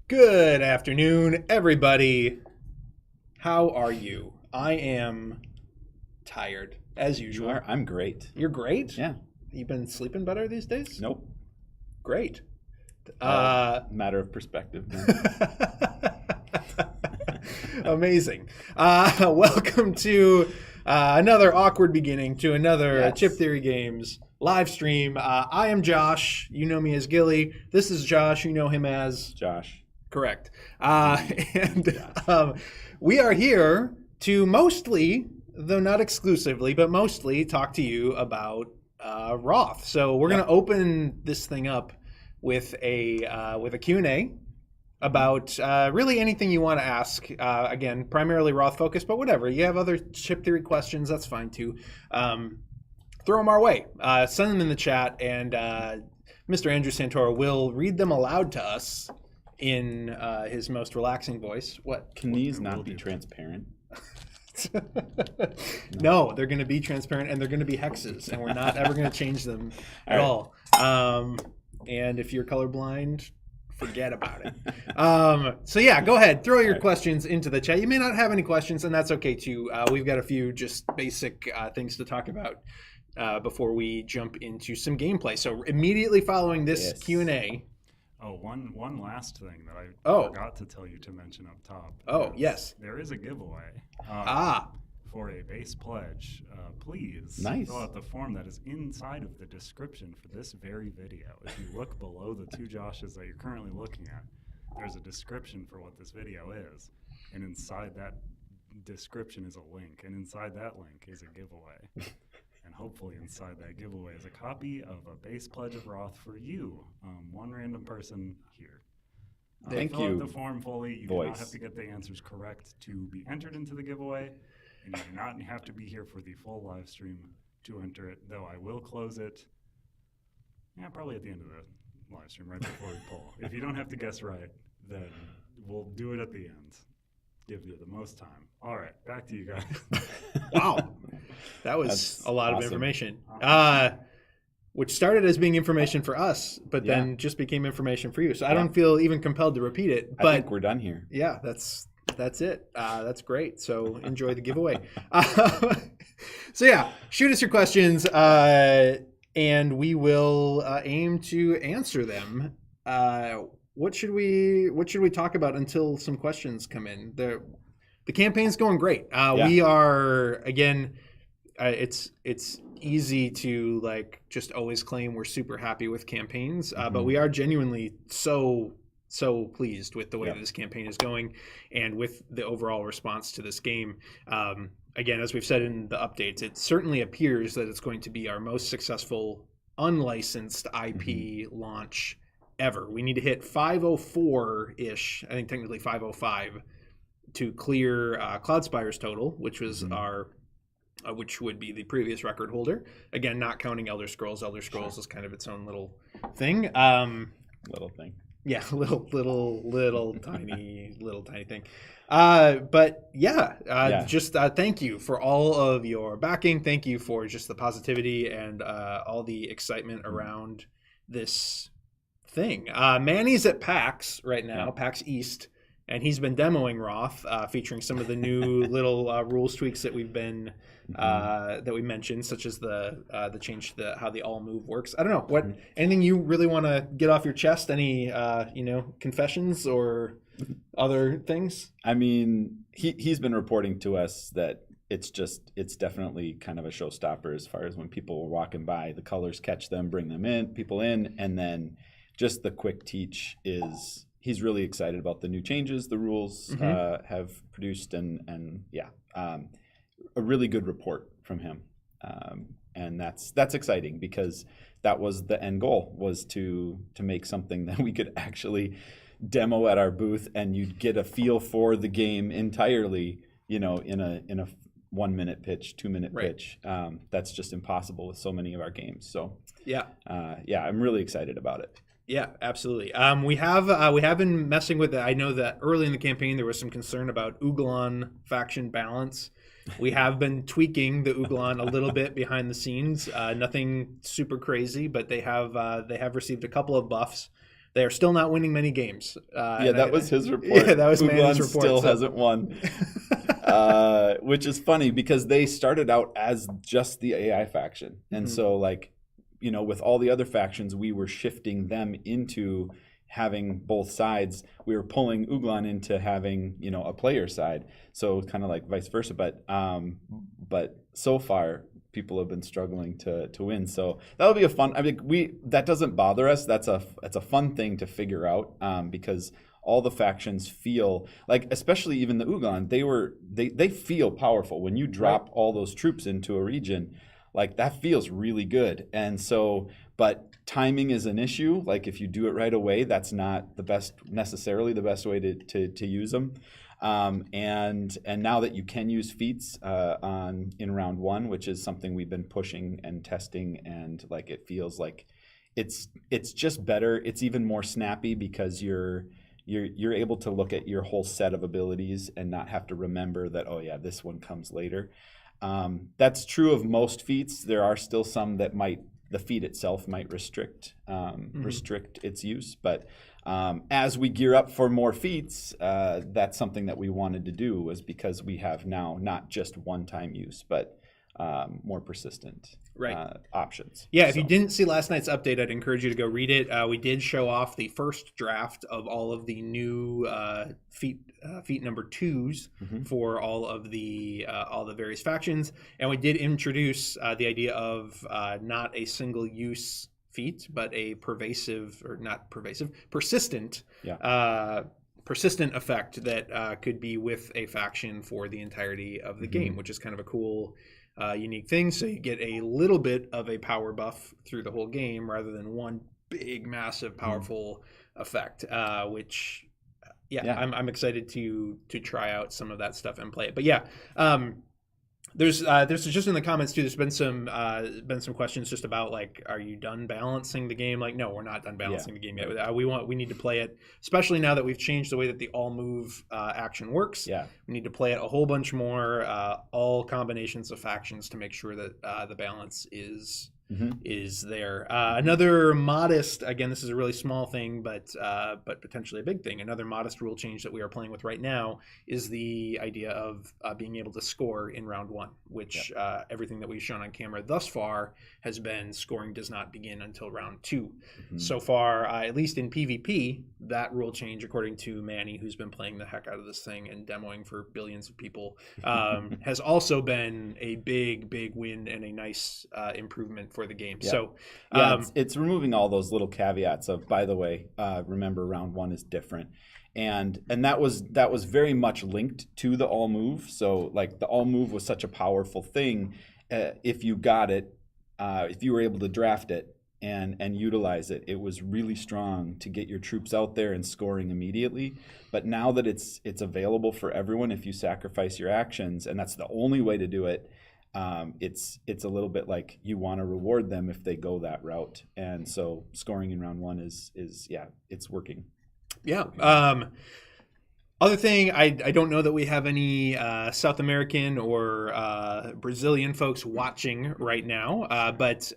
Good afternoon, everybody. How are you? I am tired, as usual. I'm great. You're great? Yeah. You've been sleeping better these days? Nope. Great. Matter of perspective. Amazing. Welcome to another awkward beginning to another Chip Theory Games live stream. I am Josh. You know me as Gilly. This is Josh. You know him as... Josh. Correct. We are here to mostly, though not exclusively, but mostly talk to you about Wroth. So we're going to open this thing up with a Q&A about really anything you want to ask. Again, primarily Wroth focused, but whatever. You have other Chip Theory questions, that's fine too. Throw them our way. Send them in the chat, and Mr. Andrew Santoro will read them aloud to us in his most relaxing voice. What? Can these not be transparent? No, they're going to be transparent, and they're going to be hexes, and we're not ever going to change them at all. And if you're colorblind, forget about it. So yeah, go ahead. Throw your questions into the chat. You may not have any questions, and that's okay too. We've got a few just basic things to talk about before we jump into some gameplay. So immediately following this Q&A, one last thing that I forgot to tell you to mention up top. Yes. There is a giveaway for a base pledge. Please fill out the form that is inside of the description for this very video. If you look below the two Joshes that you're currently looking at, there's a description for what this video is. And inside that description is a link. And inside that link is a giveaway. And hopefully inside that giveaway is a copy of a base pledge of Wroth for you, one random person here. Thank fill you. out the form fully. You do not have to get the answers correct to be entered into the giveaway, and you do not have to be here for the full live stream to enter it, though I will close it, probably at the end of the live stream, right before we pull. If you don't have to guess right, then we'll do it at the end. Give you the most time. All right, back to you guys. Wow. That was That's a lot awesome. of information, which started as being information for us, but then just became information for you. So I don't feel even compelled to repeat it. But I think we're done here. Yeah, that's it. That's great. So enjoy the giveaway. So yeah, shoot us your questions, and we will aim to answer them. What should we talk about until some questions come in? The campaign's going great. We are, again, it's easy to just always claim we're super happy with campaigns, but we are genuinely so pleased with the way that this campaign is going and with the overall response to this game. Again, as we've said in the updates, it certainly appears that it's going to be our most successful unlicensed IP launch ever. We need to hit 504-ish, I think technically 505, to clear Cloudspire's total, which was which would be the previous record holder. Again, not counting Elder Scrolls. Elder Scrolls is kind of its own little thing. Little thing. Yeah, little tiny thing. But just thank you for all of your backing. Thank you for just the positivity and all the excitement around this thing. Manny's at PAX right now, PAX East, and he's been demoing Wroth, featuring some of the new little rules tweaks that we've been that we mentioned, such as the change to how the all move works. I don't know anything you really want to get off your chest. Any confessions or other things? I mean, he's been reporting to us that it's definitely kind of a showstopper as far as when people are walking by, the colors catch them, bring people in, and then just the quick teach is. He's really excited about the new changes the rules have produced, and a really good report from him, and that's exciting because that was the end goal, was to make something that we could actually demo at our booth and you'd get a feel for the game entirely, in a 1 minute pitch, 2 minute pitch. That's just impossible with so many of our games. So I'm really excited about it. Yeah, absolutely. We have been messing with it. I know that early in the campaign there was some concern about Uglon faction balance. We have been tweaking the Uglon a little bit behind the scenes. Nothing super crazy, but they have received a couple of buffs They are still not winning many games. That was his report. Yeah, that was Manny's report. Still hasn't won, which is funny because they started out as just the AI faction, and so like, with all the other factions, we were shifting them into having both sides. We were pulling Uglan into having a player side, so kind of like vice versa. But so far, people have been struggling to win. So that'll be a fun. That doesn't bother us. That's a fun thing to figure out because all the factions feel like, especially even the Uglan, they feel powerful when you drop all those troops into a region. Like that feels really good, and so. But timing is an issue. Like if you do it right away, that's not necessarily the best way to use them. And now that you can use feats in round 1, which is something we've been pushing and testing, and like it feels like it's just better. It's even more snappy because you're able to look at your whole set of abilities and not have to remember that, oh yeah, this one comes later. That's true of most feats. There are still some that the feat itself might restrict its use, but as we gear up for more feats, that's something that we wanted to do, was because we have now not just one-time use, but more persistent options. Yeah, if you didn't see last night's update, I'd encourage you to go read it. We did show off the first draft of all of the new feat number 2s for all the various factions, and we did introduce the idea of not a single use feat, but a persistent effect that could be with a faction for the entirety of the game, which is kind of a cool unique thing. So you get a little bit of a power buff through the whole game rather than one big, massive, powerful effect, which I'm excited to try out some of that stuff and play it. But there's just in the comments too, there's been some questions just about like, are you done balancing the game? Like, no, we're not done balancing the game yet. We need to play it, especially now that we've changed the way that the all move action works. We need to play it a whole bunch more, all combinations of factions, to make sure that the balance is there. Another modest, again, this is a really small thing, but potentially a big thing. Another modest rule change that we are playing with right now is the idea of being able to score in round 1, which everything that we've shown on camera thus far has been scoring does not begin until round 2. So far, at least in PvP, that rule change, according to Manny, who's been playing the heck out of this thing and demoing for billions of people, has also been a big win and a nice improvement for the game. So it's removing all those little caveats of, by the way, remember round 1 is different, and that was very much linked to the all move. So like the all move was such a powerful thing. If you got it, if you were able to draft it and utilize it, it was really strong to get your troops out there and scoring immediately. But now that it's available for everyone, if you sacrifice your actions, and that's the only way to do it, it's a little bit like you want to reward them if they go that route. And so scoring in round 1 is it's working. Other thing, I don't know that we have any South American or Brazilian folks watching right now, but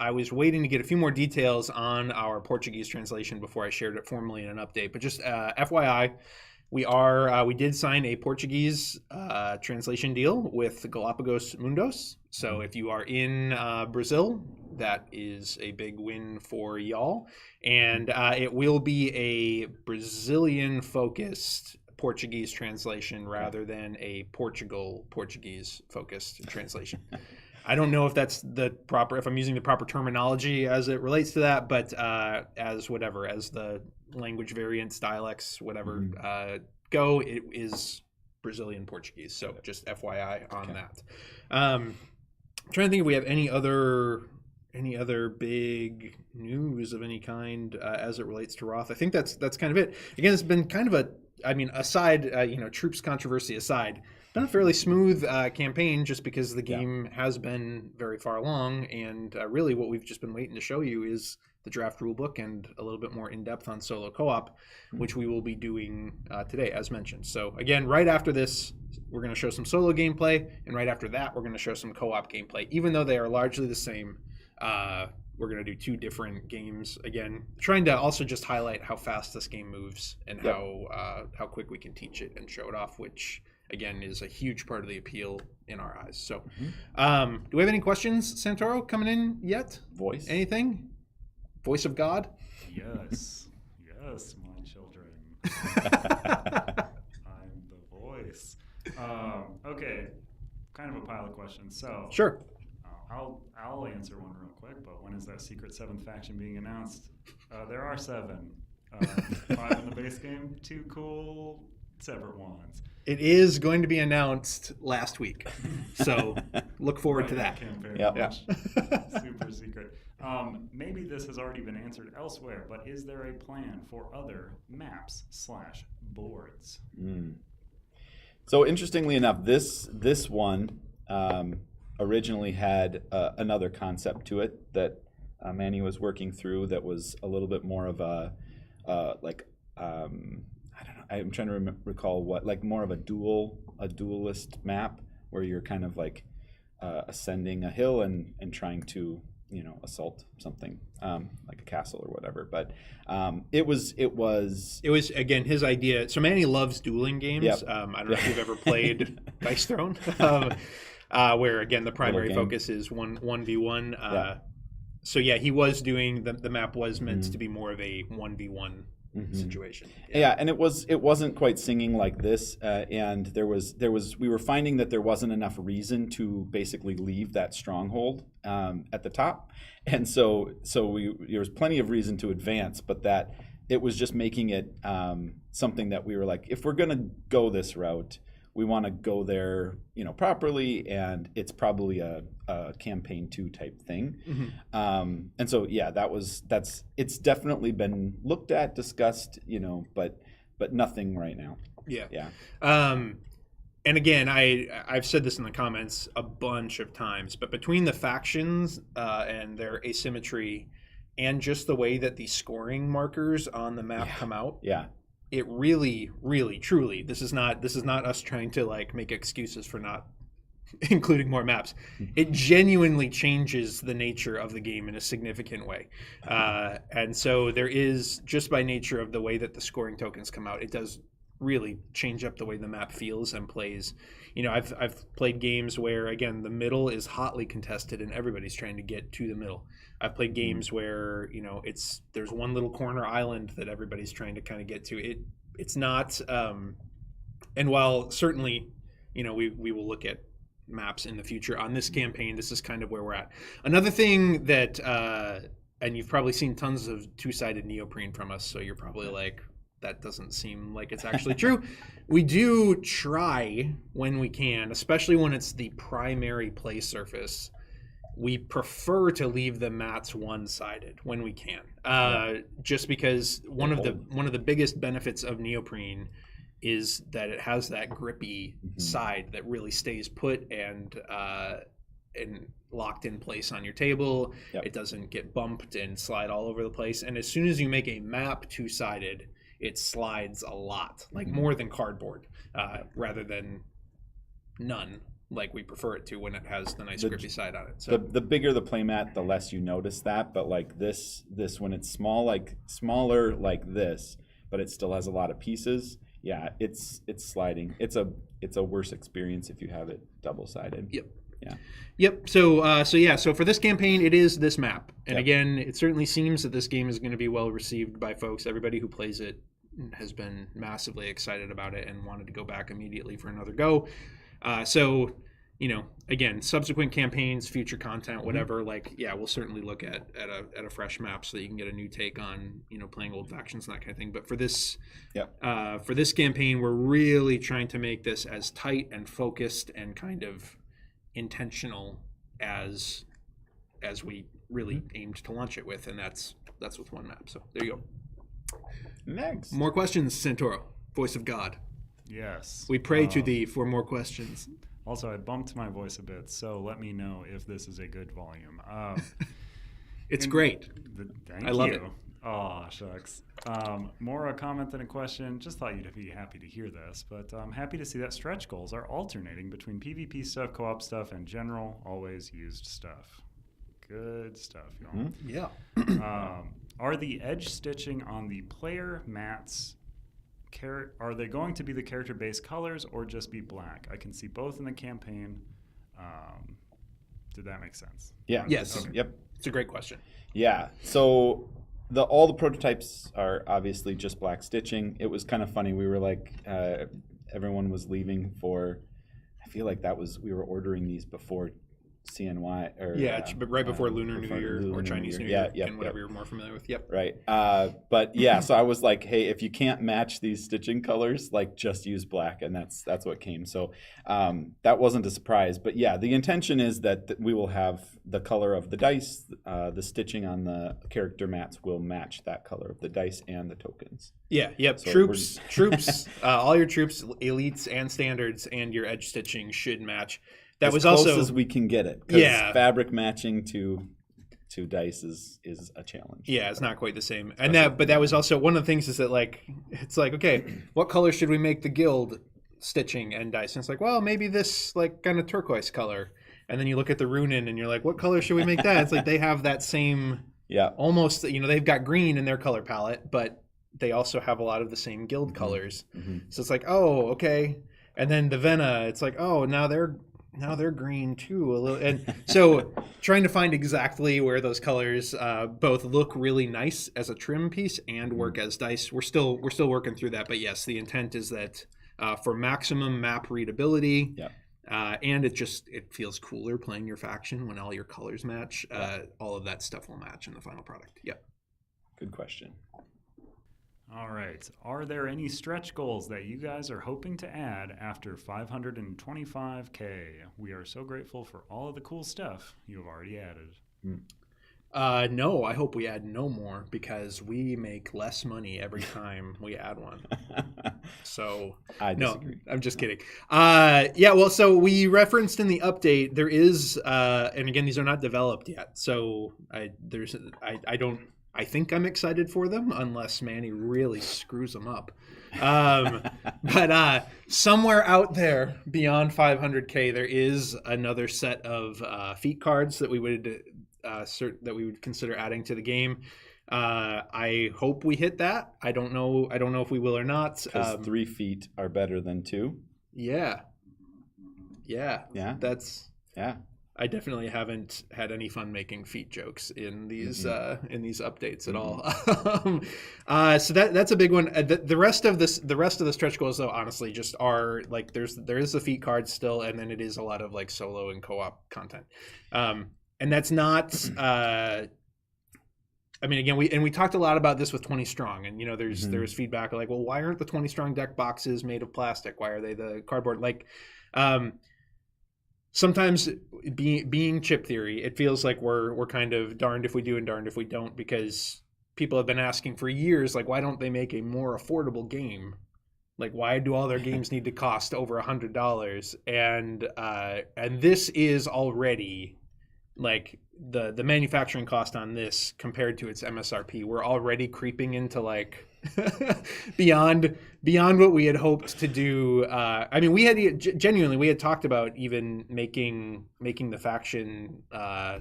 I was waiting to get a few more details on our Portuguese translation before I shared it formally in an update. But just FYI, we did sign a Portuguese translation deal with Galapagos Mundos. So if you are in Brazil, that is a big win for y'all. And it will be a Brazilian-focused Portuguese translation rather than a Portuguese-focused translation. I don't know if that's if I'm using the proper terminology as it relates to that, but as the language variants, dialects, whatever go, it is Brazilian Portuguese. So just FYI on that. I'm trying to think if we have any other big news of any kind as it relates to Wroth. I think that's kind of it. Again, it's been kind of aside, troops controversy aside, been a fairly smooth campaign, just because the game has been very far along, and really what we've just been waiting to show you is the draft rulebook and a little bit more in-depth on solo co-op, which we will be doing today, as mentioned. So again, right after this, we're going to show some solo gameplay, and right after that, we're going to show some co-op gameplay. Even though they are largely the same, we're going to do 2 different games. Again, trying to also just highlight how fast this game moves and how quick we can teach it and show it off, which, again, is a huge part of the appeal in our eyes. So do we have any questions, Santoro, coming in yet? Voice? Anything? Voice of God? Yes. Yes, my children. I'm the voice. Okay, kind of a pile of questions. So Sure. I'll answer one real quick. But when is that secret 7th faction being announced? There are 7. 5 in the base game. 2 cool separate ones. It is going to be announced last week, so look forward to that. Super secret. Maybe this has already been answered elsewhere, but is there a plan for other maps/boards? So interestingly enough, this one originally had another concept to it that Manny was working through that was a little bit more of a I don't know. I'm trying to recall what, like more of a dualist map where you're kind of like ascending a hill and trying to assault something like a castle or whatever. But it was again his idea. So Manny loves dueling games. Yep. I don't know if you've ever played Dice Throne, where again the primary focus is 1v1. So yeah, he was doing the map was meant to be more of a 1v1 situation. Yeah, and it wasn't quite singing like this, and there was we were finding that there wasn't enough reason to basically leave that stronghold at the top, and so there was plenty of reason to advance, but that it was just making it something that we were like, if we're gonna go this route, we want to go there, properly, and it's probably a campaign 2 type thing. And so, yeah, it's definitely been looked at, discussed, but nothing right now. Yeah. And again, I've said this in the comments a bunch of times, but between the factions and their asymmetry and just the way that the scoring markers on the map come out. Yeah. It really, really, truly, this is not us trying to like make excuses for not including more maps. It genuinely changes the nature of the game in a significant way. And so there is, just by nature of the way that the scoring tokens come out, it does really change up the way the map feels and plays. I've played games where, again, the middle is hotly contested and everybody's trying to get to the middle. I've played games where, there's one little corner island that everybody's trying to kind of get to. It's not, and while certainly, we will look at maps in the future on this campaign, this is kind of where we're at. Another thing that, and you've probably seen tons of 2-sided neoprene from us, so you're probably like, that doesn't seem like it's actually true. We do try when we can, especially when it's the primary play surface. We prefer to leave the mats one-sided when we can, just because one of the biggest benefits of neoprene is that it has that grippy side that really stays put and locked in place on your table. It doesn't get bumped and slide all over the place. And as soon as you make a map 2-sided, it slides a lot, like more than cardboard, rather than none, like we prefer it to when it has the nice grippy side on it. So the bigger the playmat, the less you notice that. But like this when it's smaller like this, but it still has a lot of pieces. Yeah, it's sliding. It's a worse experience if you have it double-sided. Yep. Yeah. Yep. So for this campaign, it is this map, and again, it certainly seems that this game is going to be well received by folks. Everybody who plays it has been massively excited about it and wanted to go back immediately for another go. Again, subsequent campaigns, future content, whatever. We'll certainly look at a fresh map so that you can get a new take on playing old factions and that kind of thing. But for this campaign, we're really trying to make this as tight and focused and kind of intentional as we really aimed to launch it with, and that's with one map. So there you go. Next. More questions, Santoro, voice of God. Yes. We pray to thee for more questions. Also, I bumped my voice a bit, so let me know if this is a good volume. It's great. Thank I love you. it. Oh, shucks. More a comment than a question. Just thought you'd be happy to hear this, but I'm happy to see that stretch goals are alternating between PvP stuff, co-op stuff, and general, always used stuff. Good stuff, y'all. Yeah. Are the edge stitching on the player mats, are they going to be the character-based colors or just be black? I can see both in the campaign. Did that make sense? Yeah. Yes. Okay. Yep. It's a great question. Yeah. So all the prototypes are obviously just black stitching. It was kind of funny. We were like, everyone was leaving for, I feel like we were ordering these before CNY or right before Lunar New Year or Chinese New Year, and whatever you're more familiar with. Yep. Right. But yeah, so I was like, hey, if you can't match these stitching colors, like just use black, and that's what came. So that wasn't a surprise. But yeah, the intention is that we will have the color of the dice, the stitching on the character mats will match that color of the dice and the tokens. Yeah. Yep. So troops, all your troops, elites and standards, and your edge stitching should match. That was close also as we can get it. Yeah, fabric matching to dice is a challenge. Yeah, it's not quite the same. And that was also one of the things is that it's like, okay, what color should we make the guild stitching and dice? And it's like, well, maybe this like kind of turquoise color. And then you look at the Runin and you're like, what color should we make that? It's like they have that same almost, they've got green in their color palette, but they also have a lot of the same guild colors. Mm-hmm. So it's like, oh, okay. And then the Vena, it's like, oh, now they're green too a little, and so trying to find exactly where those colors both look really nice as a trim piece and work as dice. We're still working through that, but yes, the intent is that for maximum map readability, and it feels cooler playing your faction when all your colors match. All of that stuff will match in the final product. Yep. Good question. All right. Are there any stretch goals that you guys are hoping to add after 525K? We are so grateful for all of the cool stuff you have already added. No, I hope we add no more because we make less money every time we add one. So I disagree. No, I'm just kidding. Well, so we referenced in the update there is, and again, these are not developed yet. So I think I'm excited for them unless Manny really screws them up. But somewhere out there beyond 500K, there is another set of feat cards that we would consider adding to the game. I hope we hit that. I don't know if we will or not. Because 3 feet are better than 2. Yeah. That's I definitely haven't had any fun making feet jokes in these updates at all. So that's a big one. The rest of the stretch goals though, honestly, just are like there is a feat card still, and then it is a lot of like solo and co-op content, and that's not. I mean, again, we talked a lot about this with 20 strong, and there's feedback like, well, why aren't the 20 strong deck boxes made of plastic? Why are they the cardboard? Like, sometimes being chip theory, it feels like we're kind of darned if we do and darned if we don't, because people have been asking for years, like, why don't they make a more affordable game? Like, why do all their games need to cost over $100? And this is already like the manufacturing cost on this compared to its MSRP. We're already creeping into like beyond what we had hoped to do. I mean, we had talked about even making the faction. I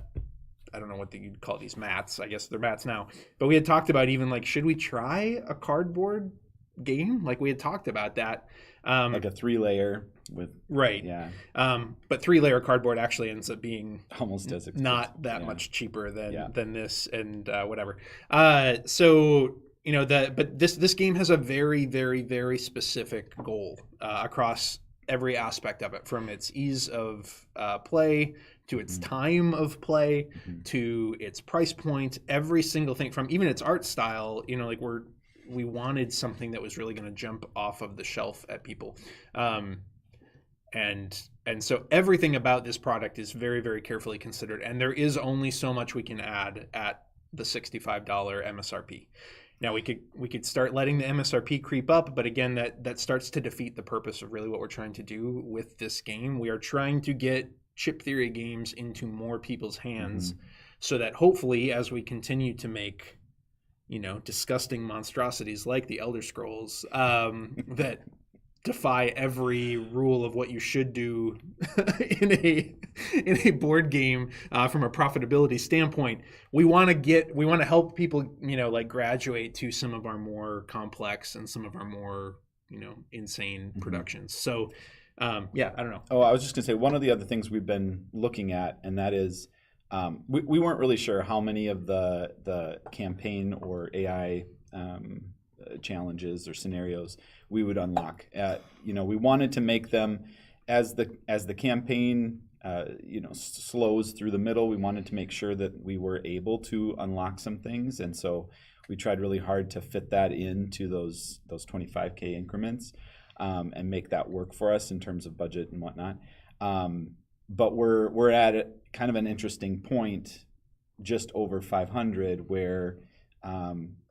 don't know what you'd call these mats. I guess they're mats now. But we had talked about even like, should we try a cardboard game? Like we had talked about that. Like a 3-layer with right. Yeah. But 3-layer cardboard actually ends up being almost as expensive. Not that much cheaper than this and whatever. So but this game has a very, very, very specific goal across every aspect of it, from its ease of play to its time of play to its price point. Every single thing, from even its art style. Like we wanted something that was really going to jump off of the shelf at people. And so everything about this product is very, very carefully considered. And there is only so much we can add at the $65 MSRP. Now we could start letting the MSRP creep up, but again, that starts to defeat the purpose of really what we're trying to do with this game. We are trying to get chip theory games into more people's hands so that hopefully as we continue to make disgusting monstrosities like the Elder Scrolls, that defy every rule of what you should do in a board game from a profitability standpoint. We want to help people, like graduate to some of our more complex and some of our more, insane productions. So I don't know. Oh, I was just gonna say one of the other things we've been looking at, and that is we weren't really sure how many of the campaign or AI challenges or scenarios we would unlock. We wanted to make them as the campaign slows through the middle. We wanted to make sure that we were able to unlock some things, and so we tried really hard to fit that into those 25K increments and make that work for us in terms of budget and whatnot. But we're at kind of an interesting point, just over 500, where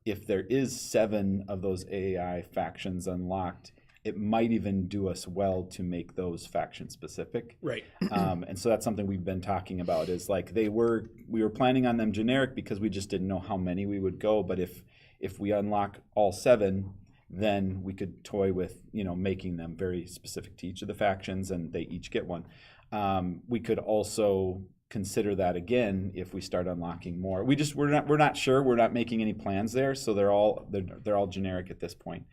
if there is 7 of those AI factions unlocked, it might even do us well to make those faction specific. Right. And so that's something we've been talking about, is like we were planning on them generic because we just didn't know how many we would go. But if we unlock all 7, then we could toy with, making them very specific to each of the factions, and they each get one. We could also consider that again if we start unlocking more. We're not sure. We're not making any plans there, so they're all generic at this point.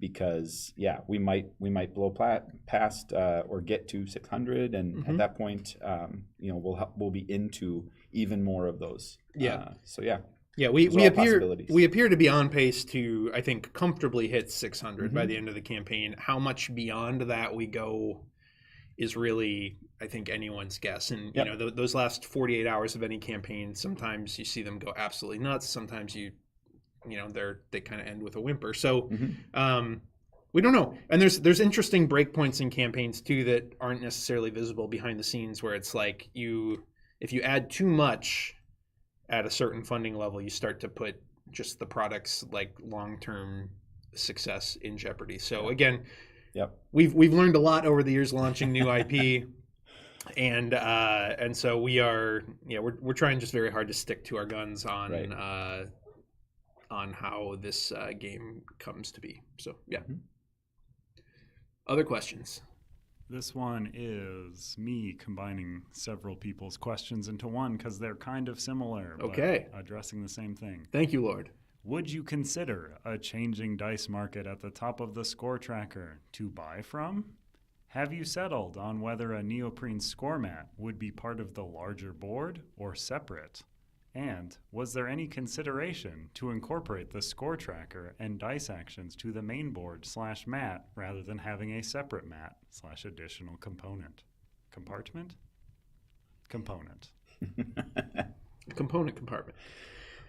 Because we might blow past or get to 600, and at that point, we'll be into even more of those. We appear to be on pace to, I think, comfortably hit 600 by the end of the campaign. How much beyond that we go is really, I think, anyone's guess. And those last 48 hours of any campaign, sometimes you see them go absolutely nuts. Sometimes they kind of end with a whimper. So we don't know. And there's interesting breakpoints in campaigns too that aren't necessarily visible behind the scenes, where it's like if you add too much at a certain funding level, you start to put just the product's like long-term success in jeopardy. So again, we've learned a lot over the years launching new IP. And so we're trying just very hard to stick to our guns on how this game comes to be. So, Other questions? This one is me combining several people's questions into one because they're kind of similar, but addressing the same thing. Thank you, Lord. Would you consider a changing dice market at the top of the score tracker to buy from? Have you settled on whether a neoprene score mat would be part of the larger board or separate? And was there any consideration to incorporate the score tracker and dice actions to the main board /mat rather than having a separate mat /additional component? Compartment? Component. Component compartment.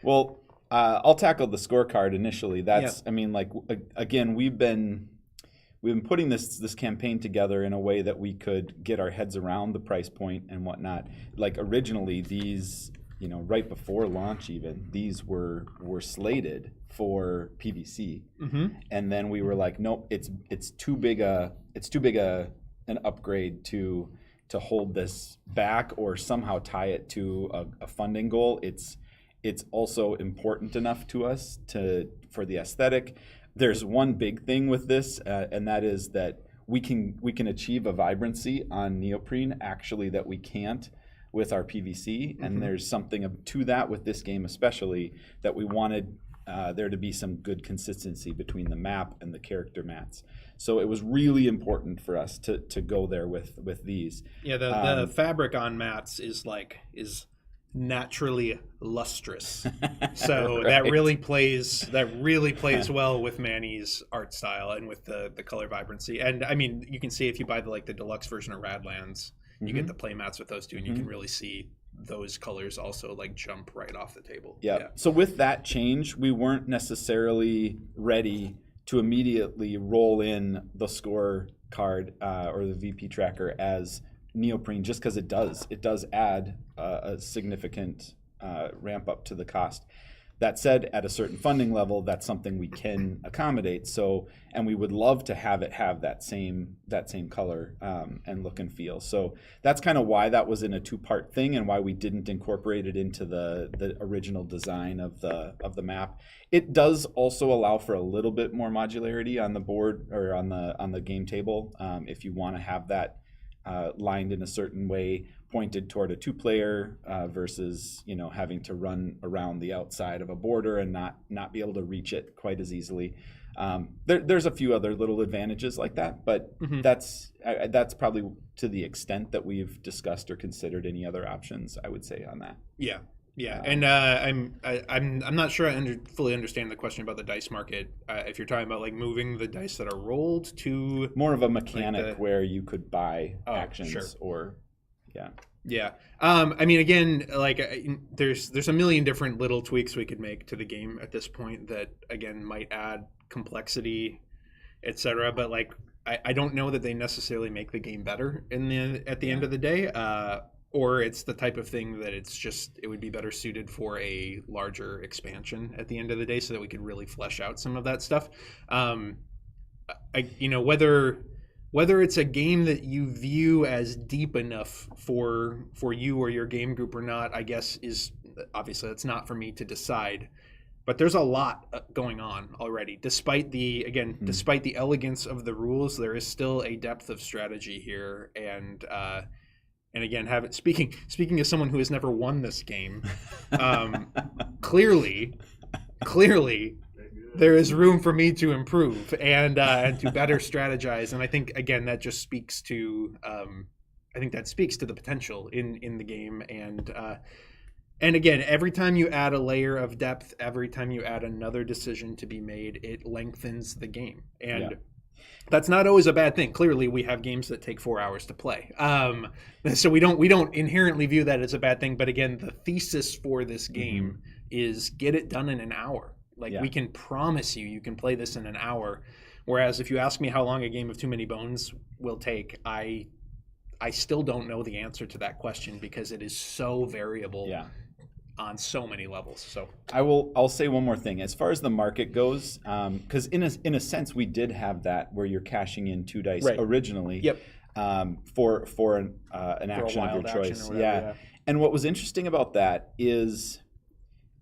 Well, I'll tackle the scorecard initially. That's, again, we've been putting this campaign together in a way that we could get our heads around the price point and whatnot. Like originally, these, right before launch, even these were slated for PVC, and then we were like, nope, it's too big an upgrade to hold this back or somehow tie it to a funding goal. It's also important enough to us for the aesthetic. There's one big thing with this, and that is that we can achieve a vibrancy on neoprene actually that we can't with our PVC, and there's something to that with this game especially, that we wanted there to be some good consistency between the map and the character mats. So it was really important for us to go there with these. Yeah, the fabric on mats is naturally lustrous, so that really plays well with Manny's art style and with the color vibrancy. And I mean, you can see if you buy the deluxe version of Radlands, you get the play mats with those two, and you can really see those colors also jump right off the table. Yeah. So with that change, we weren't necessarily ready to immediately roll in the score card or the VP tracker as neoprene, just because it does add a significant ramp up to the cost. That said, at a certain funding level, that's something we can accommodate. So, and we would love to have it have that same color and look and feel. So that's kind of why that was in a 2-part thing, and why we didn't incorporate it into the original design of the map. It does also allow for a little bit more modularity on the board or on the game table if you want to have that lined in a certain way, pointed toward a 2-player versus having to run around the outside of a border and not be able to reach it quite as easily. There's a few other little advantages like that, but that's probably to the extent that we've discussed or considered any other options, I would say, on that. Yeah, and I'm not sure I fully understand the question about the dice market. If you're talking about like moving the dice that are rolled to more of a mechanic where you could buy actions or yeah. I mean, again, like there's a million different little tweaks we could make to the game at this point that again might add complexity, etc. But like I don't know that they necessarily make the game better at the end of the day. Or it's the type of thing that it would be better suited for a larger expansion at the end of the day, so that we could really flesh out some of that stuff. Whether it's a game that you view as deep enough for you or your game group or not, I guess is obviously that's not for me to decide. But there's a lot going on already. Despite the elegance of the rules, there is still a depth of strategy here, and again, speaking as someone who has never won this game, clearly, there is room for me to improve and to better strategize. And I think again that just speaks to the potential in the game. And again, every time you add a layer of depth, every time you add another decision to be made, it lengthens the game. And that's not always a bad thing. Clearly, we have games that take 4 hours to play, so we don't inherently view that as a bad thing. But again, the thesis for this game is get it done in an hour. We can promise you can play this in an hour. Whereas if you ask me how long a game of Too Many Bones will take, I still don't know the answer to that question because it is so variable. On so many levels. So I'll say one more thing as far as the market goes, because in a sense we did have that where you're cashing in 2 dice originally. For an action of your choice. And what was interesting about that is,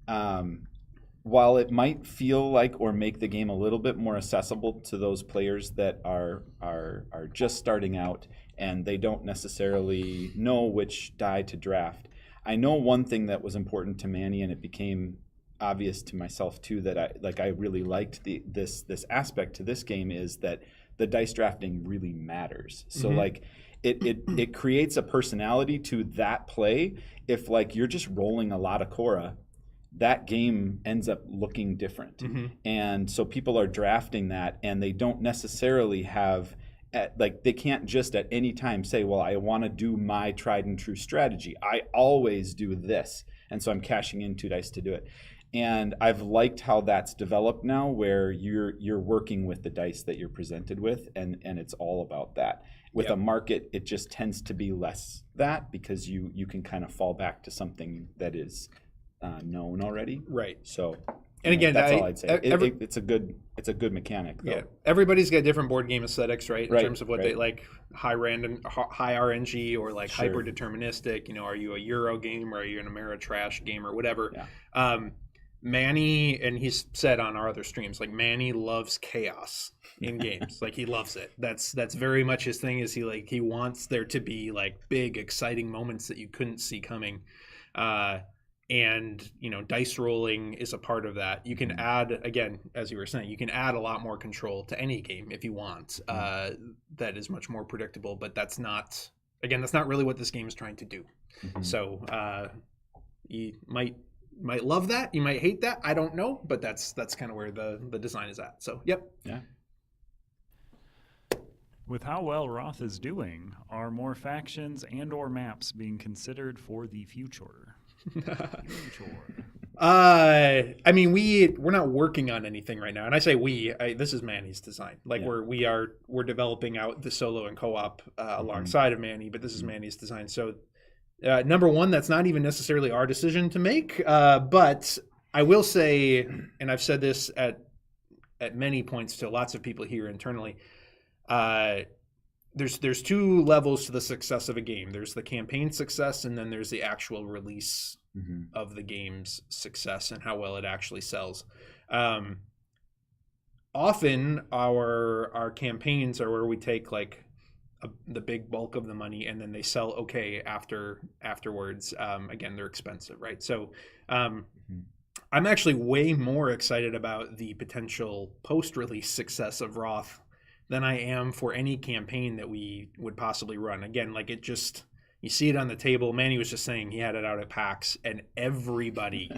while it might feel like or make the game a little bit more accessible to those players that are just starting out and they don't necessarily know which die to draft. I know one thing that was important to Manny, and it became obvious to myself too, that I really liked this aspect to this game, is that the dice drafting really matters. So it creates a personality to that play. If you're just rolling a lot of Cora, that game ends up looking different. And so people are drafting that, and they don't necessarily have they can't just at any time say, well, I want to do my tried and true strategy. I always do this. And so I'm cashing in 2 dice to do it. And I've liked how that's developed now, where you're working with the dice that you're presented with, and it's all about that. With a market, it just tends to be less that, because you can kind of fall back to something that is known already. Right. So and again, that's all I'd say. It's a good mechanic, though. Everybody's got different board game aesthetics, right? In terms of what they like, high random, high RNG, or hyper deterministic. Are you a Euro game, or are you an Ameritrash game, or whatever? Manny, and he's said on our other streams, Manny loves chaos in games. He loves it. That's very much his thing. Is he wants there to be big, exciting moments that you couldn't see coming. And dice rolling is a part of that. You can add, again, as you were saying, you can add a lot more control to any game if you want. That is much more predictable, but that's not really what this game is trying to do. So you might love that, you might hate that, I don't know, but that's kind of where the design is at. So With how well Wroth is doing, are more factions and or maps being considered for the future? I mean, we're not working on anything right now, and I say this is Manny's design. We're developing out the solo and co-op alongside of Manny, but this is Manny's design. So number one, that's not even necessarily our decision to make, but I will say, and I've said this at many points to lots of people here internally, there's two levels to the success of a game. There's the campaign success, and then there's the actual release of the game's success and how well it actually sells. Often our campaigns are where we take like the big bulk of the money, and then they sell okay afterwards. Again, they're expensive, right? So I'm actually way more excited about the potential post-release success of Wroth than I am for any campaign that we would possibly run. Again, like it just, you see it on the table. Manny was just saying he had it out at PAX, and everybody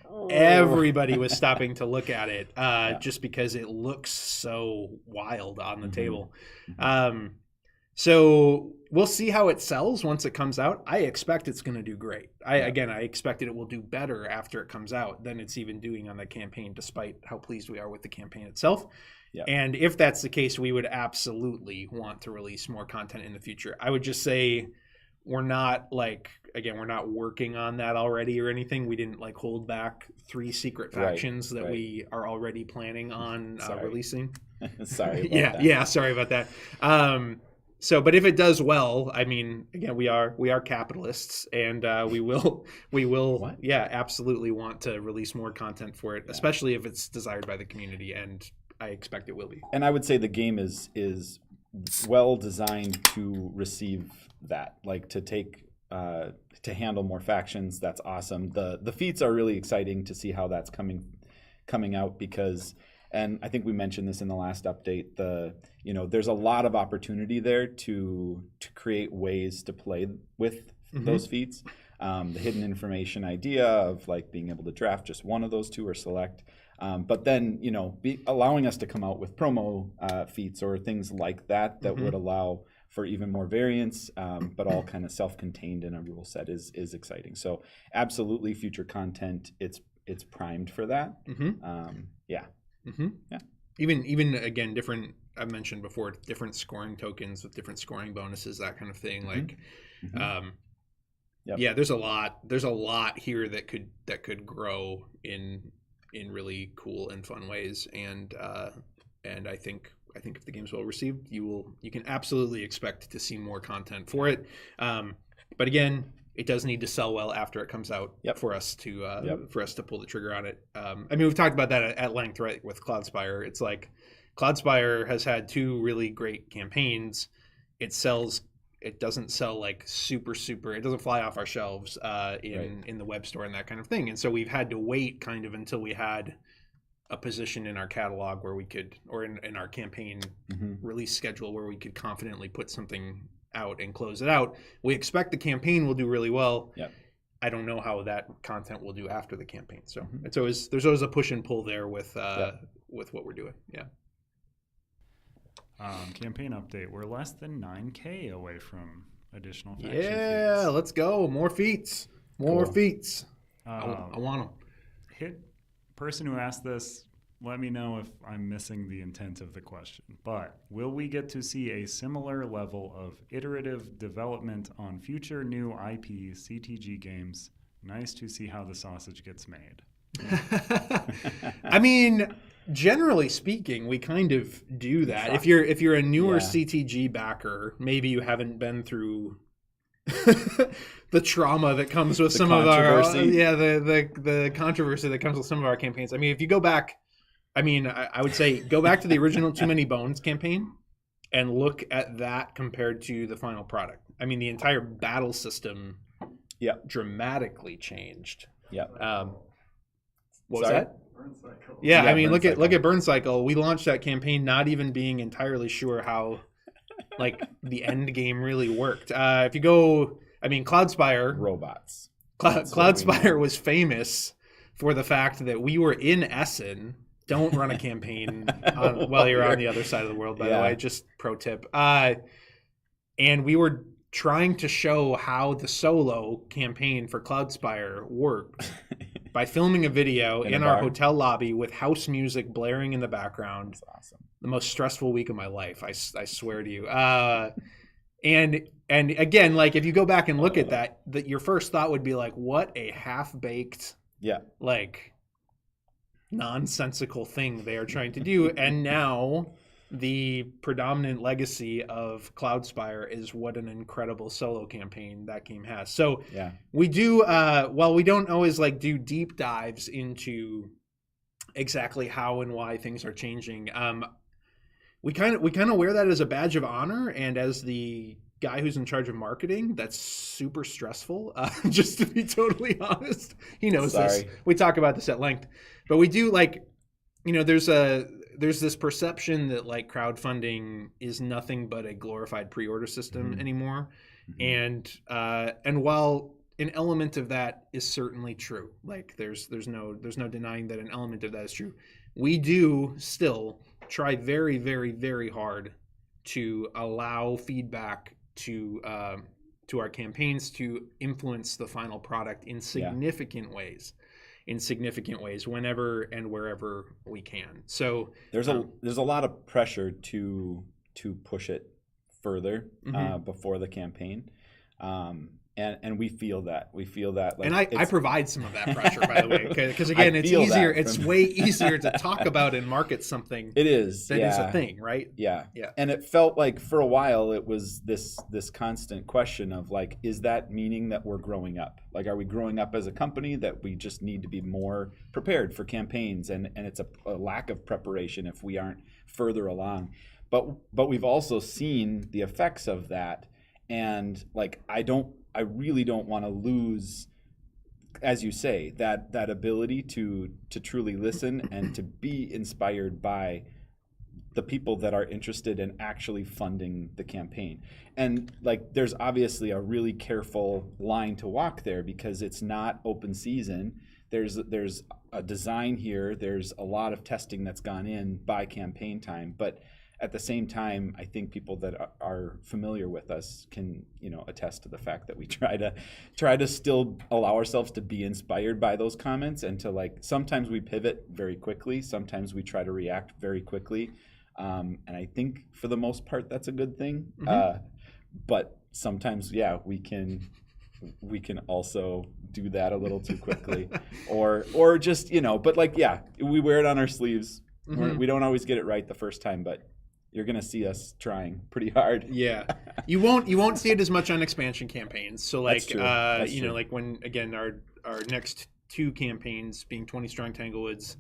was stopping to look at it just because it looks so wild on the table. So we'll see how it sells once it comes out. I expect it's going to do great. I expect it will do better after it comes out than it's even doing on the campaign, despite how pleased we are with the campaign itself. Yep. And if that's the case, we would absolutely want to release more content in the future. I would just say we're not working on that already or anything. We didn't like hold back 3 secret factions that we are already planning on releasing. Sorry about that. Yeah, sorry about that. But if it does well, I mean, again, we are capitalists, and we will, absolutely want to release more content for it, especially if it's desired by the community, and I expect it will be. And I would say the game is well designed to receive that, like to take to handle more factions. That's awesome. The feats are really exciting to see how that's coming out because. And I think we mentioned this in the last update. There's a lot of opportunity there to create ways to play with those feats. The hidden information idea of like being able to draft just one of those 2 or select, but then allowing us to come out with promo feats or things like that would allow for even more variance, but all kind of self-contained in a rule set is exciting. So absolutely, future content. It's primed for that. Yeah. Yeah. Even again, different. I've mentioned before, different scoring tokens with different scoring bonuses, that kind of thing. Like, there's a lot here that could grow in really cool and fun ways. And I think if the game's well received, you can absolutely expect to see more content for it. But again, it does need to sell well after it comes out for us to pull the trigger on it. I mean, we've talked about that at length, right? With Cloudspire, it's like Cloudspire has had 2 really great campaigns. It doesn't sell like super. It doesn't fly off our shelves in the web store and that kind of thing. And so we've had to wait kind of until we had a position in our catalog where we could, or in our campaign release schedule where we could confidently put something out and close it out. We expect the campaign will do really well. I don't know how that content will do after the campaign. So there's always a push and pull there with what we're doing. Campaign update. We're less than 9K away from additional faction feats. Let's go. More feats. Feats. I want them. Person who asked this, let me know if I'm missing the intent of the question. But will we get to see a similar level of iterative development on future new IP CTG games? Nice to see how the sausage gets made. I mean, generally speaking, we kind of do that. If you're a newer CTG backer, maybe you haven't been through the trauma that comes with some of our the controversy that comes with some of our campaigns. I mean, if you go back, I would say go back to the original Too Many Bones campaign and look at that compared to the final product. I mean, the entire battle system dramatically changed. What was that? Burn Cycle. Yeah, I mean, look at Burn Cycle. We launched that campaign not even being entirely sure how like the end game really worked. If you go, I mean, Cloudspire robots. Cloudspire was famous for the fact that we were in Essen. Don't run a campaign while you're on the other side of the world, by the way. Just pro tip. And we were trying to show how the solo campaign for Cloudspire worked by filming a video in our hotel lobby with house music blaring in the background. That's awesome. The most stressful week of my life, I swear to you. And again, like if you go back and look at that your first thought would be like, what a half-baked, like nonsensical thing they are trying to do. And now the predominant legacy of Cloudspire is what an incredible solo campaign that game has. So we do, while we don't always like do deep dives into exactly how and why things are changing, we kind of wear that as a badge of honor, and as the guy who's in charge of marketing, that's super stressful. Just to be totally honest, he knows this. We talk about this at length, but we do like, you know, there's this perception that like crowdfunding is nothing but a glorified pre-order system anymore, and while an element of that is certainly true, like there's no denying that an element of that is true, we do still try very, very, very hard to allow feedback to our campaigns to influence the final product in significant ways whenever and wherever we can. So there's a lot of pressure to push it further before the campaign. And we feel that. Like, and I provide some of that pressure, by the way, because again, it's easier. It's way easier to talk about and market something. It is. That is a thing, right? Yeah. And it felt like for a while it was this constant question of like, is that meaning that we're growing up? Like, are we growing up as a company that we just need to be more prepared for campaigns? And it's a lack of preparation if we aren't further along. But we've also seen the effects of that, and like I really don't want to lose, as you say, that ability to truly listen and to be inspired by the people that are interested in actually funding the campaign. And like, there's obviously a really careful line to walk there, because it's not open season. There's a design here. There's a lot of testing that's gone in by campaign time, but at the same time, I think people that are familiar with us can, you know, attest to the fact that we try to still allow ourselves to be inspired by those comments, and to like, sometimes we pivot very quickly, sometimes we try to react very quickly, and I think for the most part that's a good thing. But sometimes, we can also do that a little too quickly, or just, you know. But like, we wear it on our sleeves. We don't always get it right the first time, but you're gonna see us trying pretty hard. Yeah, you won't see it as much on expansion campaigns. So like, That's you true. know, like when again our next two campaigns being 20 Strong Tanglewoods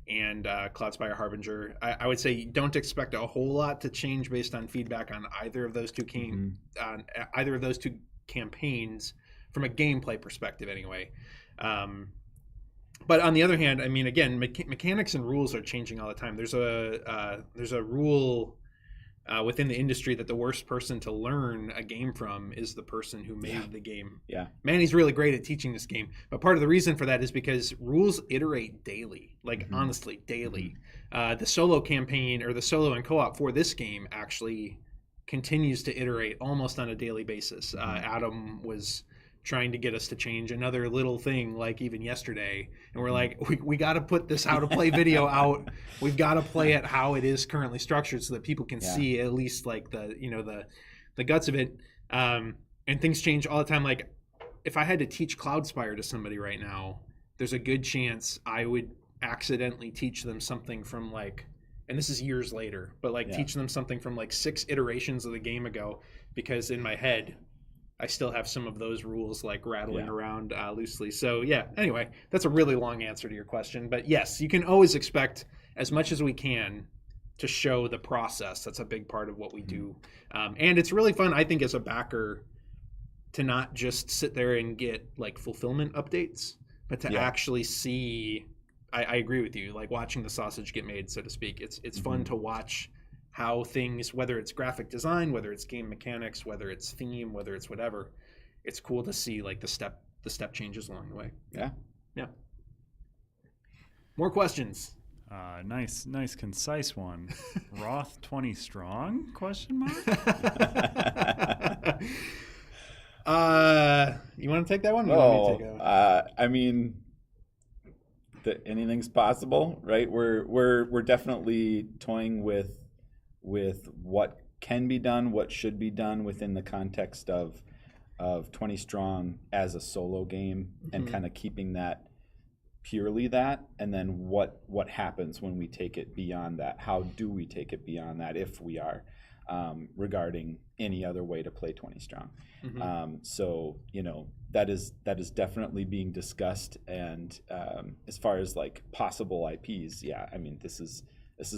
and Cloudspire Harbinger, I would say don't expect a whole lot to change based on feedback on either of those two campaigns from a gameplay perspective, anyway. But on the other hand, I mean, again, mechanics and rules are changing all the time. There's a rule within the industry that the worst person to learn a game from is the person who made the game. Yeah. Manny's really great at teaching this game, but part of the reason for that is because rules iterate daily, like honestly, daily. The solo campaign, or the solo and co-op for this game, actually continues to iterate almost on a daily basis. Adam was trying to get us to change another little thing, like even yesterday, and we're like, we got to put this how to play video out. We've got to play it how it is currently structured, so that people can see at least like the guts of it. And things change all the time. Like, if I had to teach Cloudspire to somebody right now, there's a good chance I would accidentally teach them something from like, and this is years later, but like teach them something from like 6 iterations of the game ago, because in my head I still have some of those rules like rattling around loosely. So anyway, that's a really long answer to your question. But yes, you can always expect as much as we can to show the process. That's a big part of what we do. And it's really fun, I think, as a backer, to not just sit there and get like fulfillment updates, but to actually see, I agree with you, like watching the sausage get made, so to speak. It's fun to watch how things, whether it's graphic design, whether it's game mechanics, whether it's theme, whether it's whatever, it's cool to see like the step changes along the way. Yeah. More questions. Nice concise one. Wroth 20 strong? Question mark. You want to take that one? Or want me to take that one? I mean, anything's possible, right? We're definitely toying with what can be done, what should be done within the context of 20 Strong as a solo game, and kind of keeping that purely that, and then what happens when we take it beyond that? How do we take it beyond that if we are, regarding any other way to play 20 strong? So that is definitely being discussed, and as far as like possible IPs, yeah, I mean this is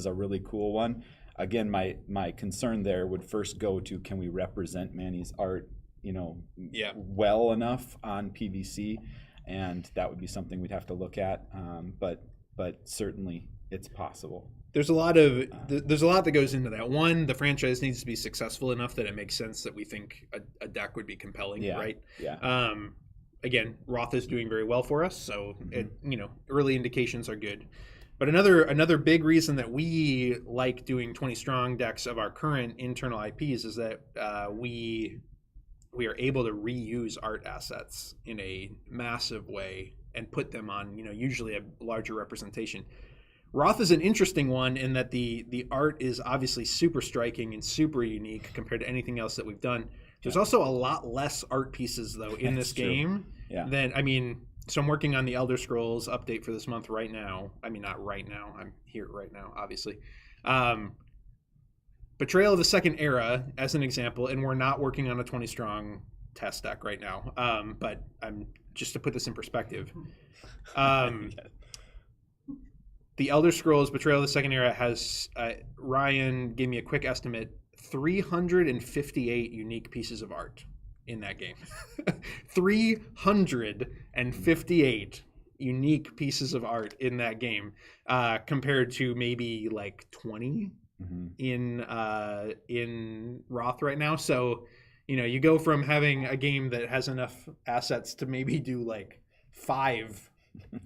a really cool one. Again, my concern there would first go to, can we represent Manny's art well enough on PVC? And that would be something we'd have to look at, but certainly it's possible. There's a lot that goes into that. One, the franchise needs to be successful enough that it makes sense that we think a deck would be compelling, right? Yeah. Again, Wroth is doing very well for us, so early indications are good. But another big reason that we like doing 20 strong decks of our current internal IPs is that we are able to reuse art assets in a massive way and put them on, usually a larger representation. Wroth is an interesting one in that the art is obviously super striking and super unique compared to anything else that we've done. There's also a lot less art pieces though in this game than, so I'm working on the Elder Scrolls update for this month right now. I mean, not right now. I'm here right now, obviously. Betrayal of the Second Era, as an example, and we're not working on a 20 strong test deck right now. But I'm just to put this in perspective. The Elder Scrolls Betrayal of the Second Era has Ryan gave me a quick estimate: 358 unique pieces of art in that game. 358 unique pieces of art in that game, compared to maybe like 20 in Wroth right now. So you go from having a game that has enough assets to maybe do like 5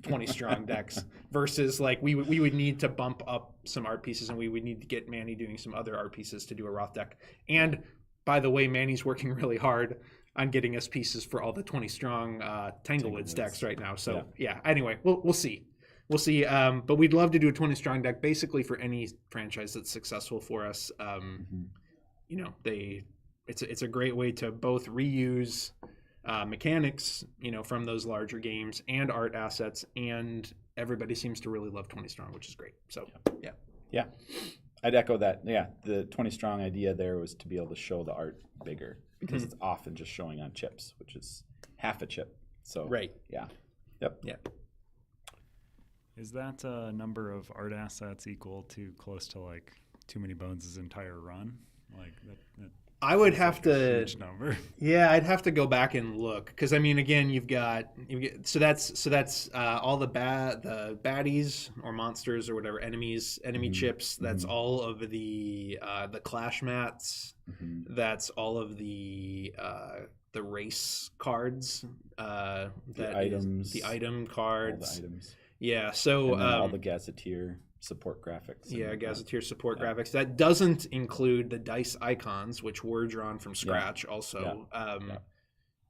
20 strong decks versus like we would need to bump up some art pieces, and we would need to get Manny doing some other art pieces to do a Wroth deck. And by the way, Manny's working really hard on getting us pieces for all the 20 strong Tanglewoods decks right now. So anyway, we'll see. But we'd love to do a 20 strong deck basically for any franchise that's successful for us. It's a great way to both reuse mechanics, from those larger games and art assets, and everybody seems to really love 20 strong, which is great. So yeah, I'd echo that. Yeah, the 20 strong idea there was to be able to show the art bigger, because it's often just showing on chips, which is half a chip. So Is that number of art assets equal to close to like Too Many Bones' entire run? Like that I would have to. Huge number. Yeah, I'd have to go back and look, because I mean, again, you get so that's all the baddies or monsters or whatever enemy chips. That's all of the clash mats. That's all of the race cards. The item cards. All the items. Yeah. So all the gazetteer support graphics. Yeah, gazetteer support graphics. That doesn't include the dice icons, which were drawn from scratch also.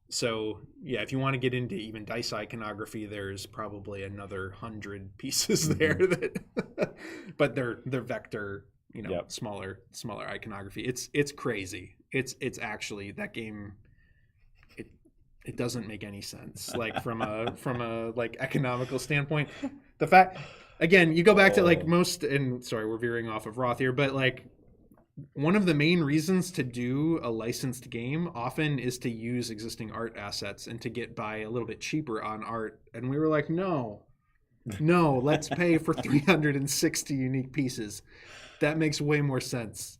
So if you want to get into even dice iconography, there's probably another 100 pieces there but they're vector, smaller iconography. It's crazy. It's actually, that game, it doesn't make any sense, like from a like economical standpoint. The fact, again, you go back to like most, and sorry, we're veering off of Wroth here, but like one of the main reasons to do a licensed game often is to use existing art assets and to get by a little bit cheaper on art. And we were like, no, let's pay for 360 unique pieces. That makes way more sense.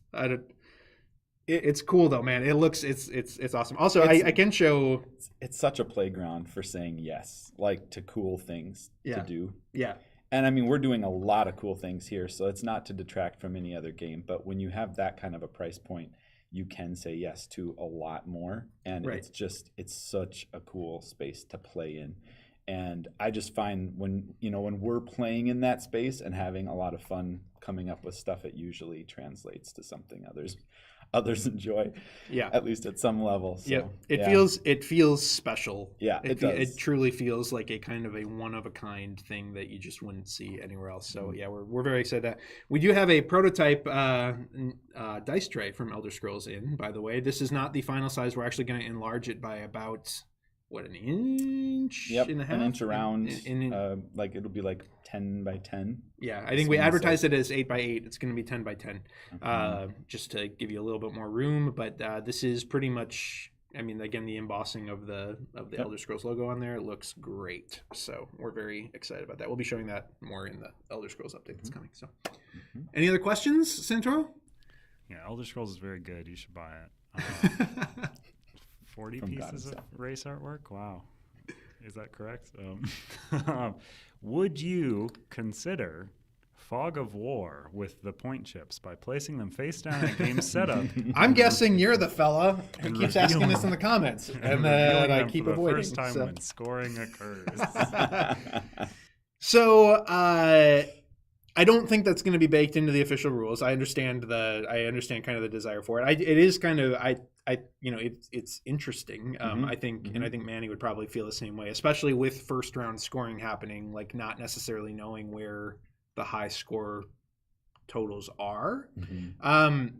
It's cool though, man. It's awesome. Also, I can show. It's such a playground for saying yes, like to cool things to do. Yeah. And I mean, we're doing a lot of cool things here, so it's not to detract from any other game. But when you have that kind of a price point, you can say yes to a lot more. And it's such a cool space to play in. And I just find when we're playing in that space and having a lot of fun coming up with stuff, it usually translates to something others enjoy, at least at some level. So, it feels special. It does. It truly feels like a kind of a one of a kind thing that you just wouldn't see anywhere else. So we're very excited that we do have a prototype dice tray from Elder Scrolls in. By the way, this is not the final size. We're actually going to enlarge it by about an inch and a half? An inch around. Like it'll be like 10 by 10. Yeah, I think we advertised it as 8 by 8. It's going to be 10 by 10, just to give you a little bit more room. But this is pretty much. I mean, again, the embossing of the Elder Scrolls logo on there looks great. So we're very excited about that. We'll be showing that more in the Elder Scrolls update that's coming. So, any other questions, Santoro? Yeah, Elder Scrolls is very good. You should buy it. 40 pieces of race artwork? Wow. Is that correct? Would you consider Fog of War with the point chips by placing them face down in game setup? I'm guessing you're the fella who keeps asking this in the comments, and then I keep avoiding. First time when scoring occurs. So I don't think that's going to be baked into the official rules. I understand kind of the desire for it. It is kind of it's interesting. I think, and I think Manny would probably feel the same way, especially with first round scoring happening, like not necessarily knowing where the high score totals are. I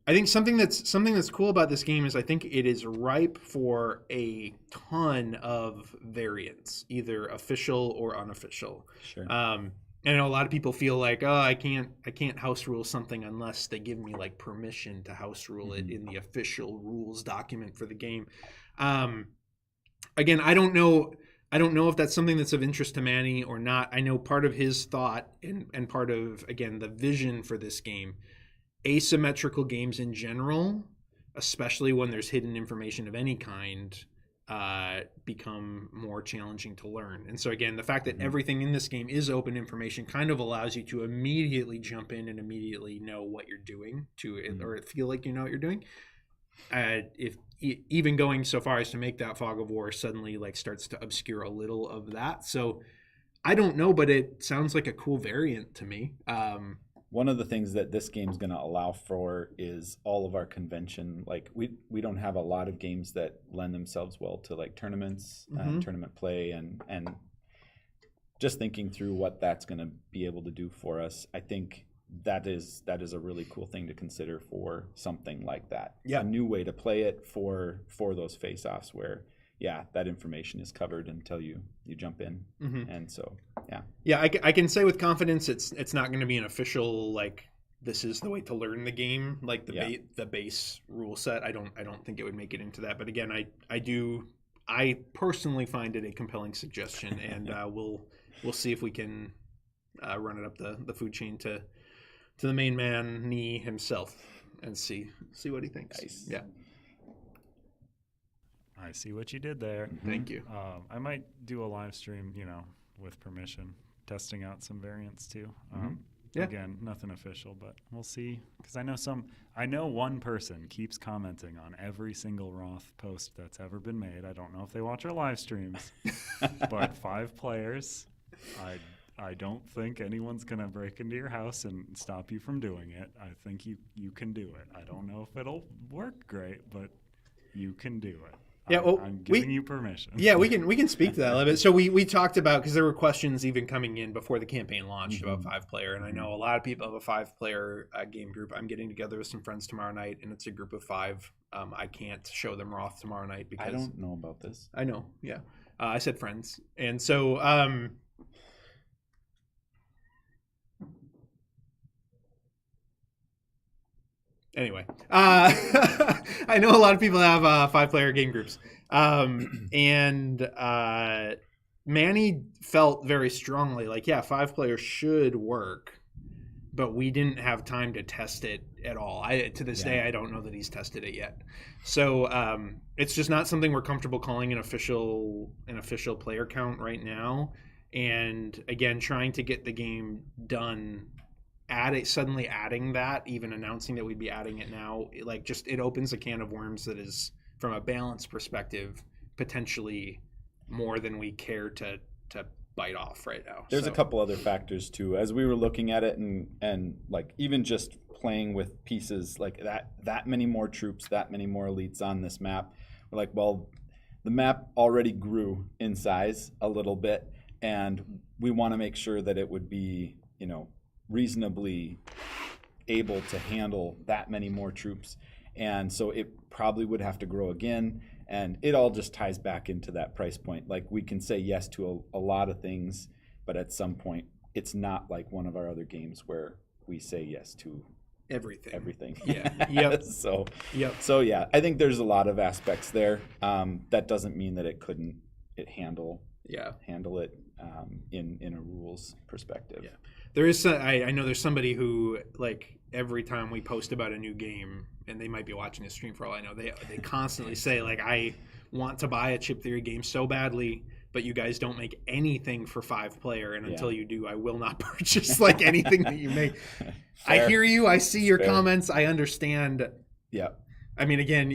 think something that's cool about this game is I think it is ripe for a ton of variants, either official or unofficial. Sure. I know a lot of people feel like, oh, I can't house rule something unless they give me like permission to house rule it in the official rules document for the game. Again, I don't know if that's something that's of interest to Manny or not. I know part of his thought and part of, again, the vision for this game, asymmetrical games in general, especially when there's hidden information of any kind, become more challenging to learn. And so again, the fact that everything in this game is open information kind of allows you to immediately jump in and immediately know what you're doing or feel like you know what you're doing. If even going so far as to make that Fog of War suddenly like starts to obscure a little of that. So I don't know, but it sounds like a cool variant to me. One of the things that this game's going to allow for is all of our convention. Like we don't have a lot of games that lend themselves well to like tournaments, tournament play, and just thinking through what that's going to be able to do for us. I think that is a really cool thing to consider for something like that. Yeah, a new way to play it for those face-offs where that information is covered until you jump in, and so I can say with confidence it's not going to be an official like this is the way to learn the game like the base rule set. I don't think it would make it into that, but again I personally find it a compelling suggestion, and we'll see if we can run it up the food chain to the main man himself and see what he thinks. Nice. Yeah. I see what you did there. Thank you. I might do a live stream, with permission, testing out some variants too. Again, nothing official, but we'll see. Because I know one person keeps commenting on every single Wroth post that's ever been made. I don't know if they watch our live streams, but 5 players. I don't think anyone's going to break into your house and stop you from doing it. I think you can do it. I don't know if it'll work great, but you can do it. Yeah, well, I'm giving you permission. Yeah, we can speak to that a little bit. So we talked about, because there were questions even coming in before the campaign launched about 5-player, and I know a lot of people have a 5-player game group. I'm getting together with some friends tomorrow night, and it's a group of 5. I can't show them Wroth tomorrow night because I don't know about this. I know, yeah. I said friends, and so anyway, I know a lot of people have 5-player game groups, and Manny felt very strongly like, 5-player should work, but we didn't have time to test it at all. To this day, I don't know that he's tested it yet. So it's just not something we're comfortable calling an official player count right now. And again, trying to get the game done. Suddenly adding that, even announcing that we'd be adding it now, it opens a can of worms that is, from a balance perspective, potentially more than we care to bite off right now. There's a couple other factors too. As we were looking at it and like even just playing with pieces like that many more troops, that many more elites on this map, we're like, well, the map already grew in size a little bit, and we want to make sure that it would be, reasonably able to handle that many more troops. And so it probably would have to grow again. And it all just ties back into that price point. Like we can say yes to a lot of things, but at some point it's not like one of our other games where we say yes to everything. Yeah. Yep. So yeah, I think there's a lot of aspects there. That doesn't mean that it couldn't handle it in a rules perspective. Yeah. There is I know there's somebody who, like, every time we post about a new game, and they might be watching this stream for all I know, they constantly say, like, I want to buy a Chip Theory game so badly, but you guys don't make anything for 5-player, and until you do, I will not purchase like anything that you make. I hear you. I see your comments. I understand. Yeah. I mean, again,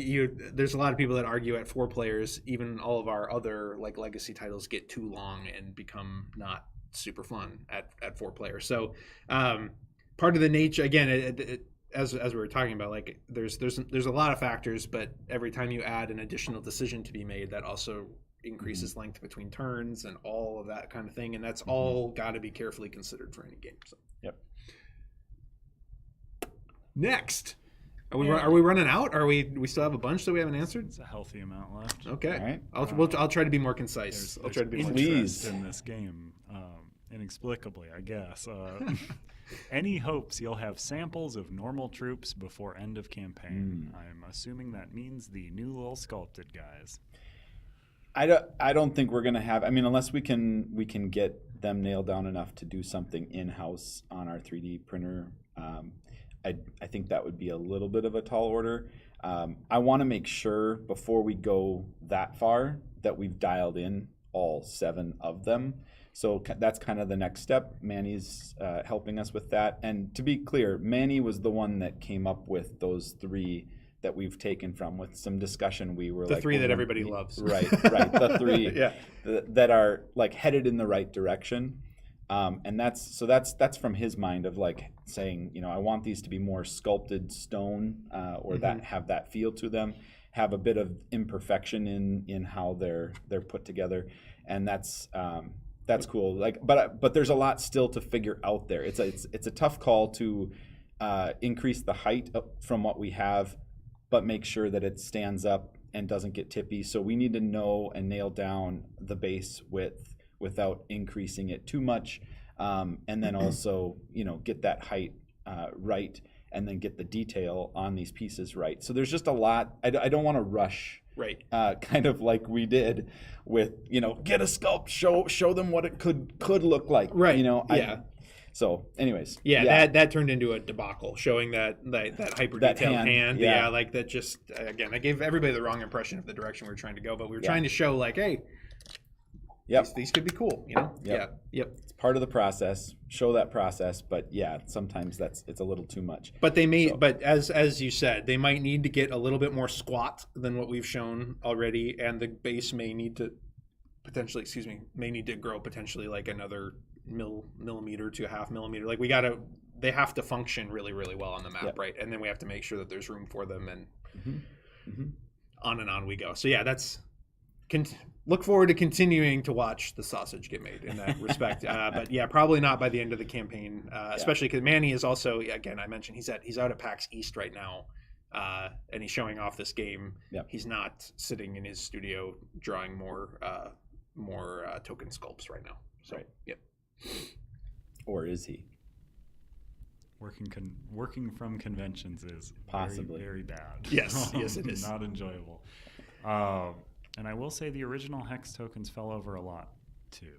there's a lot of people that argue at 4 players, even all of our other like legacy titles get too long and become not super fun at 4 players. So part of the nature, again, as we were talking about, like there's a lot of factors, but every time you add an additional decision to be made, that also increases length between turns and all of that kind of thing, and that's all got to be carefully considered for any game. So. Yep. Next. Are we running out? Are we still have a bunch that we haven't answered? It's a healthy amount left. Okay. All right. I'll try to be more concise. I'll try to be more concise in this game, inexplicably, I guess. Any hopes you'll have samples of normal troops before end of campaign? I'm assuming that means the new little sculpted guys. I don't think we're gonna have. I mean, unless we can get them nailed down enough to do something in-house on our 3D printer. I think that would be a little bit of a tall order. I want to make sure before we go that far that we've dialed in all 7 of them. So that's kind of the next step. Manny's helping us with that. And to be clear, Manny was the one that came up with those 3 that we've taken from. With some discussion, we were the 3 that everybody loves. Right. The 3 that are like headed in the right direction. And that's from his mind of like saying, I want these to be more sculpted stone, or that have that feel to them, have a bit of imperfection in how they're put together, and that's cool. Like, but there's a lot still to figure out there. It's a tough call to increase the height from what we have, but make sure that it stands up and doesn't get tippy. So we need to know and nail down the base width without increasing it too much, and then also get that height right, and then get the detail on these pieces right. So there's just a lot. I don't want to rush, right? Kind of like we did with get a sculpt, show them what it could look like, right? So, anyways, that turned into a debacle, showing that hyper detailed hand. Yeah, like that. Just again, I gave everybody the wrong impression of the direction we were trying to go, but we were trying to show like, hey. Yep. These could be cool, Yep. Yeah. It's part of the process. Show that process, but sometimes it's a little too much. But but as you said, they might need to get a little bit more squat than what we've shown already, and the base may need to grow potentially like another millimeter to a half millimeter. Like they have to function really, really well on the map, right? And then we have to make sure that there's room for them, and on and on we go. So look forward to continuing to watch the sausage get made in that respect. But probably not by the end of the campaign, especially because Manny is also, again, I mentioned he's out at PAX East right now, and he's showing off this game. Yep. He's not sitting in his studio drawing more token sculpts right now. So, Yep. Or is he? Working from conventions is possibly very, very bad. Yes, it is. Not enjoyable. And I will say the original hex tokens fell over a lot too.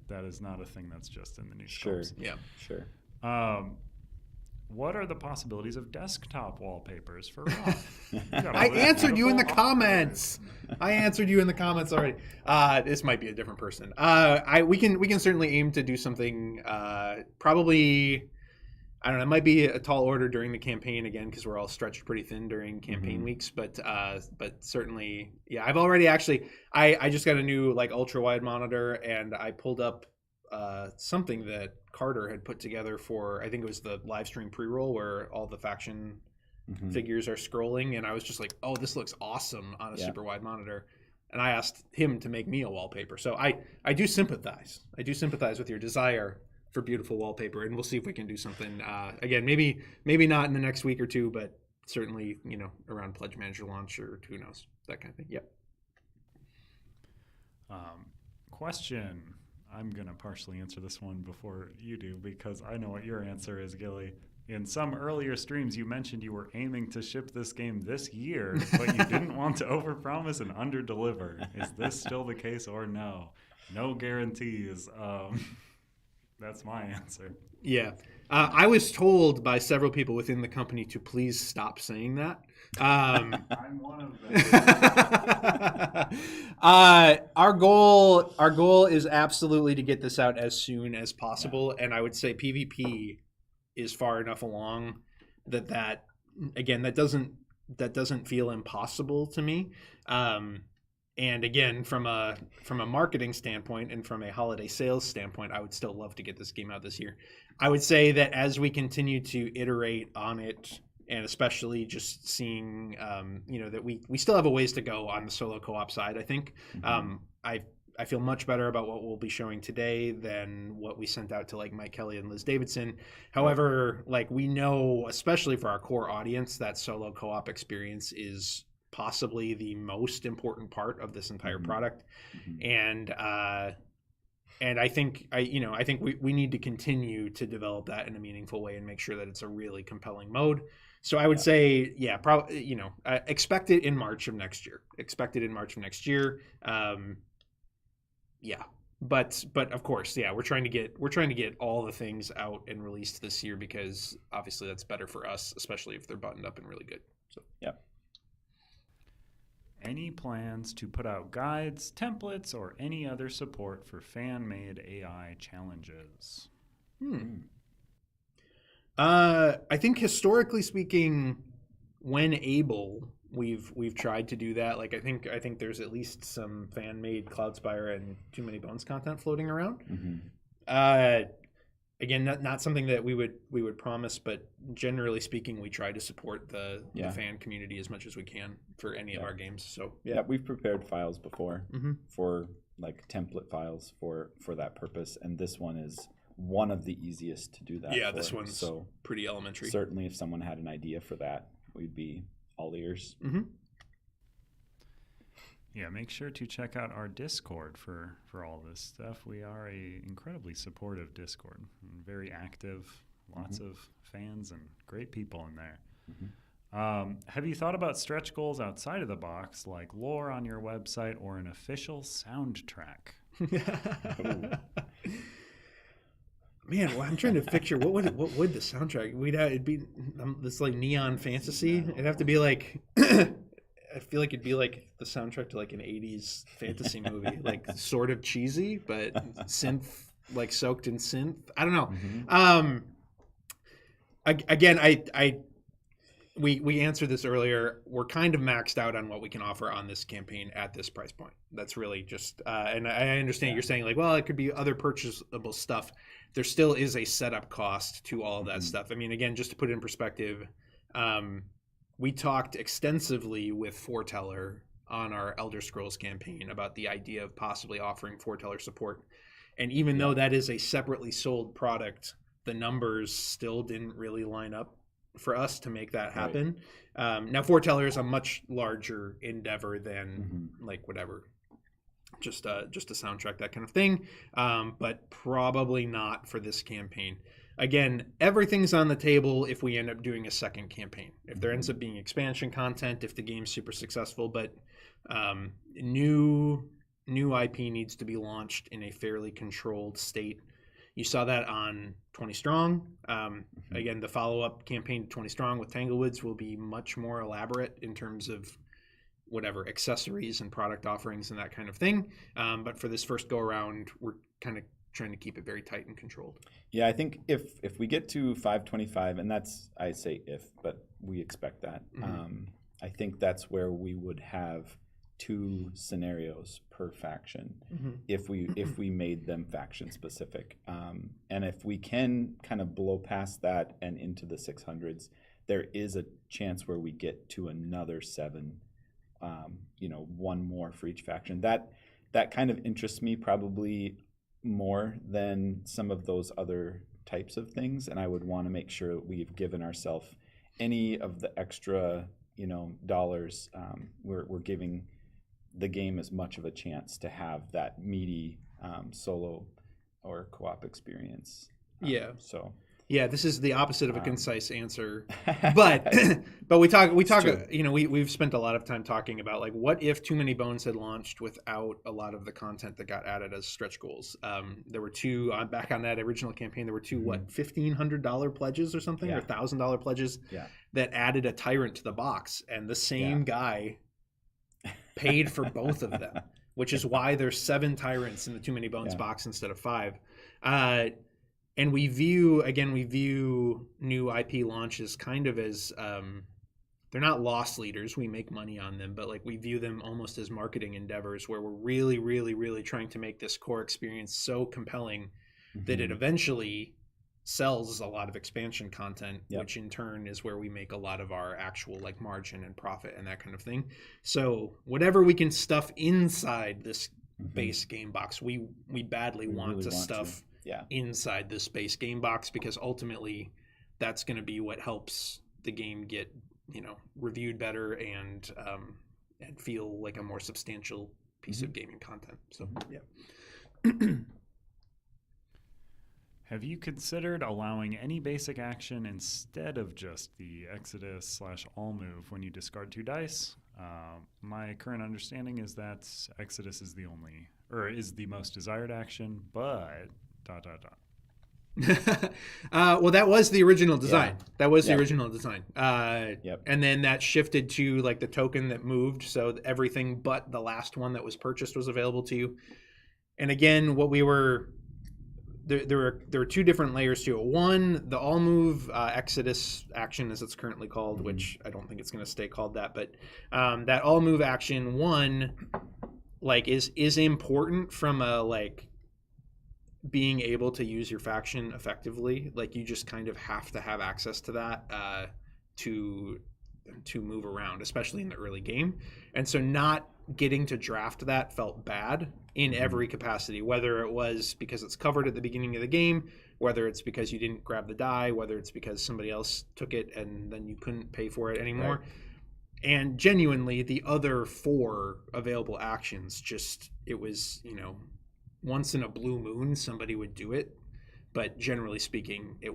That is not a thing that's just in the new sculpts. Sure. What are the possibilities of desktop wallpapers for Wroth? I answered you in the comments. I answered you in the comments already. This might be a different person. We can certainly aim to do something. Probably. I don't know. It might be a tall order during the campaign again because we're all stretched pretty thin during campaign weeks. But certainly, I've already I just got a new like ultra wide monitor, and I pulled up something that Carter had put together for, I think it was the live stream pre-roll where all the faction figures are scrolling, and I was just like, oh, this looks awesome on a super wide monitor. And I asked him to make me a wallpaper. So I do sympathize. I do sympathize with your desire for beautiful wallpaper, and we'll see if we can do something again, maybe not in the next week or two, but certainly around Pledge Manager launch, or who knows, that kind of thing. Question. I'm going to partially answer this one before you do because I know what your answer is, Gilly. In some earlier streams, you mentioned you were aiming to ship this game this year, but you didn't want to overpromise and underdeliver. Is this still the case or no? No guarantees. That's my answer. Yeah. I was told by several people within the company to please stop saying that. I'm one of them. Our goal is absolutely to get this out as soon as possible, and I would say PvP is far enough along that again that doesn't feel impossible to me. And again, from a marketing standpoint and from a holiday sales standpoint, I would still love to get this game out this year. I would say that as we continue to iterate on it, and especially just seeing, that we still have a ways to go on the solo co-op side, I think. I feel much better about what we'll be showing today than what we sent out to like Mike Kelly and Liz Davidson. However, like we know, especially for our core audience, that solo co-op experience is possibly the most important part of this entire product. And I think I think we need to continue to develop that in a meaningful way and make sure that it's a really compelling mode. So I would say, probably, expect it in March of next year. But of course, we're trying to get all the things out and released this year because obviously that's better for us, especially if they're buttoned up and really good. So Any plans to put out guides, templates, or any other support for fan-made AI challenges? I think historically speaking, when able, we've tried to do that. Like I think there's at least some fan-made Cloudspire and Too Many Bones content floating around. Again, not something that we would promise, but generally speaking, we try to support the fan community as much as we can for any of our games. So we've prepared files before for like template files for that purpose, and this one is one of the easiest to do that. Yeah, this one's so pretty elementary. Certainly, if someone had an idea for that, we'd be all ears. Yeah, make sure to check out our Discord for all this stuff. We are a incredibly supportive Discord, very active, lots of fans and great people in there. Have you thought about stretch goals outside of the box, like lore on your website or an official soundtrack? Man, well, I'm trying to picture what would the soundtrack? It'd be this like neon fantasy. It'd have to be like. I feel like it'd be like the soundtrack to like an 80s fantasy movie, like sort of cheesy, but synth, like soaked in synth. I don't know. Again, we answered this earlier. We're kind of maxed out on what we can offer on this campaign at this price point. That's really just, and I understand you're saying like, well, it could be other purchasable stuff. There still is a setup cost to all of that stuff. I mean, again, just to put it in perspective, we talked extensively with Foreteller on our Elder Scrolls campaign about the idea of possibly offering Foreteller support. And even though that is a separately sold product, the numbers still didn't really line up for us to make that happen. Now, Foreteller is a much larger endeavor than like whatever, just a soundtrack, that kind of thing, but probably not for this campaign. Again, everything's on the table if we end up doing a second campaign. If there ends up being expansion content, if the game's super successful, but new IP needs to be launched in a fairly controlled state. You saw that on 20 Strong. Again, the follow-up campaign to 20 Strong with Tanglewoods will be much more elaborate in terms of whatever accessories and product offerings and that kind of thing. But for this first go-around, we're kind of trying to keep it very tight and controlled. Yeah, I think if we get to 525, and that's, I say if, but we expect that. I think that's where we would have 2 scenarios per faction if we made them faction specific. And if we can kind of blow past that and into the 600s, there is a chance where we get to another 7, 1 more for each faction. That kind of interests me probably more than some of those other types of things, and I would want to make sure we've given ourselves any of the extra dollars we're giving the game as much of a chance to have that meaty solo or co-op experience. So yeah, this is the opposite of a concise answer, but we talk. You know, we've spent a lot of time talking about like what if Too Many Bones had launched without a lot of the content that got added as stretch goals. There were two back on that original campaign. There were two $1,500 pledges or something, or $1,000 pledges that added a tyrant to the box, and the same guy paid for both of them, which is why there's 7 tyrants in the Too Many Bones box instead of 5. And we view new IP launches kind of as they're not loss leaders. We make money on them, but like we view them almost as marketing endeavors where we're really, really, really trying to make this core experience so compelling that it eventually sells a lot of expansion content, which in turn is where we make a lot of our actual like margin and profit and that kind of thing. So whatever we can stuff inside this base game box, we badly want to stuff inside this base game box, because ultimately that's going to be what helps the game get, you know, reviewed better and feel like a more substantial piece of gaming content. So Have you considered allowing any basic action instead of just the Exodus/all move when you discard 2 dice? My current understanding is that Exodus is the most desired action, but ... Well, that was the original design. That was the original design. And then that shifted to like the token that moved, so everything but the last one that was purchased was available to you. And again, what we were there were 2 different layers to it. One, the all move Exodus action, as it's currently called, which I don't think it's going to stay called that, but that all move action one like is important from a like being able to use your faction effectively. Like you just kind of have to have access to that to move around, especially in the early game. And so not getting to draft that felt bad in every capacity, whether it was because it's covered at the beginning of the game, whether it's because you didn't grab the die, whether it's because somebody else took it and then you couldn't pay for it anymore. Right. And genuinely the other 4 available actions, just, it was, you know, once in a blue moon somebody would do it, but generally speaking it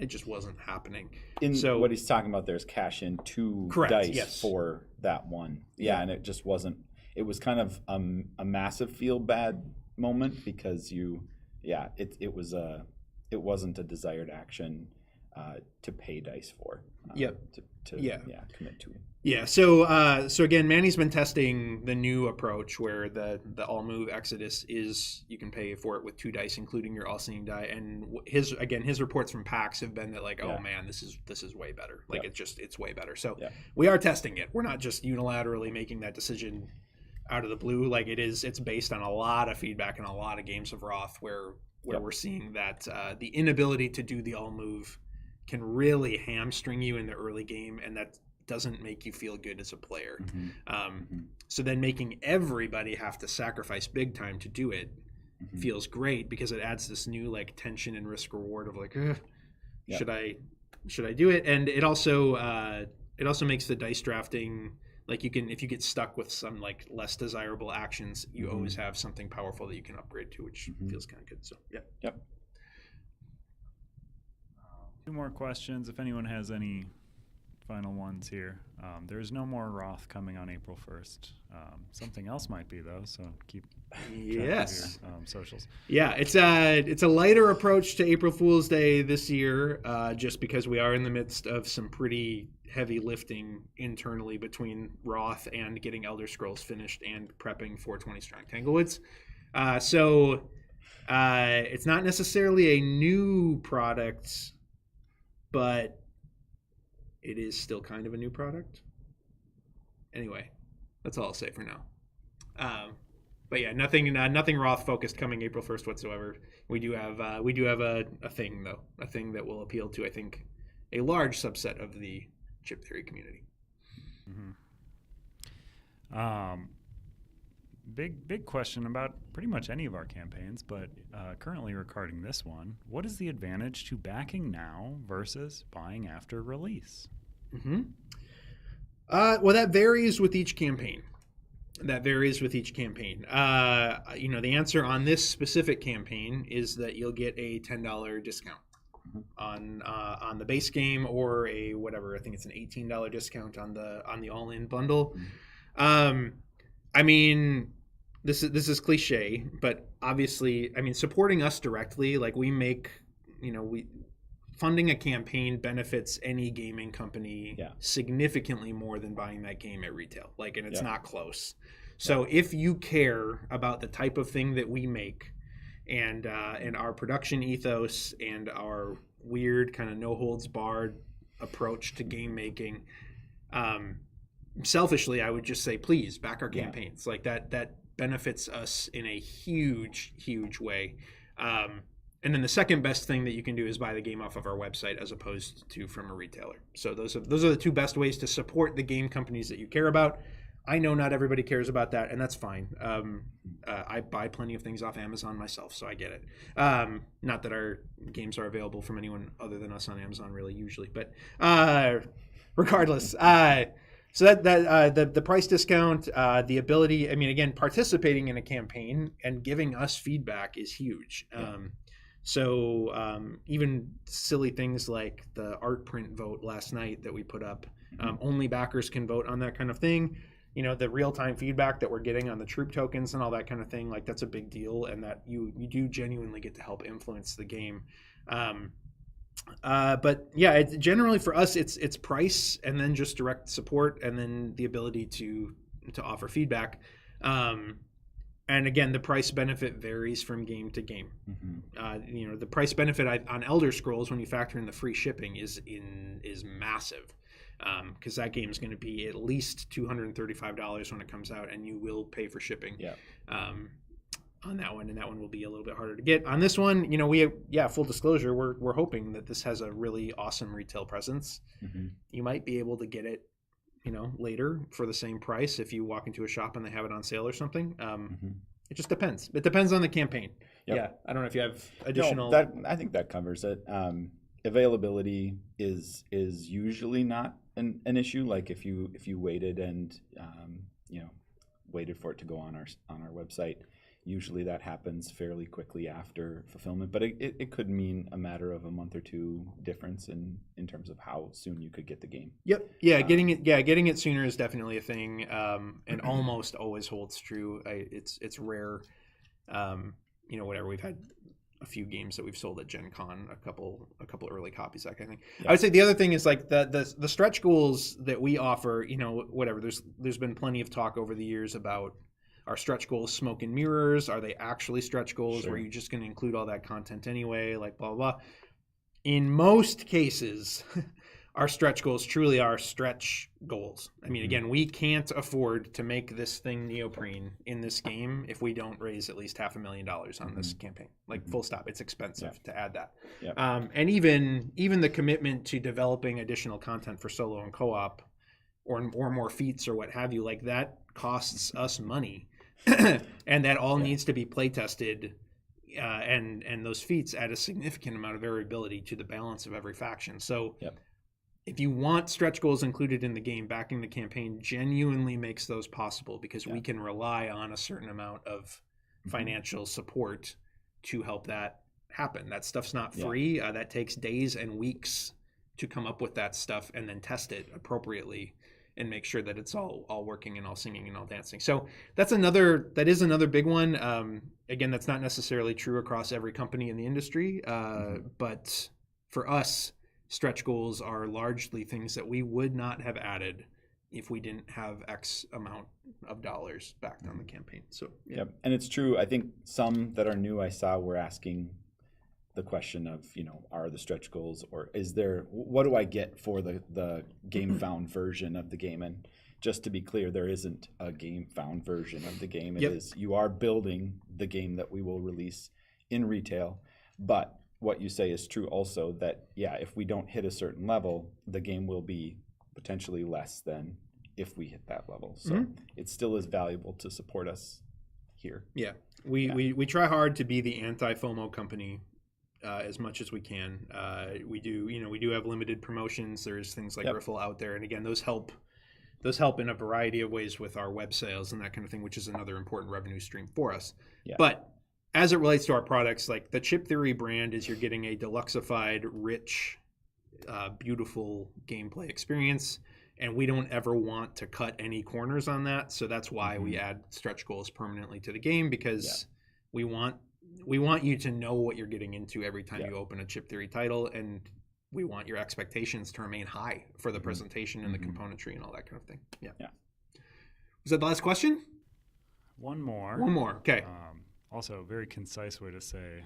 just wasn't happening. So what he's talking about there is cash in 2 dice for that one. And it just wasn't, it was kind of a massive feel bad moment because it wasn't a desired action to pay dice for to commit to. So again, Manny's been testing the new approach where the all move Exodus is you can pay for it with 2 dice, including your all seeing die. And his reports from PAX have been that like, oh man, this is way better. Like it's way better. So we are testing it. We're not just unilaterally making that decision out of the blue. Like it's based on a lot of feedback and a lot of games of Wroth where we're seeing that the inability to do the all move can really hamstring you in the early game, and that doesn't make you feel good as a player. So then making everybody have to sacrifice big time to do it feels great, because it adds this new like tension and risk reward of like, should I do it? And it also makes the dice drafting like, you can, if you get stuck with some like less desirable actions, you always have something powerful that you can upgrade to, which feels kind of good. So Yep. 2 more questions if anyone has any final ones here. There's no more Wroth coming on April 1st. Something else might be though, so keep track of your socials. It's a lighter approach to April Fool's Day this year, just because we are in the midst of some pretty heavy lifting internally between Wroth and getting Elder Scrolls finished and prepping for 20 Strong Tanglewoods. So it's not necessarily a new product, but it is still kind of a new product. Anyway, that's all I'll say for now. But yeah, nothing Wroth focused coming April 1st whatsoever. We do have a thing though, a thing that will appeal to, I think, a large subset of the chip theory community. Big question about pretty much any of our campaigns, but currently regarding this one, what is the advantage to backing now versus buying after release? Well, that varies with each campaign. That varies with each campaign. The answer on this specific campaign is that you'll get a $10 discount on the base game, or a whatever. I think it's an $18 discount on the all-in bundle. I mean, this is cliche, but obviously, I mean, supporting us directly, like we make, funding a campaign benefits any gaming company significantly more than buying that game at retail. And it's not close. So if you care about the type of thing that we make, and our production ethos and our weird kind of no holds barred approach to game making, selfishly, I would just say, please back our campaigns. That benefits us in a huge, huge way. And then the second best thing that you can do is buy the game off of our website as opposed to from a retailer. So those are the two best ways to support the game companies that you care about. I know not everybody cares about that, and that's fine. I buy plenty of things off Amazon myself, so I get it. Not that our games are available from anyone other than us on Amazon, really, usually. But regardless, so that the price discount, the ability. I mean, again, participating in a campaign and giving us feedback is huge. So even silly things like the art print vote last night that we put up, only backers can vote on that kind of thing. The real-time feedback that we're getting on the troop tokens and all that kind of thing, that's a big deal, and that you do genuinely get to help influence the game. But yeah, generally for us, it's price, and then just direct support, and then the ability to offer feedback. And again, the price benefit varies from game to game. The price benefit on Elder Scrolls, when you factor in the free shipping, is massive, because that game is going to be at least $235 when it comes out, and you will pay for shipping. On that one, and that one will be a little bit harder to get. On this one, full disclosure, we're hoping that this has a really awesome retail presence. You might be able to get it later for the same price if you walk into a shop and they have it on sale or something. It just depends. It depends on the campaign. I don't know if you have additional. I think that covers it. Availability is usually not an issue. Like if you waited and waited for it to go on our website, usually that happens fairly quickly after fulfillment, but it could mean a matter of a month or two difference in terms of how soon you could get the game. Getting it sooner is definitely a thing, and almost always holds true. It's rare. Whatever, we've had a few games that we've sold at Gen Con, a couple early copies, that kind of thing. I would say the other thing is the stretch goals that we offer. Whatever. There's been plenty of talk over the years about, are stretch goals smoke and mirrors? Are they actually stretch goals? Where you're just going to include all that content anyway? Blah, blah, blah. In most cases, our stretch goals truly are stretch goals. I mean, again, we can't afford to make this thing neoprene in this game if we don't raise at least $500,000 on this campaign. Full stop. It's expensive to add that. And even the commitment to developing additional content for solo and co-op, or more feats or what have you, that costs us money. And that all needs to be play tested, and those feats add a significant amount of variability to the balance of every faction. So if you want stretch goals included in the game, backing the campaign genuinely makes those possible, because we can rely on a certain amount of financial support to help that happen. That stuff's not free. That takes days and weeks to come up with that stuff and then test it appropriately and make sure that it's all working and all singing and all dancing. So that is another big one. Again, that's not necessarily true across every company in the industry, but for us, stretch goals are largely things that we would not have added if we didn't have X amount of dollars backed on the campaign. So and it's true. I think some that are new I saw were asking the question of, are the stretch goals, or is there, what do I get for the game found version of the game? And just to be clear, there isn't a game found version of the game. It is, you are building the game that we will release in retail. But what you say is true also, that if we don't hit a certain level, the game will be potentially less than if we hit that level. So it still is valuable to support us here. We try hard to be the anti-FOMO company as much as we can. We do have limited promotions. There's things like Riffle out there, and again, those help those help in a variety of ways with our web sales and that kind of thing, which is another important revenue stream for us. Yeah. But as it relates to our products, like the Chip Theory brand is you're getting a deluxified, rich, beautiful gameplay experience. And we don't ever want to cut any corners on that. So that's why we add stretch goals permanently to the game, because we want you to know what you're getting into every time you open a Chip Theory title, and we want your expectations to remain high for the presentation and the componentry and all that kind of thing. Yeah. Was that the last question? One more. Okay. Also, a very concise way to say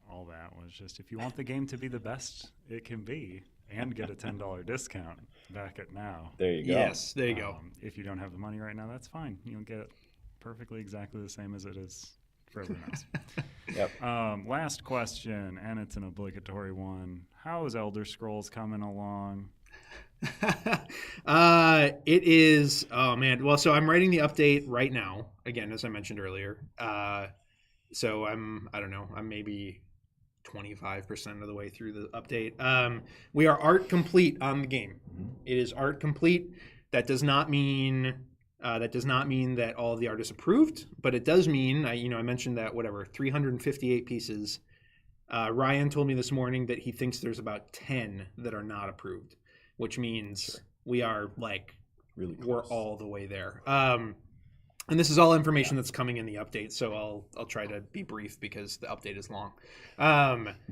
all that was just, if you want the game to be the best it can be and get a $10 discount, back it now. There you go. Yes, there you go. If you don't have the money right now, that's fine. You'll get it perfectly exactly the same as it is for everyone else. Last question, and it's an obligatory one. How is Elder Scrolls coming along? It is, oh man. Well, so I'm writing the update right now, again, as I mentioned earlier. So I'm maybe 25% of the way through the update. We are art complete on the game. It is art complete. That does not mean that all of the art is approved, but it does mean, I mentioned that 358 pieces. Ryan told me this morning that he thinks there's about 10 that are not approved, which means we are like really close. We're all the way there. And this is all information that's coming in the update, so I'll try to be brief because the update is long.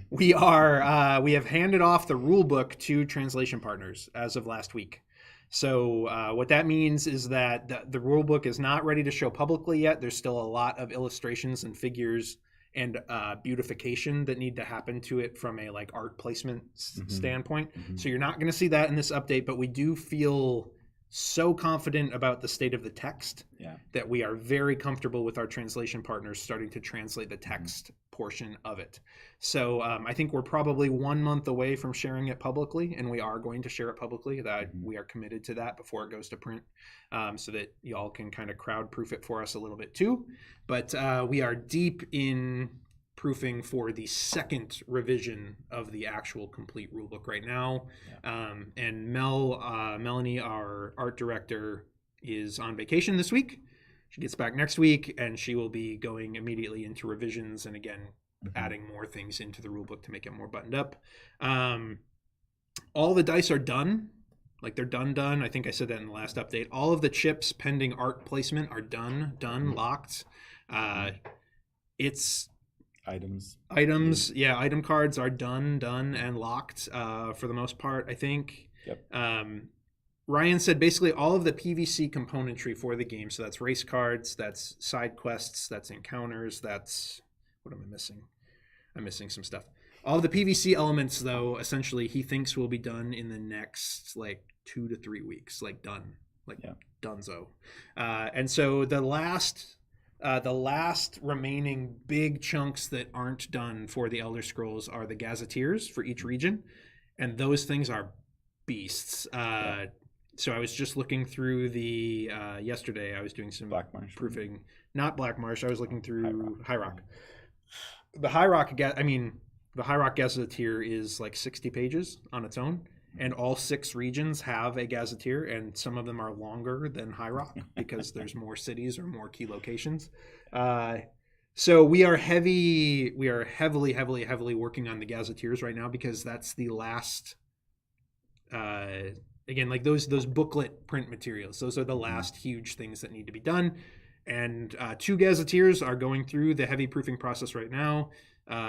We have handed off the rule book to translation partners as of last week. So what that means is that the rule book is not ready to show publicly yet. There's still a lot of illustrations and figures and beautification that need to happen to it from a like art placement standpoint. So you're not going to see that in this update, but we do feel so confident about the state of the text that we are very comfortable with our translation partners starting to translate the text portion of it. So I think we're probably 1 month away from sharing it publicly, and we are going to share it publicly. That we are committed to that before it goes to print, so that y'all can kind of crowd proof it for us a little bit too. But we are deep in proofing for the second revision of the actual complete rulebook right now. And Melanie, our art director, is on vacation this week. She gets back next week, and she will be going immediately into revisions and again adding more things into the rulebook to make it more buttoned up. All the dice are done. Like they're done. I think I said that in the last update. All of the chips pending art placement are done, locked. It's items. Yeah, item cards are done and locked for the most part, I think. Ryan said basically all of the PVC componentry for the game. So that's race cards, that's side quests, that's encounters, that's... What am I missing? I'm missing some stuff. All of the PVC elements, though, essentially he thinks will be done in the next, 2 to 3 weeks. Dunzo. And so the last remaining big chunks that aren't done for the Elder Scrolls are the gazetteers for each region, and those things are beasts. So I was just looking through the yesterday. I was doing some proofing. Not Black Marsh. I was looking through High Rock. The High Rock gazetteer is 60 pages on its own. And all 6 regions have a gazetteer, and some of them are longer than High Rock because there's more cities or more key locations. So we are heavily working on the gazetteers right now because that's the last. Again, those booklet print materials. Those are the last huge things that need to be done. And 2 gazetteers are going through the heavy proofing process right now.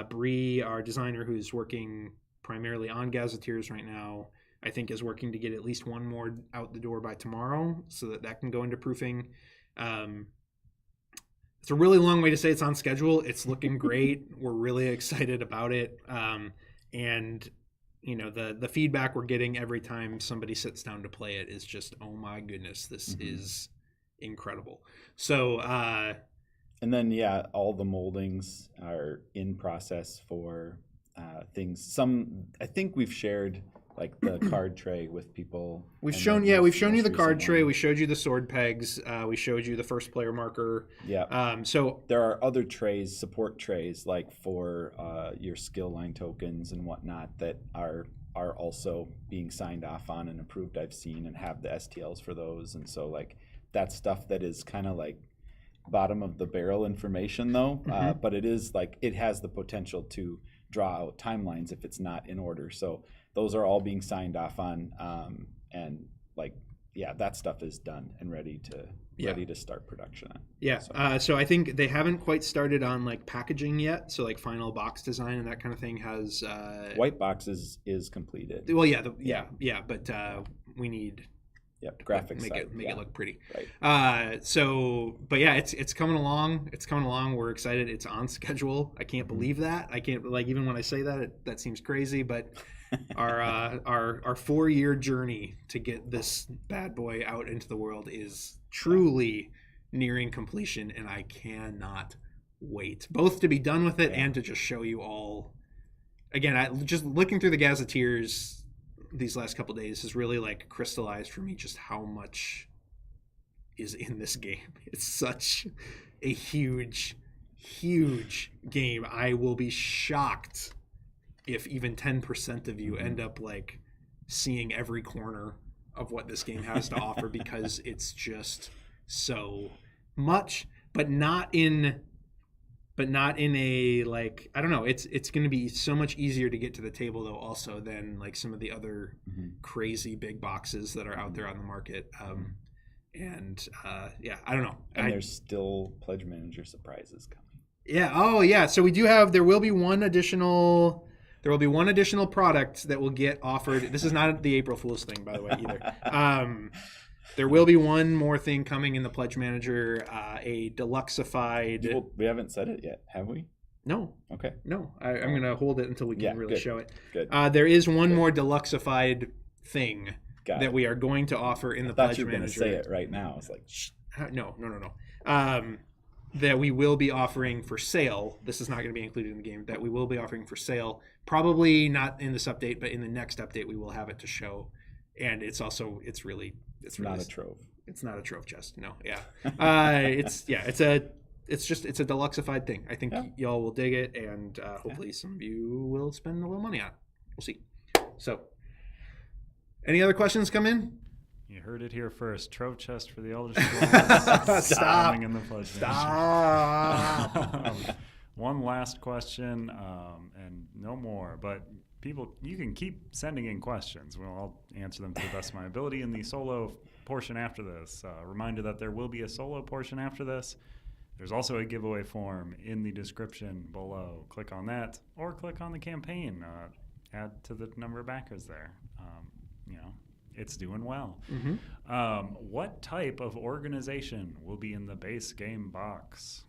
Bree, our designer, who's working primarily on gazetteers right now, I think is working to get at least 1 more out the door by tomorrow so that can go into proofing. It's a really long way to say it's on schedule. It's looking great. We're really excited about it. And the feedback we're getting every time somebody sits down to play it is just, oh my goodness, this is incredible. So and then all the moldings are in process for things. I think we've shared the card tray with people. We've shown you the card tray. We showed you the sword pegs. We showed you the first player marker. So there are other trays, support trays, for your skill line tokens and whatnot that are are also being signed off on and approved, I've seen, and have the STLs for those. And so like that's stuff that is kind of like bottom of the barrel information though, but it is like it has the potential to draw out timelines if it's not in order. So those are all being signed off on, and like that stuff is done and ready to start production on. Yeah. So I think they haven't quite started on like packaging yet. So like final box design and that kind of thing has white boxes is completed. Well, but we need graphics make it look pretty. Right. But yeah, it's coming along. It's coming along. We're excited. It's on schedule. I can't believe that. I can't, like, even when I say that, that seems crazy, but our 4-year journey to get this bad boy out into the world is truly nearing completion, and I cannot wait both to be done with it and to just show you all. Again, I just looking through the gazetteers these last couple of days has really like crystallized for me just how much is in this game. It's such a huge game. I will be shocked if even 10% of you end up like seeing every corner of what this game has to offer, because it's just so much, but not in a like, I don't know, it's going to be so much easier to get to the table though also than like some of the other crazy big boxes that are out there on the market. I don't know. And there's still pledge manager surprises coming. Yeah. Oh yeah. So we do have, there will be one additional product that will get offered. This is not the April Fool's thing, by the way, either. There will be one more thing coming in the Pledge Manager, a deluxeified. We haven't said it yet, have we? No. Okay. No, I'm going to hold it until we can really show it. Good. There is one more deluxeified thing that we are going to offer in the Pledge Manager. I thought you were going to say it right now. I was like, shh. No. That we will be offering for sale. This is not going to be included in the game. That we will be offering for sale. Probably not in this update, but in the next update we will have it to show. And it's not a trove. It's not a trove chest. No. Yeah. It's a deluxeified thing. I think y'all will dig it, and hopefully some of you will spend a little money on it. We'll see. So, any other questions come in? You heard it here first. Trove chest for the Elder Scrolls. Stop. In the Pledge Stop. One last question, and no more. But people, you can keep sending in questions. I'll answer them to the best of my ability in the solo portion after this. Reminder that there will be a solo portion after this. There's also a giveaway form in the description below. Click on that, or click on the campaign. Add to the number of backers there. It's doing well. What type of organization will be in the base game box?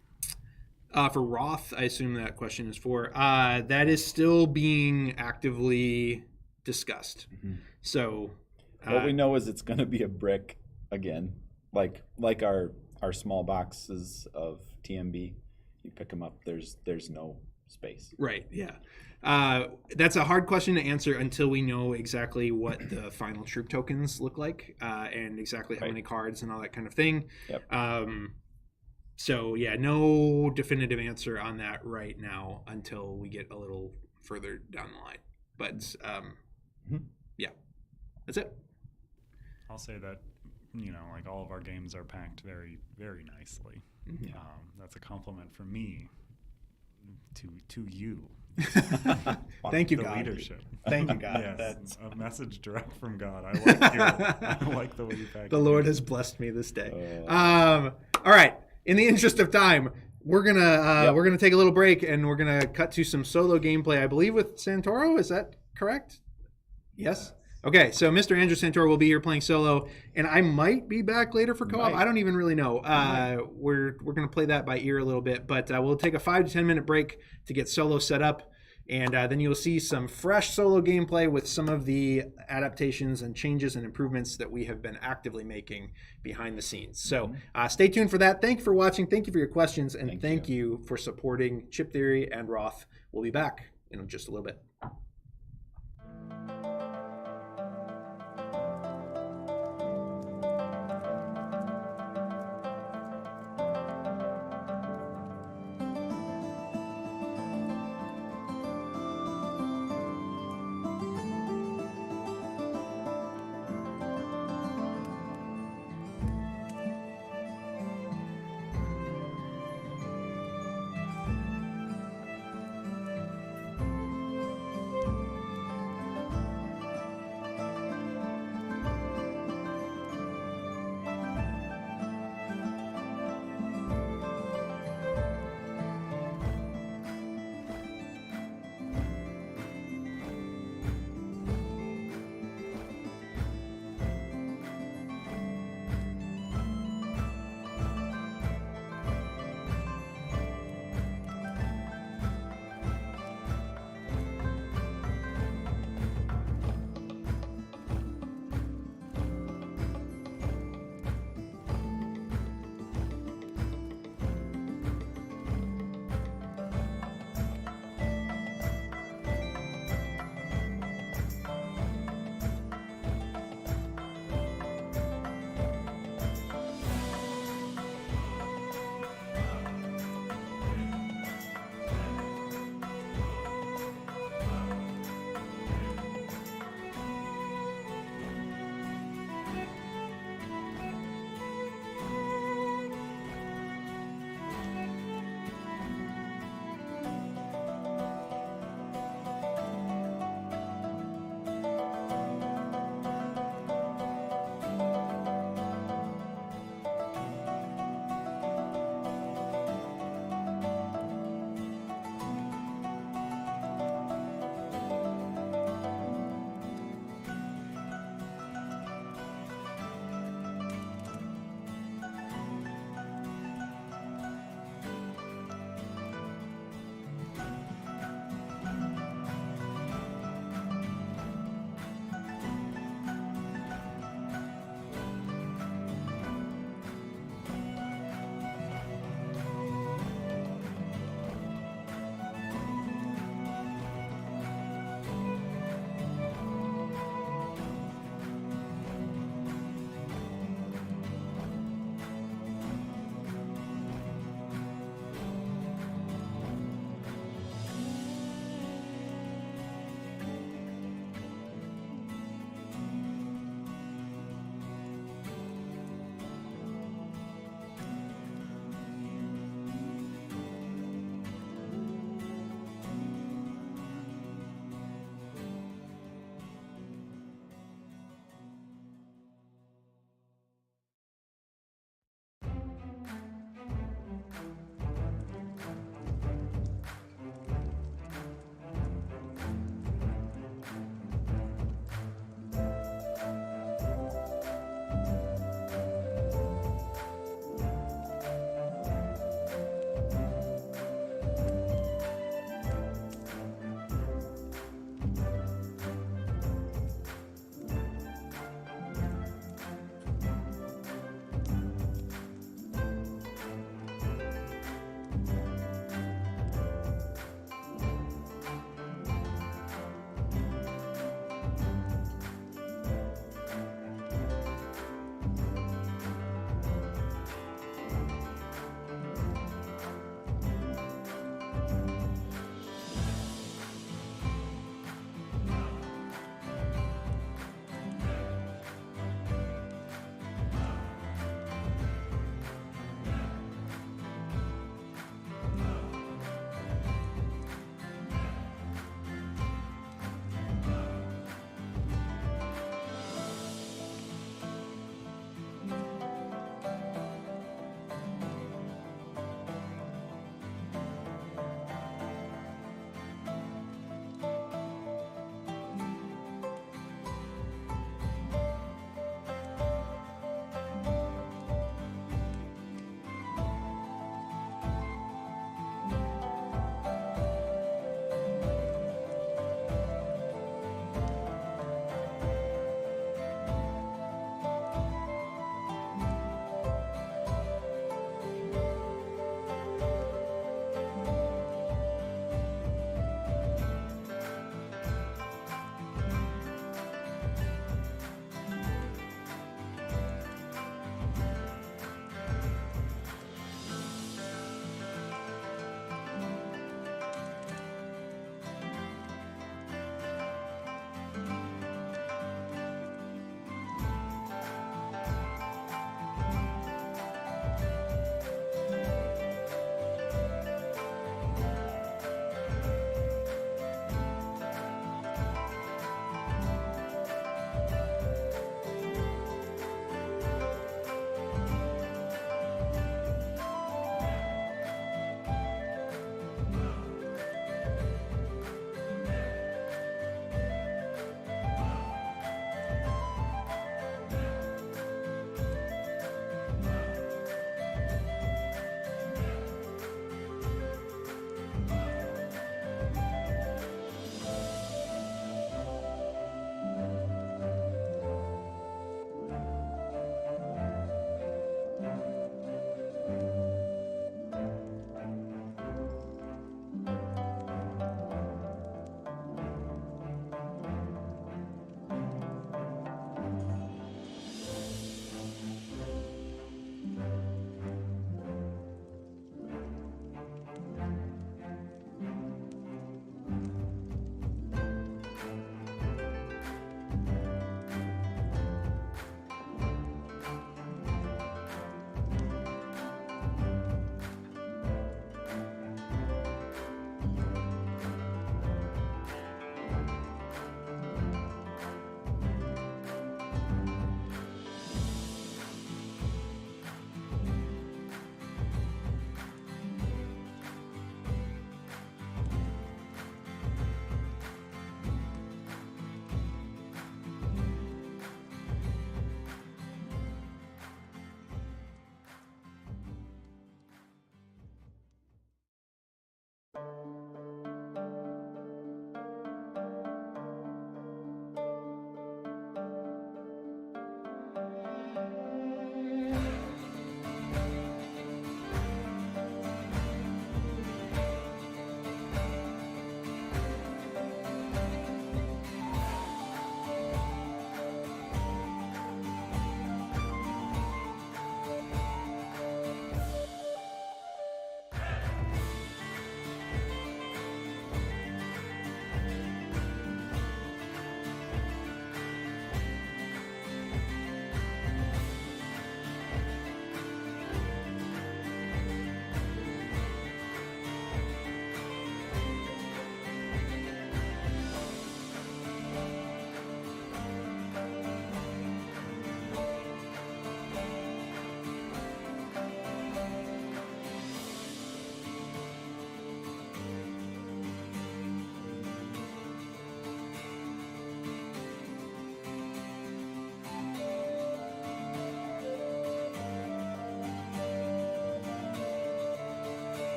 For Wroth, I assume that question is for. That is still being actively discussed. So what we know is it's going to be a brick again, like our small boxes of TMB. You pick them up. There's no space. Right. Yeah. That's a hard question to answer until we know exactly what the final troop tokens look like, and exactly how many cards and all that kind of thing. Yep. So yeah, no definitive answer on that right now until we get a little further down the line. But yeah, that's it. I'll say that, like all of our games are packed very, very nicely. That's a compliment from me to you. Thank you, the God. Leadership. Thank you, God. Yes, That's a message direct from God. I like the way you pack. The Lord has blessed me this day. All right. In the interest of time, we're gonna take a little break, and we're gonna cut to some solo gameplay, I believe, with Santoro. Is that correct? Yes. Okay, so Mr. Andrew Santoro will be here playing solo, and I might be back later for co-op. I don't even really know. We're going to play that by ear a little bit, but we'll take a 5 to 10 minute break to get solo set up, and then you'll see some fresh solo gameplay with some of the adaptations and changes and improvements that we have been actively making behind the scenes. So stay tuned for that. Thank you for watching. Thank you for your questions, and thank you for supporting Chip Theory and Wroth. We'll be back in just a little bit.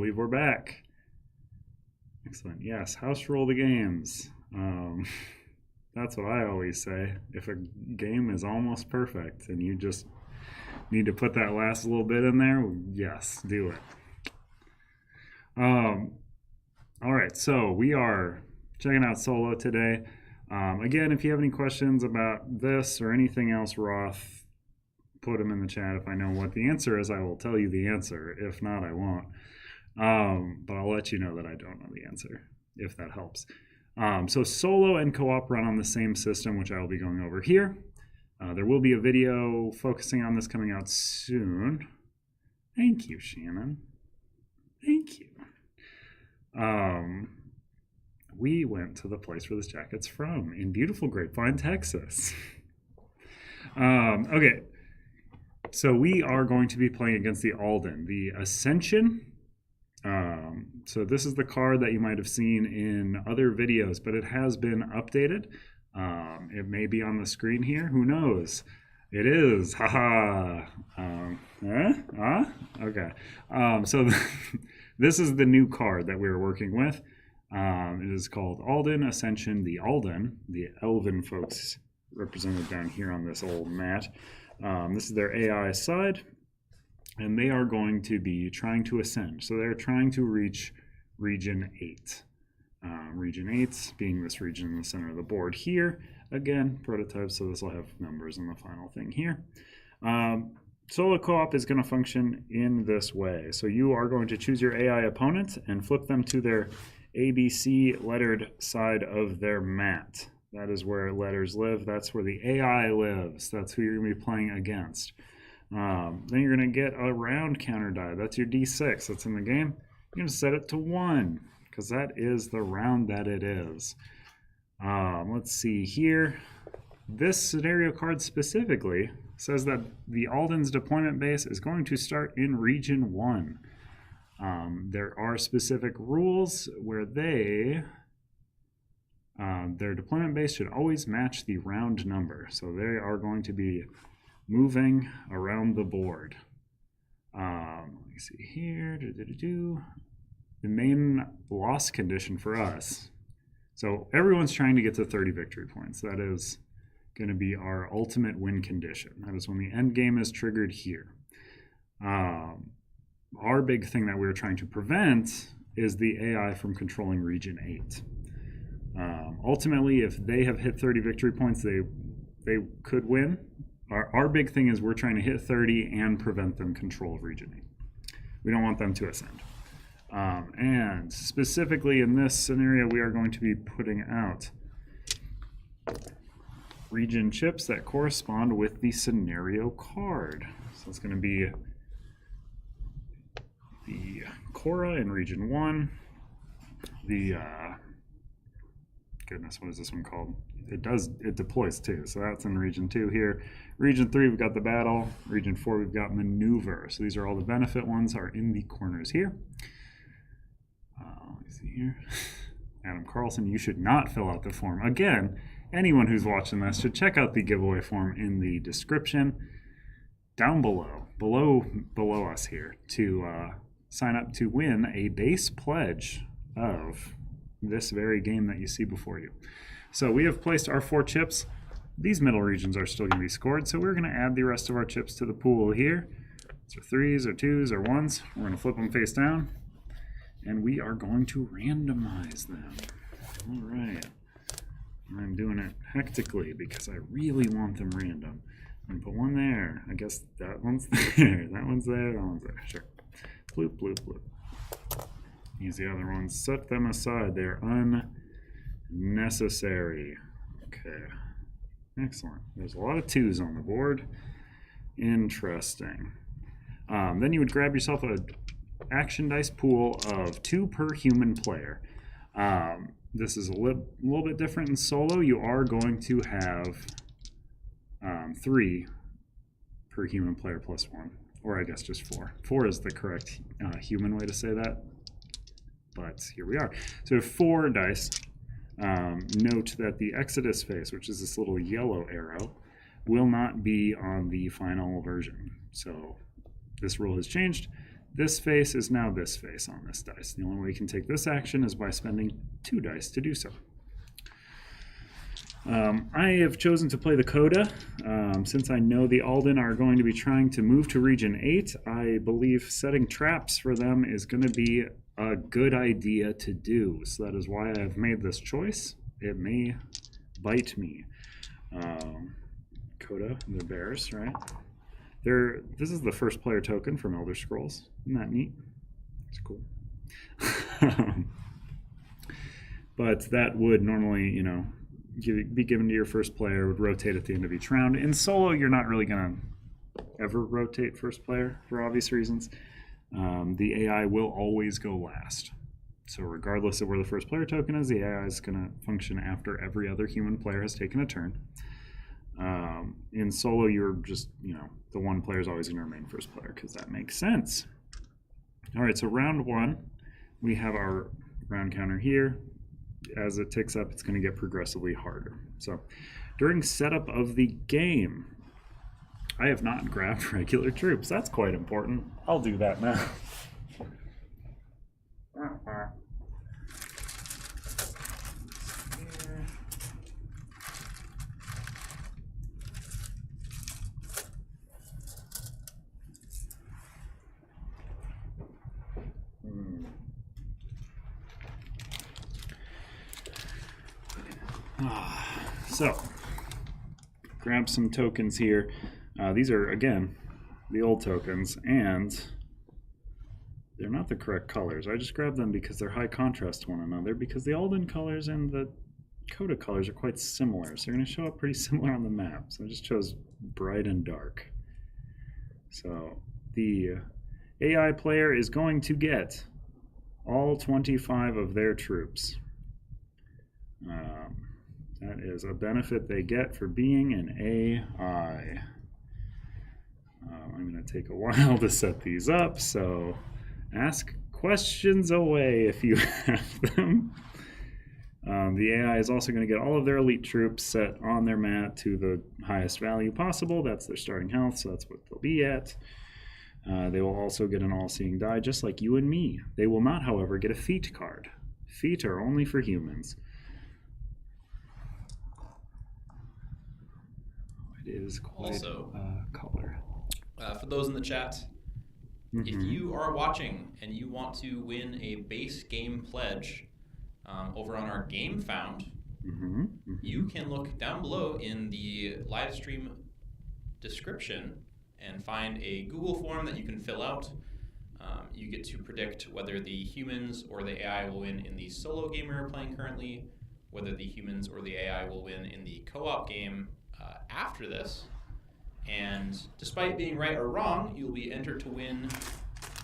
believe we're back. Excellent. Yes, house rule the games. That's what I always say. If a game is almost perfect and you just need to put that last little bit in there, yes, do it. All right, so we are checking out Solo today. Again, if you have any questions about this or anything else, Wroth, put them in the chat. If I know what the answer is, I will tell you the answer. If not, I won't. But I'll let you know that I don't know the answer, if that helps. So Solo and Co-op run on the same system, which I will be going over here. There will be a video focusing on this coming out soon. Thank you, Shannon. Thank you. We went to the place where this jacket's from, in beautiful Grapevine, Texas. Okay, so we are going to be playing against the Alden, the Ascension. So this is the card that you might have seen in other videos, but it has been updated. It may be on the screen here. Who knows? It is. Haha. Okay. So this is the new card that we're working with. It is called Alden Ascension, the Alden, the Elven folks represented down here on this old mat. This is their AI side, and they are going to be trying to ascend. So they're trying to reach Region 8. Region 8 being this region in the center of the board here. Again, prototype, so this will have numbers in the final thing here. Solo Co-op is going to function in this way. So you are going to choose your AI opponent and flip them to their ABC lettered side of their mat. That is where letters live. That's where the AI lives. That's who you're going to be playing against. Then you're going to get a round counter die. That's your D6 that's in the game. You're going to set it to 1 because that is the round that it is. Let's see here. This scenario card specifically says that the Alden's deployment base is going to start in Region 1. There are specific rules where their deployment base should always match the round number. So they are going to be moving around the board. Let me see here. The main loss condition for us. So everyone's trying to get to 30 victory points. That is going to be our ultimate win condition. That is when the end game is triggered here. Our big thing that we're trying to prevent is the AI from controlling Region 8. Ultimately, if they have hit 30 victory points, they could win. Our big thing is we're trying to hit 30 and prevent them control of Region 8. We don't want them to ascend. And specifically in this scenario, we are going to be putting out region chips that correspond with the scenario card. So it's going to be the Cora in Region 1, the, goodness, what is this one called? It deploys too, so that's in Region 2 here. Region 3, we've got the battle. Region 4, we've got maneuver. So these are all the benefit ones are in the corners here. Let me see here. Adam Carlson, you should not fill out the form. Again, anyone who's watching this should check out the giveaway form in the description down below us here to sign up to win a base pledge of this very game that you see before you. So we have placed our 4 chips. These middle regions are still going to be scored, so we're going to add the rest of our chips to the pool here. So 3s or 2s or 1s. We're going to flip them face down, and we are going to randomize them. All right. I'm doing it hectically because I really want them random. I'm going to put one there. I guess that one's there. That one's there. That one's there. Sure. Bloop, bloop, bloop. Use the other ones. Set them aside. They're unnecessary. Okay. Excellent. There's a lot of 2s on the board. Interesting. Then you would grab yourself a action dice pool of 2 per human player. This is a little bit different in solo. You are going to have 3 per human player plus 1, or I guess just 4. 4 is the correct human way to say that, but here we are. So 4 dice. Note that the Exodus face, which is this little yellow arrow, will not be on the final version. So this rule has changed. this face is now this face on this dice. The only way you can take this action is by spending 2 dice to do so. I have chosen to play the Coda. Since I know the Alden are going to be trying to move to Region 8, I believe setting traps for them is going to be a good idea to do. So that is why I have made this choice. It may bite me. Coda, the bears, right? This is the first player token from Elder Scrolls. Isn't that neat? It's cool. But that would normally, you know, be given to your first player, would rotate at the end of each round. In solo, you're not really going to ever rotate first player for obvious reasons. The AI will always go last. So regardless of where the first player token is, the AI is going to function after every other human player has taken a turn. In solo, you're just, you know, the one player is always going to remain first player because that makes sense. All right, so round 1, we have our round counter here. As it ticks up, it's going to get progressively harder. So during setup of the game, I have not grabbed regular troops. That's quite important. I'll do that now. So, grab some tokens here. These are, again, the old tokens, and they're not the correct colors. I just grabbed them because they're high contrast to one another, because the Alden colors and the Coda colors are quite similar. So they're going to show up pretty similar on the map. So I just chose bright and dark. So the AI player is going to get all 25 of their troops. That is a benefit they get for being an AI. I'm going to take a while to set these up, so ask questions away if you have them. The AI is also going to get all of their elite troops set on their mat to the highest value possible. That's their starting health, so that's what they'll be at. They will also get an all-seeing die, just like you and me. They will not, however, get a feat card. Feet are only for humans. It is quite also, color. For those in the chat, if you are watching and you want to win a base game pledge over on our Game Found, you can look down below in the live stream description and find a Google form that you can fill out. You get to predict whether the humans or the AI will win in the solo game we're playing currently, whether the humans or the AI will win in the co-op game after this. And despite being right or wrong, you'll be entered to win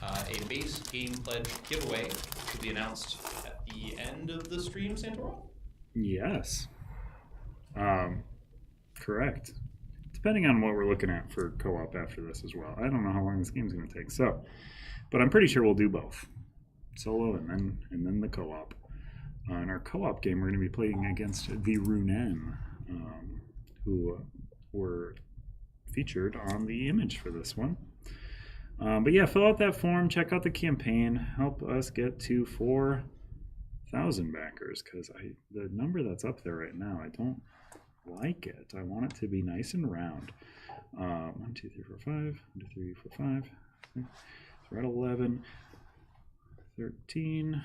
a base game pledge giveaway to be announced at the end of the stream, Santoro? Yes. Correct. Depending on what we're looking at for co-op after this as well. I don't know how long this game's going to take. So, but I'm pretty sure we'll do both. Solo and then the co-op. In our co-op game, we're going to be playing against the Runen, who were featured on the image for this one. But yeah, fill out that form, check out the campaign, help us get to 4,000 backers, because the number that's up there right now, I don't like it. I want it to be nice and round. 1, 2, 3, 4, 5. 1, 2, 3, 4, 5. So we're at 11, 13,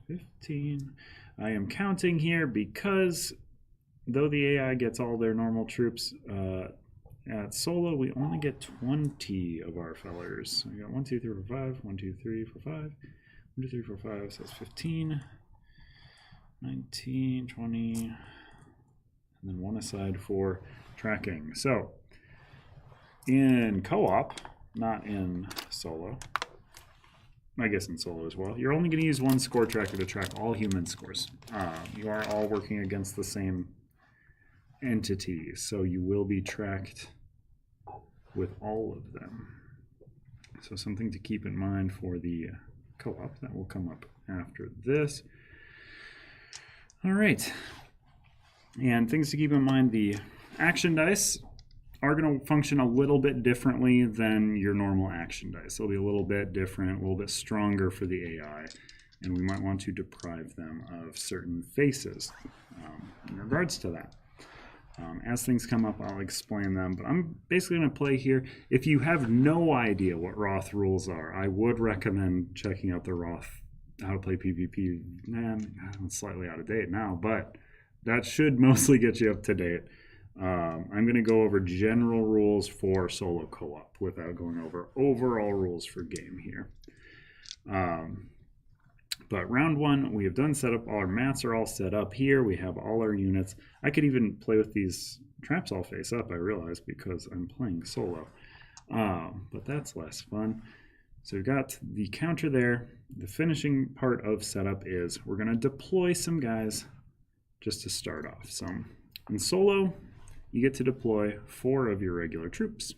15. I am counting here because though the AI gets all their normal troops, at solo, we only get 20 of our fellers. So we got 1, 2, 3, 4, 5. 1, 2, 3, 4, 5. 1, 2, 3, 4, 5. So that's 15, 19, 20, and then one aside for tracking. So in co-op, not in solo, I guess in solo as well, you're only going to use one score tracker to track all human scores. You are all working against the same entity, so you will be tracked with all of them. So something to keep in mind for the co-op that will come up after this. All right, and things to keep in mind: the action dice are going to function a little bit differently than your normal action dice. They'll be a little bit different, a little bit stronger for the AI, and we might want to deprive them of certain faces in regards to that. As things come up, I'll explain them, but I'm basically going to play here. If you have no idea what Wroth rules are, I would recommend checking out the Wroth How to Play PvP. It's slightly out of date now, but that should mostly get you up to date. I'm going to go over general rules for solo co-op without going over overall rules for game here. But round one, we have done setup. All our mats are all set up here. We have all our units. I could even play with these traps all face up, I realize, because I'm playing solo. But that's less fun. So we've got the counter there. The finishing part of setup is we're going to deploy some guys just to start off. So in solo, you get to deploy 4 of your regular troops.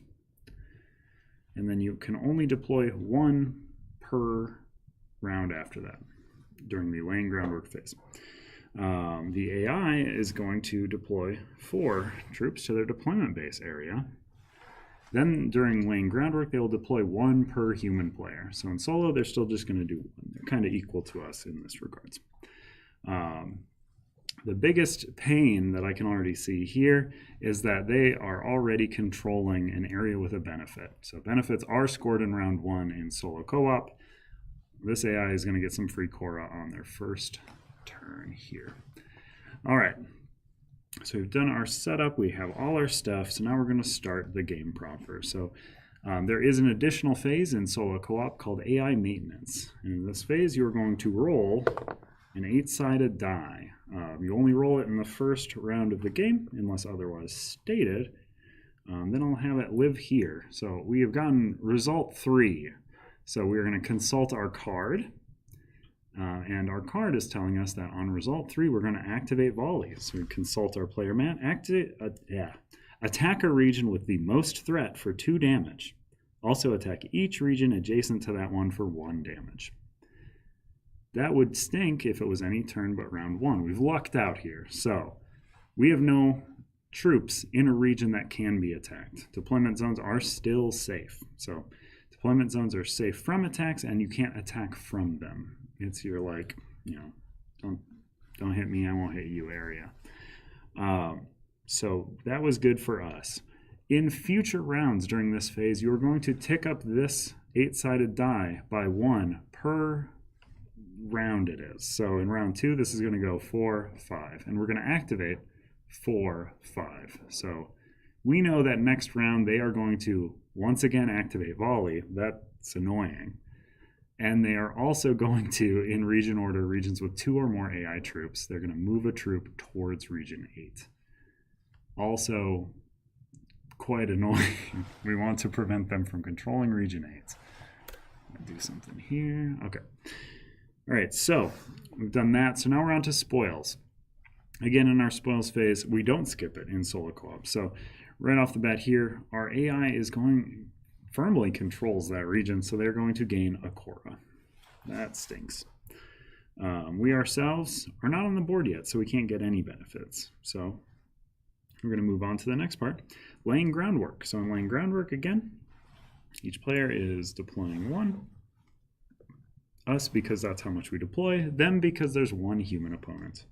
And then you can only deploy 1 per round after that during the laying groundwork phase. The AI is going to deploy 4 troops to their deployment base area. Then during laying groundwork, they will deploy 1 per human player. So in solo, they're still just going to do 1. They're kind of equal to us in this regards. The biggest pain that I can already see here is that they are already controlling an area with a benefit. So benefits are scored in round 1 in solo co-op. This AI is going to get some free Cora on their first turn here. All right, so we've done our setup. We have all our stuff. So now we're going to start the game proper. So there is an additional phase in solo co-op called AI maintenance. And in this phase, you're going to roll an 8-sided die. You only roll it in the first round of the game, unless otherwise stated. Then I'll have it live here. So we have gotten result 3. So we're going to consult our card. And our card is telling us that on result 3, we're going to activate volley. So we consult our player mat. Attack a region with the most threat for 2 damage. Also attack each region adjacent to that one for 1 damage. That would stink if it was any turn but round 1. We've lucked out here. So we have no troops in a region that can be attacked. Deployment zones are still safe. So deployment zones are safe from attacks, and you can't attack from them. It's your, like, you know, don't hit me, I won't hit you area. So that was good for us. In future rounds during this phase, you're going to tick up this 8-sided die by 1 per round it is. So in round 2, this is going to go 4, 5, and we're going to activate 4, 5. So we know that next round they are going to once again activate volley. That's annoying. And they are also going to, in region order, regions with 2 or more AI troops, they're going to move a troop towards region 8. Also quite annoying. We want to prevent them from controlling region 8. I'll do something here. Okay. All right, so we've done that. So now we're on to spoils. Again, in our spoils phase, we don't skip it in solo co-op. So right off the bat here, our AI is firmly controls that region, so they're going to gain a Cora. That stinks. We ourselves are not on the board yet, so we can't get any benefits. So we're going to move on to the next part, laying groundwork. So in laying groundwork, again, each player is deploying 1. Us because that's how much we deploy, them because there's 1 human opponent.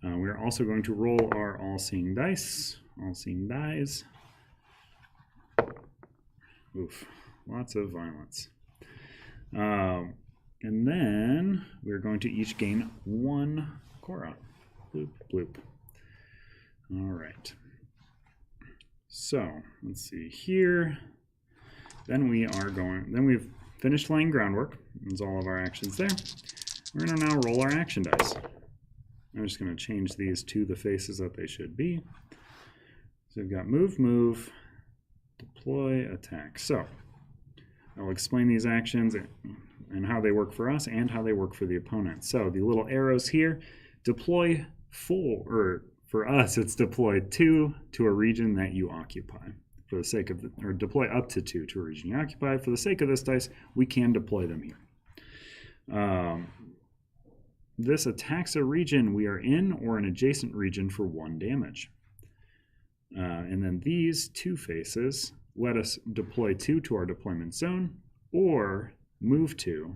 We're also going to roll our all-seeing dice, all-seeing dies. Oof, lots of violence. And then we're going to each gain 1 Cora. Bloop, bloop. All right. So let's see here. Then we've finished laying groundwork. That's all of our actions there. We're going to now roll our action dice. I'm just going to change these to the faces that they should be. So we've got move, move, deploy, attack. So I'll explain these actions and how they work for us and how they work for the opponent. So the little arrows here, deploy 4, or for us, it's deploy 2 to a region that you occupy. For the sake of, or deploy up to 2 to a region you occupy. For the sake of this dice, we can deploy them here. This attacks a region we are in or an adjacent region for 1 damage. And then these 2 faces let us deploy 2 to our deployment zone or move 2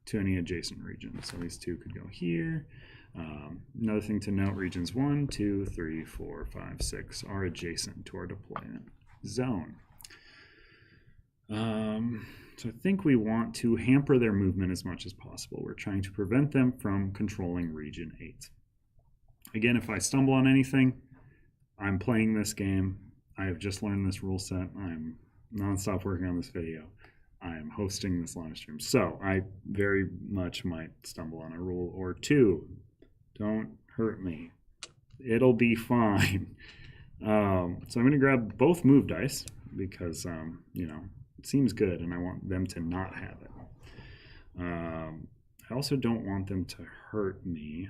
to any adjacent region. So these 2 could go here. Another thing to note, regions 1, 2, 3, 4, 5, 6 are adjacent to our deployment zone. So I think we want to hamper their movement as much as possible. We're trying to prevent them from controlling region 8. Again, if I stumble on anything, I'm playing this game. I have just learned this rule set. I'm nonstop working on this video. I am hosting this live stream. So I very much might stumble on a rule or 2. Don't hurt me. It'll be fine. So I'm going to grab both move dice because, it seems good and I want them to not have it. I also don't want them to hurt me,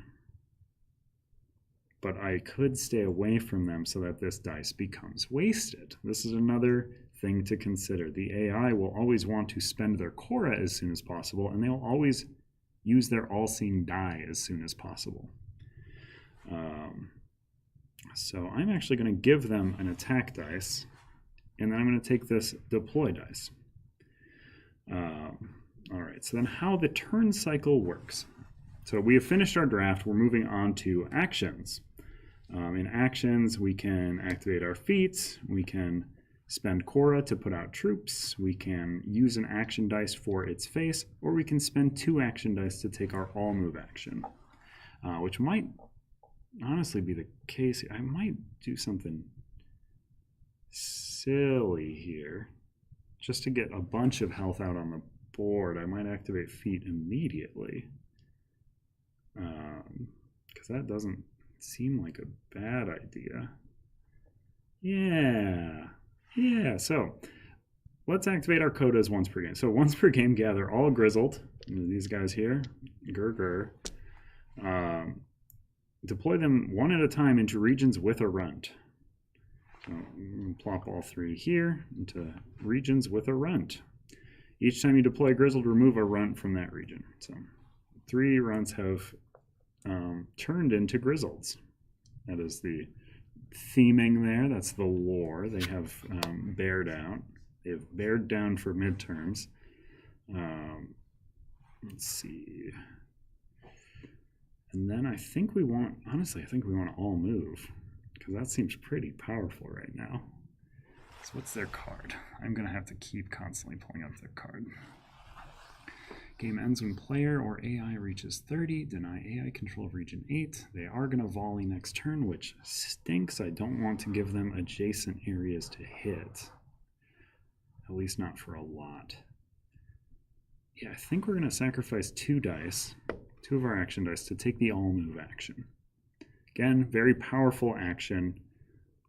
but I could stay away from them so that this dice becomes wasted. This is another thing to consider. The AI will always want to spend their Cora as soon as possible, and they'll always use their all-seeing die as soon as possible. So I'm actually going to give them an attack dice, and then I'm going to take this deploy dice. All right, so then how the turn cycle works. So we have finished our draft. We're moving on to actions. In actions, we can activate our feats. We can spend Cora to put out troops. We can use an action dice for its face, or we can spend 2 action dice to take our all move action, which might honestly be the case. I might do something silly here just to get a bunch of health out on the board. I might activate feat immediately because that doesn't seem like a bad idea. Yeah, so let's activate our codas once per game. So once per game, gather all grizzled, these guys here, deploy them one at a time into regions with a runt. So plop all 3 here into regions with a runt. Each time you deploy a grizzled, remove a runt from that region. So 3 runts have turned into grizzleds. That is the theming there. That's the lore. They have bared out. They have bared down for midterms. Let's see. And then I think we want to all move, because that seems pretty powerful right now. So what's their card? I'm going to have to keep constantly pulling up their card. Game ends when player or AI reaches 30. Deny AI control of region 8. They are going to volley next turn, which stinks. I don't want to give them adjacent areas to hit. At least not for a lot. Yeah, I think we're going to sacrifice 2 dice, 2 of our action dice, to take the all move action. Again, very powerful action.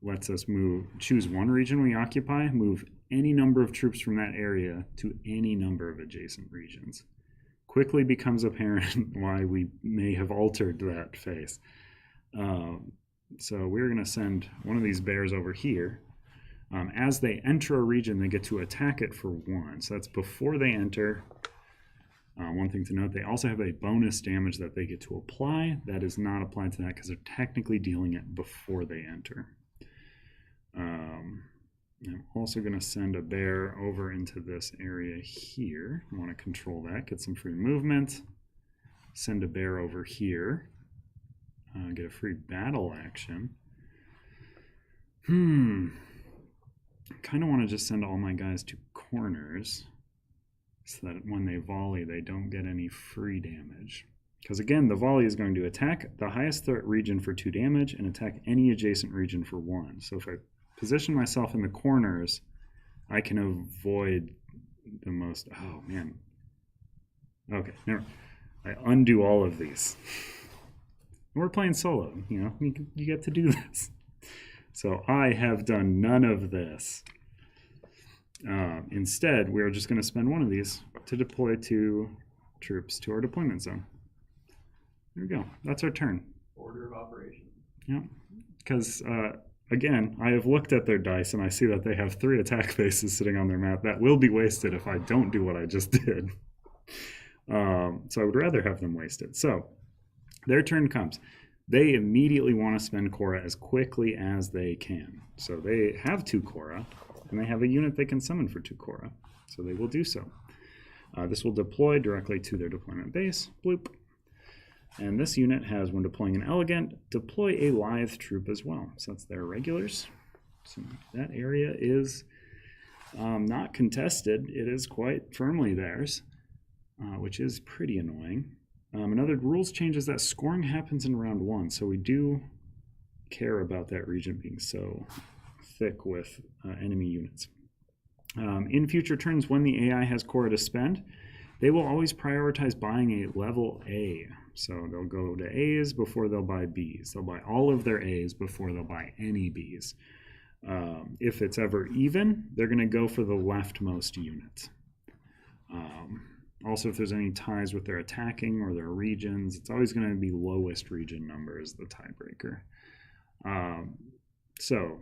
Lets us choose 1 region we occupy, move any number of troops from that area to any number of adjacent regions. Quickly becomes apparent why we may have altered that face. So we're going to send one of these bears over here. As they enter a region, they get to attack it for 1. So that's before they enter. One thing to note, they also have a bonus damage that they get to apply. That is not applied to that because they're technically dealing it before they enter. I'm also going to send a bear over into this area here. I want to control that, get some free movement. Send a bear over here. Get a free battle action. Kind of want to just send all my guys to corners so that when they volley, they don't get any free damage. Because again, the volley is going to attack the highest threat region for 2 damage and attack any adjacent region for 1. So if I position myself in the corners, I can avoid the most... Oh, man. Okay, never. I undo all of these. We're playing solo, you get to do this. So I have done none of this. Instead, we're just going to spend 1 of these to deploy 2 troops to our deployment zone. There we go. That's our turn. Order of operations. Yeah, because again, I have looked at their dice and I see that they have 3 attack faces sitting on their map. That will be wasted if I don't do what I just did. So I would rather have them wasted. So their turn comes. they immediately want to spend Korra as quickly as they can. So they have 2 Korra, and they have a unit they can summon for 2 Korra. So they will do so. This will deploy directly to their deployment base. Bloop. And this unit has, when deploying an elegant, deploy a live troop as well. So that's their regulars. So that area is not contested. It is quite firmly theirs, which is pretty annoying. Another rules change is that scoring happens in round 1, so we do care about that region being so thick with enemy units. In future turns, when the AI has Korra to spend, they will always prioritize buying a level A. So they'll go to A's before they'll buy B's. They'll buy all of their A's before they'll buy any B's. If it's ever even, they're going to go for the leftmost unit. Also, if there's any ties with their attacking or their regions, it's always going to be lowest region number as the tiebreaker. So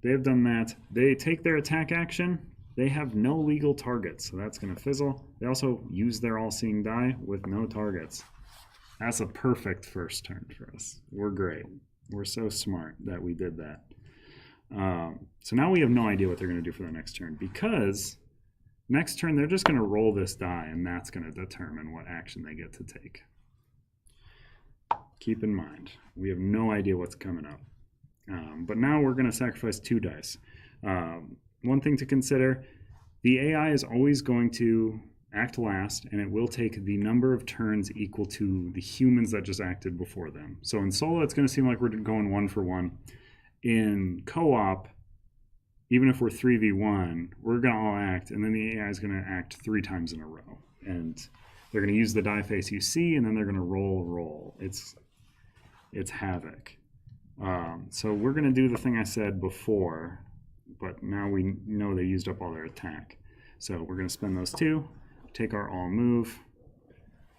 they've done that. They take their attack action. They have no legal targets, so that's going to fizzle. They also use their all-seeing die with no targets. That's a perfect first turn for us. We're great. We're so smart that we did that. So now we have no idea what they're going to do for the next turn, because next turn they're just going to roll this die, and that's going to determine what action they get to take. Keep in mind, we have no idea what's coming up. But now we're going to sacrifice 2 dice. One thing to consider, the AI is always going to act last, and it will take the number of turns equal to the humans that just acted before them. So in solo, it's going to seem like we're going 1 for 1. In co-op, even if we're 3v1, we're going to all act, and then the AI is going to act 3 times in a row. And they're going to use the die face you see, and then they're going to roll. It's havoc. So we're going to do the thing I said before, but now we know they used up all their attack. So we're going to spend those 2, take our all move,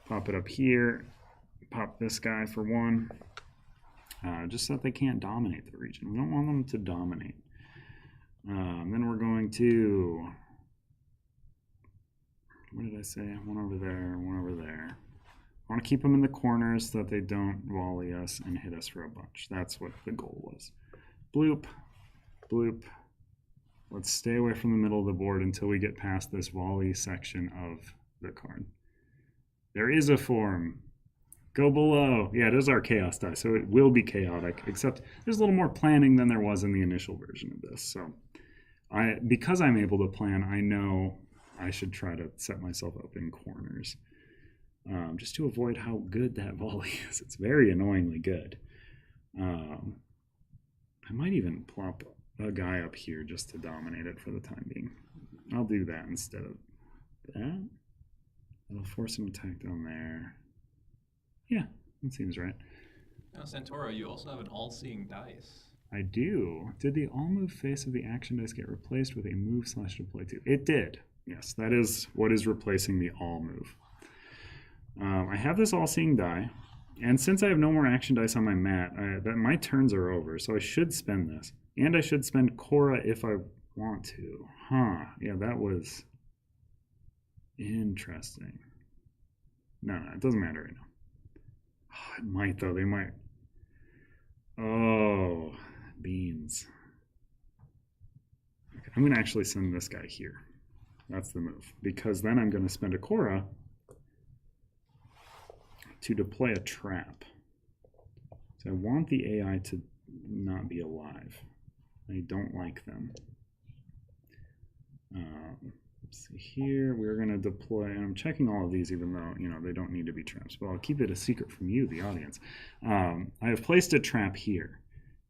pop it up here, pop this guy for 1, just so that they can't dominate the region. We don't want them to dominate. Then we're going to, what did I say? 1 over there, 1 over there. I want to keep them in the corners so that they don't volley us and hit us for a bunch. That's what the goal was. Bloop, bloop. Let's stay away from the middle of the board until we get past this volley section of the card. There is a form. Go below. Yeah, it is our chaos die, so it will be chaotic, except there's a little more planning than there was in the initial version of this. So because I'm able to plan, I know I should try to set myself up in corners. Just to avoid how good that volley is. It's very annoyingly good. I might even plop a guy up here just to dominate it for the time being. I'll do that instead of that. It'll force an attack down there. Yeah, that seems right. Now, Santoro, you also have an all-seeing dice. I do. Did the all-move face of the action dice get replaced with a move/deploy 2? It did. Yes, that is what is replacing the all-move. I have this all-seeing die, and since I have no more action dice on my mat, my turns are over, so I should spend this. And I should spend Korra if I want to. Huh, yeah, that was interesting. No, it doesn't matter right now. Oh, it might, though. They might. Oh, beans. Okay, I'm going to actually send this guy here. That's the move. Because then I'm going to spend a Korra to deploy a trap. So I want the AI to not be alive. I don't like them. Let's see here. We're going to deploy, and I'm checking all of these even though, they don't need to be traps. But I'll keep it a secret from you, the audience. I have placed a trap here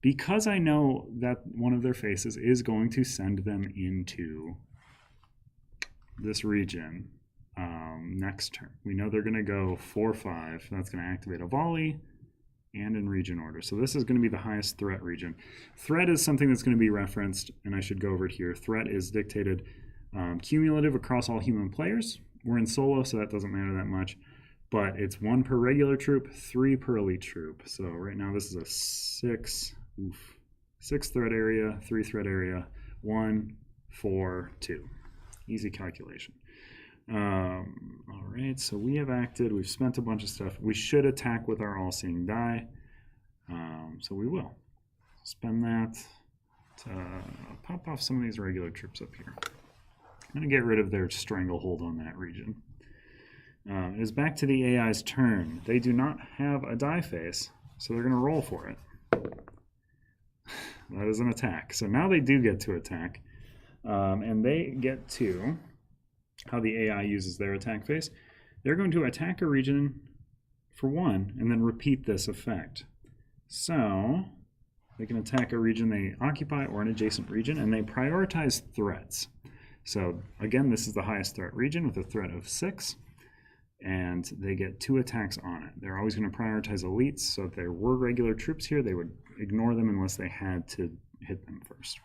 because I know that one of their faces is going to send them into this region next turn. We know they're going to go 4-5. That's going to activate a volley and in region order. So this is going to be the highest threat region. Threat is something that's going to be referenced, and I should go over it here. Threat is dictated cumulative across all human players. We're in solo, so that doesn't matter that much. But it's 1 per regular troop, 3 per elite troop. So right now this is a 6 threat area, 3 threat area, 1, 4, 2. Easy calculation. All right, so we have acted. We've spent a bunch of stuff. We should attack with our all-seeing die. So we will spend that to pop off some of these regular troops up here. I'm going to get rid of their stranglehold on that region. It is back to the AI's turn. They do not have a die face, so they're going to roll for it. That is an attack. So now they do get to attack. And they get to how the AI uses their attack phase. They're going to attack a region for 1 and then repeat this effect. So they can attack a region they occupy or an adjacent region, and they prioritize threats. So again, this is the highest threat region with a threat of 6, and they get 2 attacks on it. They're always going to prioritize elites, so if there were regular troops here, they would ignore them unless they had to hit them first.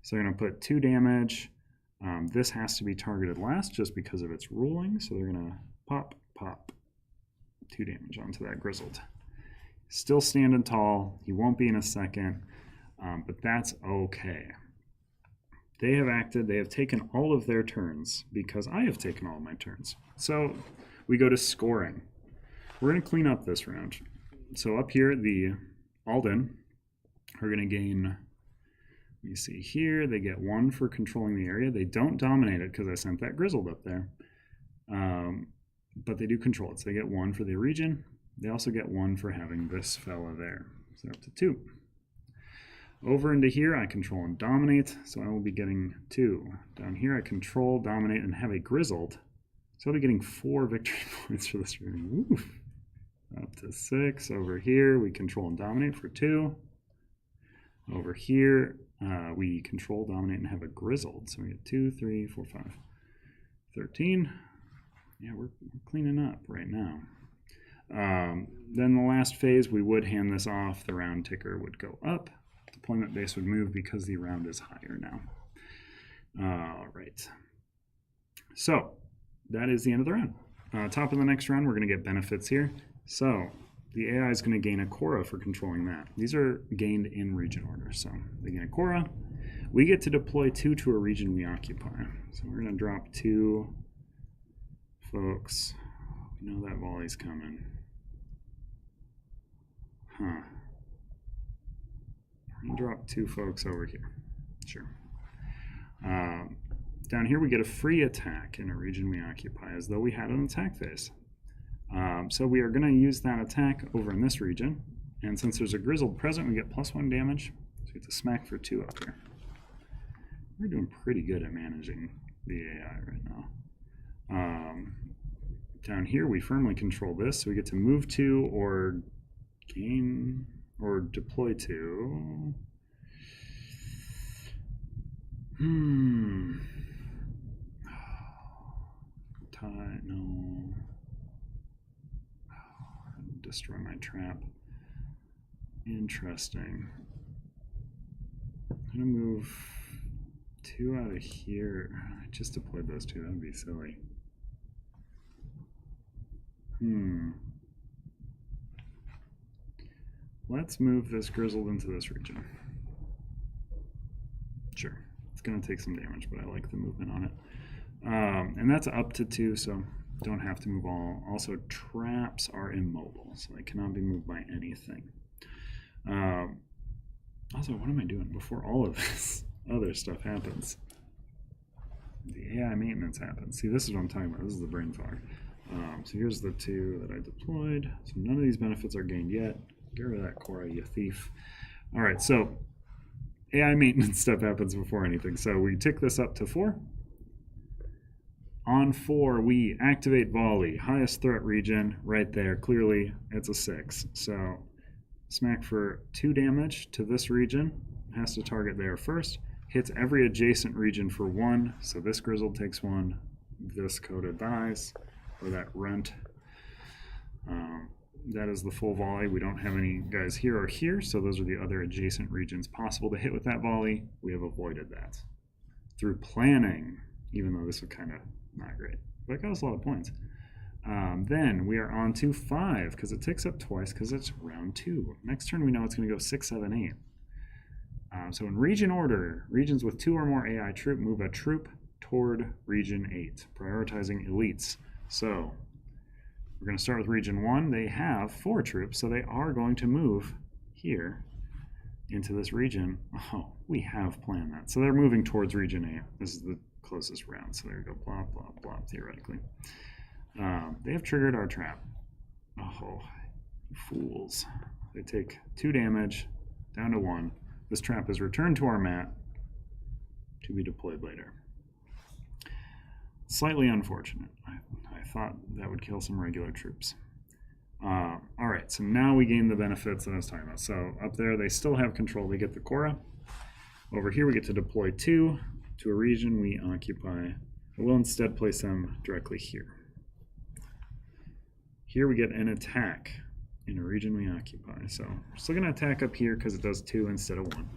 So they're going to put 2 damage. This has to be targeted last just because of its ruling, so they're going to pop 2 damage onto that grizzled. Still standing tall. He won't be in a second, but that's okay. They have acted. They have taken all of their turns because I have taken all of my turns. So we go to scoring. We're going to clean up this round. So up here, the Alden are going to gain, let me see here, they get 1 for controlling the area. They don't dominate it because I sent that grizzled up there. But they do control it. So they get 1 for the region. They also get 1 for having this fella there. So they're up to 2. Over into here, I control and dominate, so I will be getting 2. Down here, I control, dominate, and have a grizzled. So I'll be getting 4 victory points for this room. Oof. Up to 6. Over here, we control and dominate for 2. Over here, we control, dominate, and have a grizzled. So we get 2, 3, 4, 5, 13. Yeah, we're cleaning up right now. Then the last phase, we would hand this off. The round ticker would go up. Deployment base would move because the round is higher now. All right. So that is the end of the round. Top of the next round, we're going to get benefits here. So the AI is going to gain a Cora for controlling that. These are gained in region order. So they gain a Cora. We get to deploy 2 to a region we occupy. So we're going to drop 2 folks. We know that volley's coming. Huh. We're going to drop 2 folks over here. Sure. Down here, we get a free attack in a region we occupy, as though we had an attack phase. So we are going to use that attack over in this region. And since there's a grizzled present, we get +1 damage. So we get to smack for 2 up here. We're doing pretty good at managing the AI right now. Down here, we firmly control this, so we get to move 2 or gain or deploy 2. Tie, no. Destroy my trap. Interesting. I'm gonna move 2 out of here. I just deployed those 2. That would be silly. Let's move this grizzled into this region. Sure, it's going to take some damage, but I like the movement on it. And that's up to 2, so don't have to move all. Also, traps are immobile, so they cannot be moved by anything. Also, what am I doing before all of this other stuff happens? The AI maintenance happens. See, this is what I'm talking about. This is the brain fog. So here's the 2 that I deployed. So none of these benefits are gained yet. Get rid of that Cora, you thief. All right, so AI maintenance stuff happens before anything. So we tick this up to 4. On 4, we activate volley. Highest threat region right there. Clearly, it's a 6. So smack for 2 damage to this region. Has to target there first. Hits every adjacent region for 1. So this grizzled takes 1. This coda dies. Or that runt. That is the full volley. We don't have any guys here or here, so those are the other adjacent regions possible to hit with that volley. We have avoided that through planning, even though this was kind of not great. But it got us a lot of points. Then we are on to 5, because it ticks up twice, because it's round 2. Next turn we know it's going to go 6, 7, 8. So in region order, regions with 2 or more AI troop move a troop toward region 8, prioritizing elites. So we're going to start with region 1. They have 4 troops, so they are going to move here into this region. Oh, we have planned that. So they're moving towards region 8. This is the closest round. So there you go, blop, blop, blop, theoretically. They have triggered our trap. Oh, fools. They take 2 damage, down to 1. This trap is returned to our mat to be deployed later. Slightly unfortunate. I thought that would kill some regular troops. All right, so now we gain the benefits that I was talking about. So up there, they still have control. They get the Korra. Over here, we get to deploy 2 to a region we occupy. I will instead place them directly here. Here we get an attack in a region we occupy. So we're still going to attack up here because it does 2 instead of 1.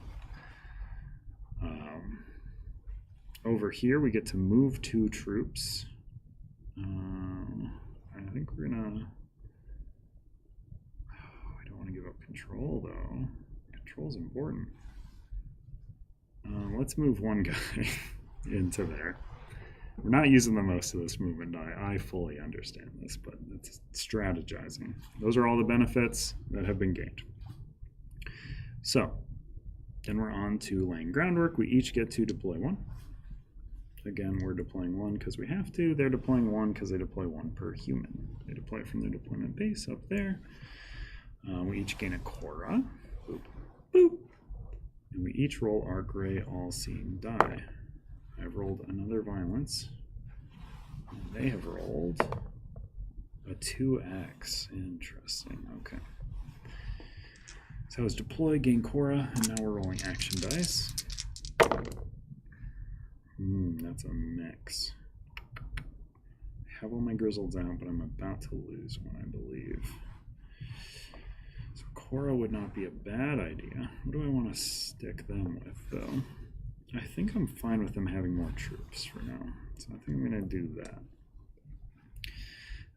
Over here, we get to move 2 troops. I think we're gonna... I don't want to give up control, though. Control's important. Let's move 1 guy into there. We're not using the most of this movement die. I fully understand this, but it's strategizing. Those are all the benefits that have been gained. So, then we're on to laying groundwork. We each get to deploy 1. Again, we're deploying 1 because we have to. They're deploying 1 because they deploy 1 per human. They deploy from their deployment base up there. We each gain a Korra. Boop, boop. And we each roll our gray all-seeing die. I've rolled another violence. And they have rolled a 2x. Interesting. Okay. So it was deploy, gain Korra, and now we're rolling action dice. That's a mix. I have all my grizzleds out, but I'm about to lose one, I believe. So Korra would not be a bad idea. What do I want to stick them with, though? I think I'm fine with them having more troops for now. So I think I'm going to do that.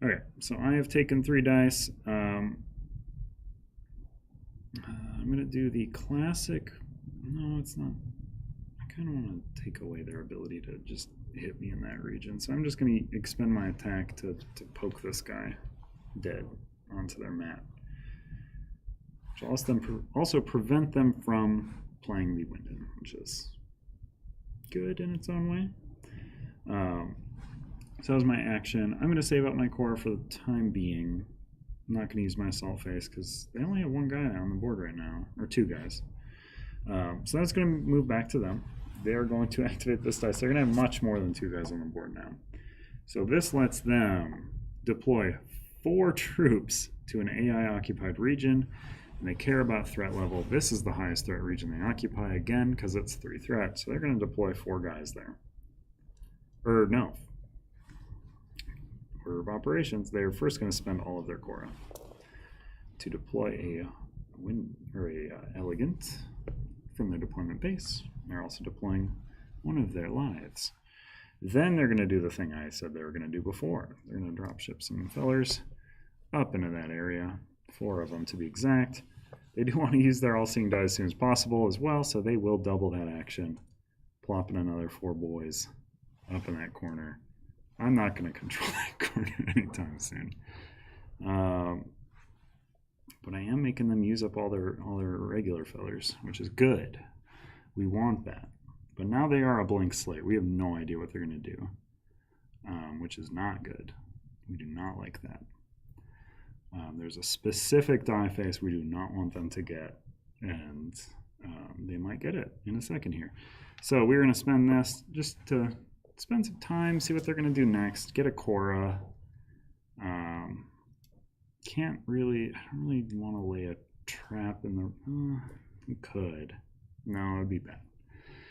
Okay, so I have taken 3 dice. I'm going to do the classic... No, it's not... I kind of want to take away their ability to just hit me in that region. So I'm just going to expend my attack to poke this guy dead onto their mat. Which will also prevent them from playing the wind in, which is good in its own way. So that was my action. I'm going to save up my core for the time being. I'm not going to use my assault face because they only have 1 guy on the board right now, or 2 guys. So that's going to move back to them. They are going to activate this dice. They're going to have much more than 2 guys on the board now. So this lets them deploy 4 troops to an AI-occupied region, and they care about threat level. This is the highest threat region they occupy, again, because it's 3 threat. So they're going to deploy 4 guys there. Or no. Order of operations, they're first going to spend all of their Korra to deploy a elegant from their deployment base. They're also deploying 1 of their lives. Then they're going to do the thing I said they were going to do before. They're going to drop ship some fellers up into that area, 4 of them to be exact. They do want to use their all-seeing die as soon as possible as well, so they will double that action, plopping another 4 boys up in that corner. I'm not going to control that corner anytime soon. But I am making them use up all their regular fellers, which is good. We want that. But now they are a blank slate. We have no idea what they're going to do, which is not good. We do not like that. There's a specific die face we do not want them to get, and they might get it in a second here. So we're going to spend this just to spend some time, see what they're going to do next, get a Korra. I don't really want to lay a trap in the... we could. No, it'd be bad.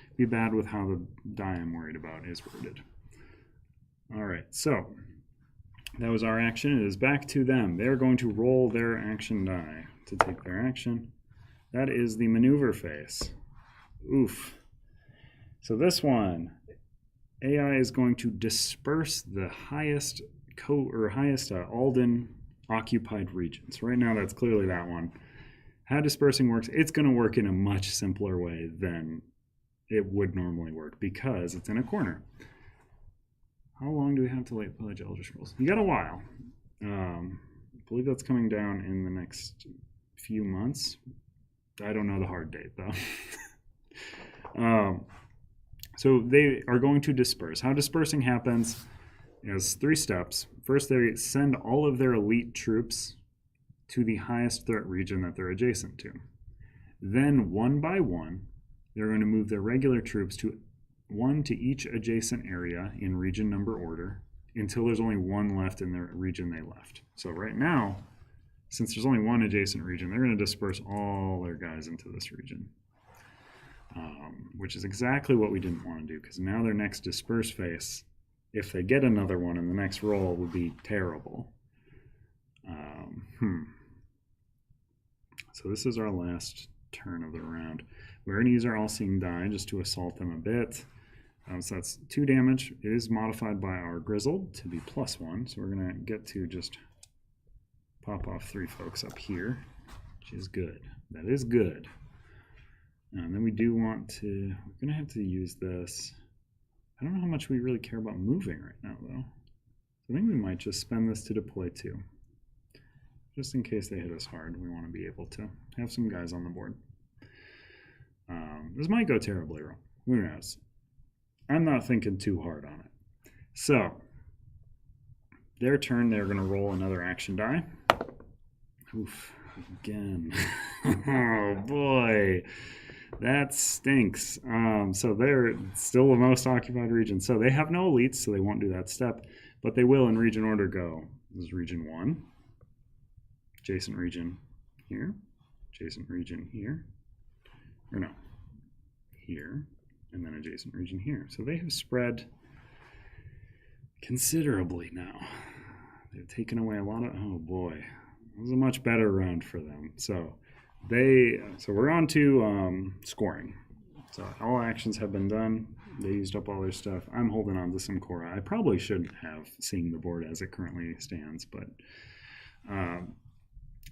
It'd be bad with how the die I'm worried about is worded. All right, so that was our action. It is back to them. They're going to roll their action die to take their action. That is the maneuver phase. Oof. So this one, AI is going to disperse the highest Alden occupied regions. Right now, that's clearly that one. How dispersing works, it's going to work in a much simpler way than it would normally work because it's in a corner. How long do we have to late pillage Elder Scrolls? You got a while. I believe that's coming down in the next few months. I don't know the hard date, though. So they are going to disperse. How dispersing happens is 3 steps. First, they send all of their elite troops to the highest threat region that they're adjacent to. Then, one by one, they're going to move their regular troops to one to each adjacent area in region number order until there's only one left in the region they left. So right now, since there's only one adjacent region, they're going to disperse all their guys into this region, which is exactly what we didn't want to do, because now their next disperse phase, if they get another one in the next roll, would be terrible. So this is our last turn of the round. We're going to use our all-seeing die just to assault them a bit. So that's 2 damage. It is modified by our Grizzled to be +1. So we're going to get to just pop off 3 folks up here, which is good. That is good. And then we do want to, we're going to have to use this. I don't know how much we really care about moving right now, though. I think we might just spend this to deploy 2. Just in case they hit us hard, we want to be able to have some guys on the board. This might go terribly wrong. Who knows? I'm not thinking too hard on it. So, their turn, they're going to roll another action die. Oof, again. Oh, boy. That stinks. So they're still the most occupied region. So they have no elites, so they won't do that step. But they will in region order go. This is region 1. Adjacent region here. Adjacent region here. Or no. Here. And then adjacent region here. So they have spread considerably now. They've taken away a lot of... Oh, boy. It was a much better round for them. So we're on to scoring. So all actions have been done. They used up all their stuff. I'm holding on to some Cora. I probably shouldn't have, seeing the board as it currently stands, but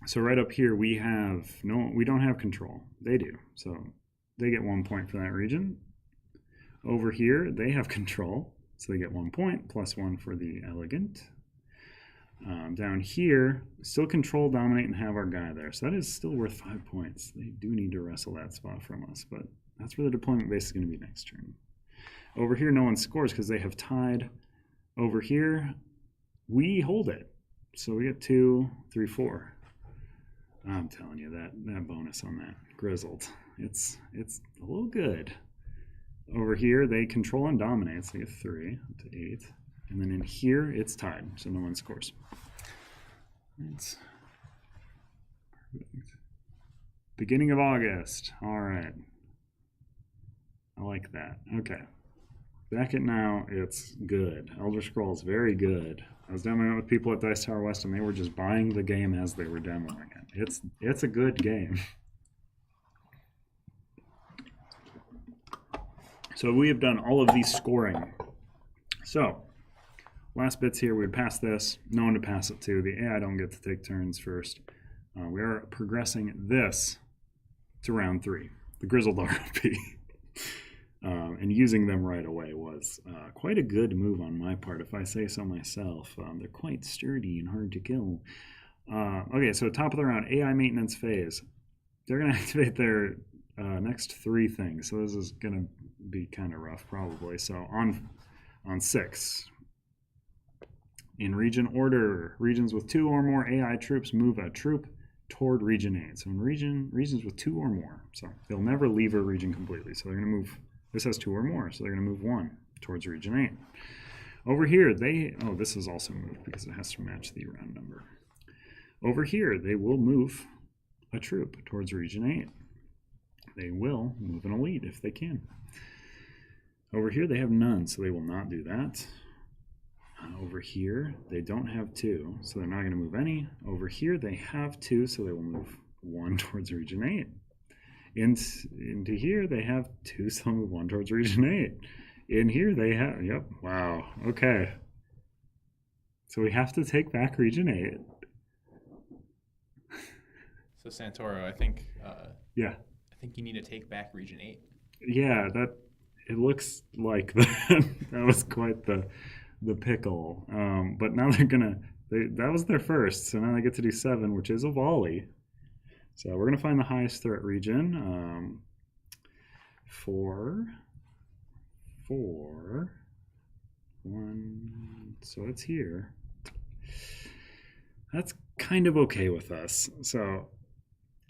so right up here we don't have control. They do. So they get 1 point for that region. Over here they have control, so they get 1 point +1 for the elegant. Down here, still control, dominate, and have our guy there. So that is still worth 5 points. They do need to wrestle that spot from us, but that's where the deployment base is going to be next turn. Over here, no one scores because they have tied. Over here, we hold it. So we get 2, 3, 4. I'm telling you, that bonus on that Grizzled, it's a little good. Over here, they control and dominate, so they get 3 up to 8. And then in here, it's tied, so no one scores. It's perfect. Beginning of August. All right. I like that. Okay. Back at now, it's good. Elder Scrolls, very good. I was demoing it with people at Dice Tower West, and they were just buying the game as they were demoing it. It's a good game. So we have done all of these scoring. So, last bits here, we would pass this. No one to pass it to. The AI don't get to take turns first. We are progressing this to round 3, the Grizzled RP. And using them right away was quite a good move on my part, if I say so myself. They're quite sturdy and hard to kill. Okay, so top of the round, AI maintenance phase. They're going to activate their next 3 things. So this is going to be kind of rough, probably. So on 6, in region order, regions with 2 or more AI troops move a troop toward region 8. So in regions with 2 or more. So they'll never leave a region completely. So they're going to move... This has 2 or more, so they're going to move 1 towards region 8. Over here, this is also moved because it has to match the round number. Over here, they will move a troop towards region 8. They will move an elite if they can. Over here, they have none, so they will not do that. Over here, they don't have 2, so they're not going to move any. Over here, they have 2, so they will move 1 towards region 8. Into here, they have 2, so they'll move 1 towards region 8. In here, they have, yep, wow, okay. So we have to take back region 8. So Santoro, I think yeah. I think you need to take back region 8. Yeah, it looks like that. That was quite the pickle. But now they're gonna that was their first, so now they get to do 7, which is a volley. So we're going to find the highest threat region for 1. So it's here. That's kind of okay with us. So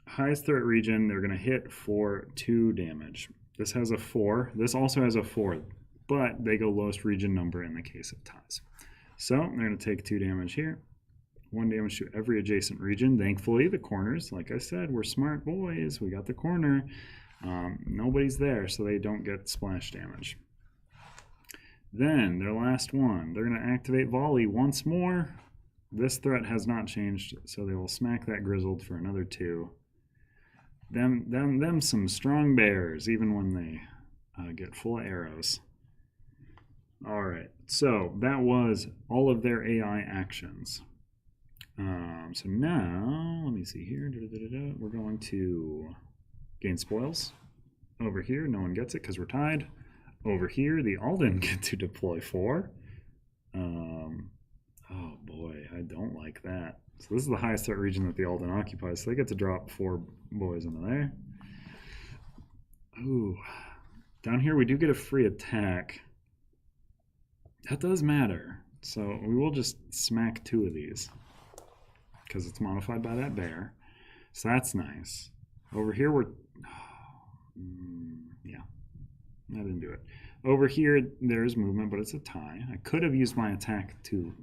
highest threat region, they're going to hit for 2 damage. This has a 4. This also has a 4, but they go lowest region number in the case of ties. So they're going to take 2 damage here. 1 damage to every adjacent region. Thankfully, the corners, like I said, we're smart boys. We got the corner. Nobody's there, so they don't get splash damage. Then, their last one, they're going to activate Volley once more. This threat has not changed, so they will smack that Grizzled for another 2. Them some strong bears, even when they get full of arrows. All right, so that was all of their AI actions. So now, let me see here. We're going to gain spoils. Over here, no one gets it because we're tied. Over here, the Alden get to deploy 4. Oh boy, I don't like that. So this is the highest threat region that the Alden occupies. So they get to drop 4 boys into there. Ooh, down here we do get a free attack. That does matter. So we will just smack 2 of these because it's modified by that bear. So that's nice. Over here we're... yeah, I didn't do it. Over here there's movement, but it's a tie. I could have used my attack to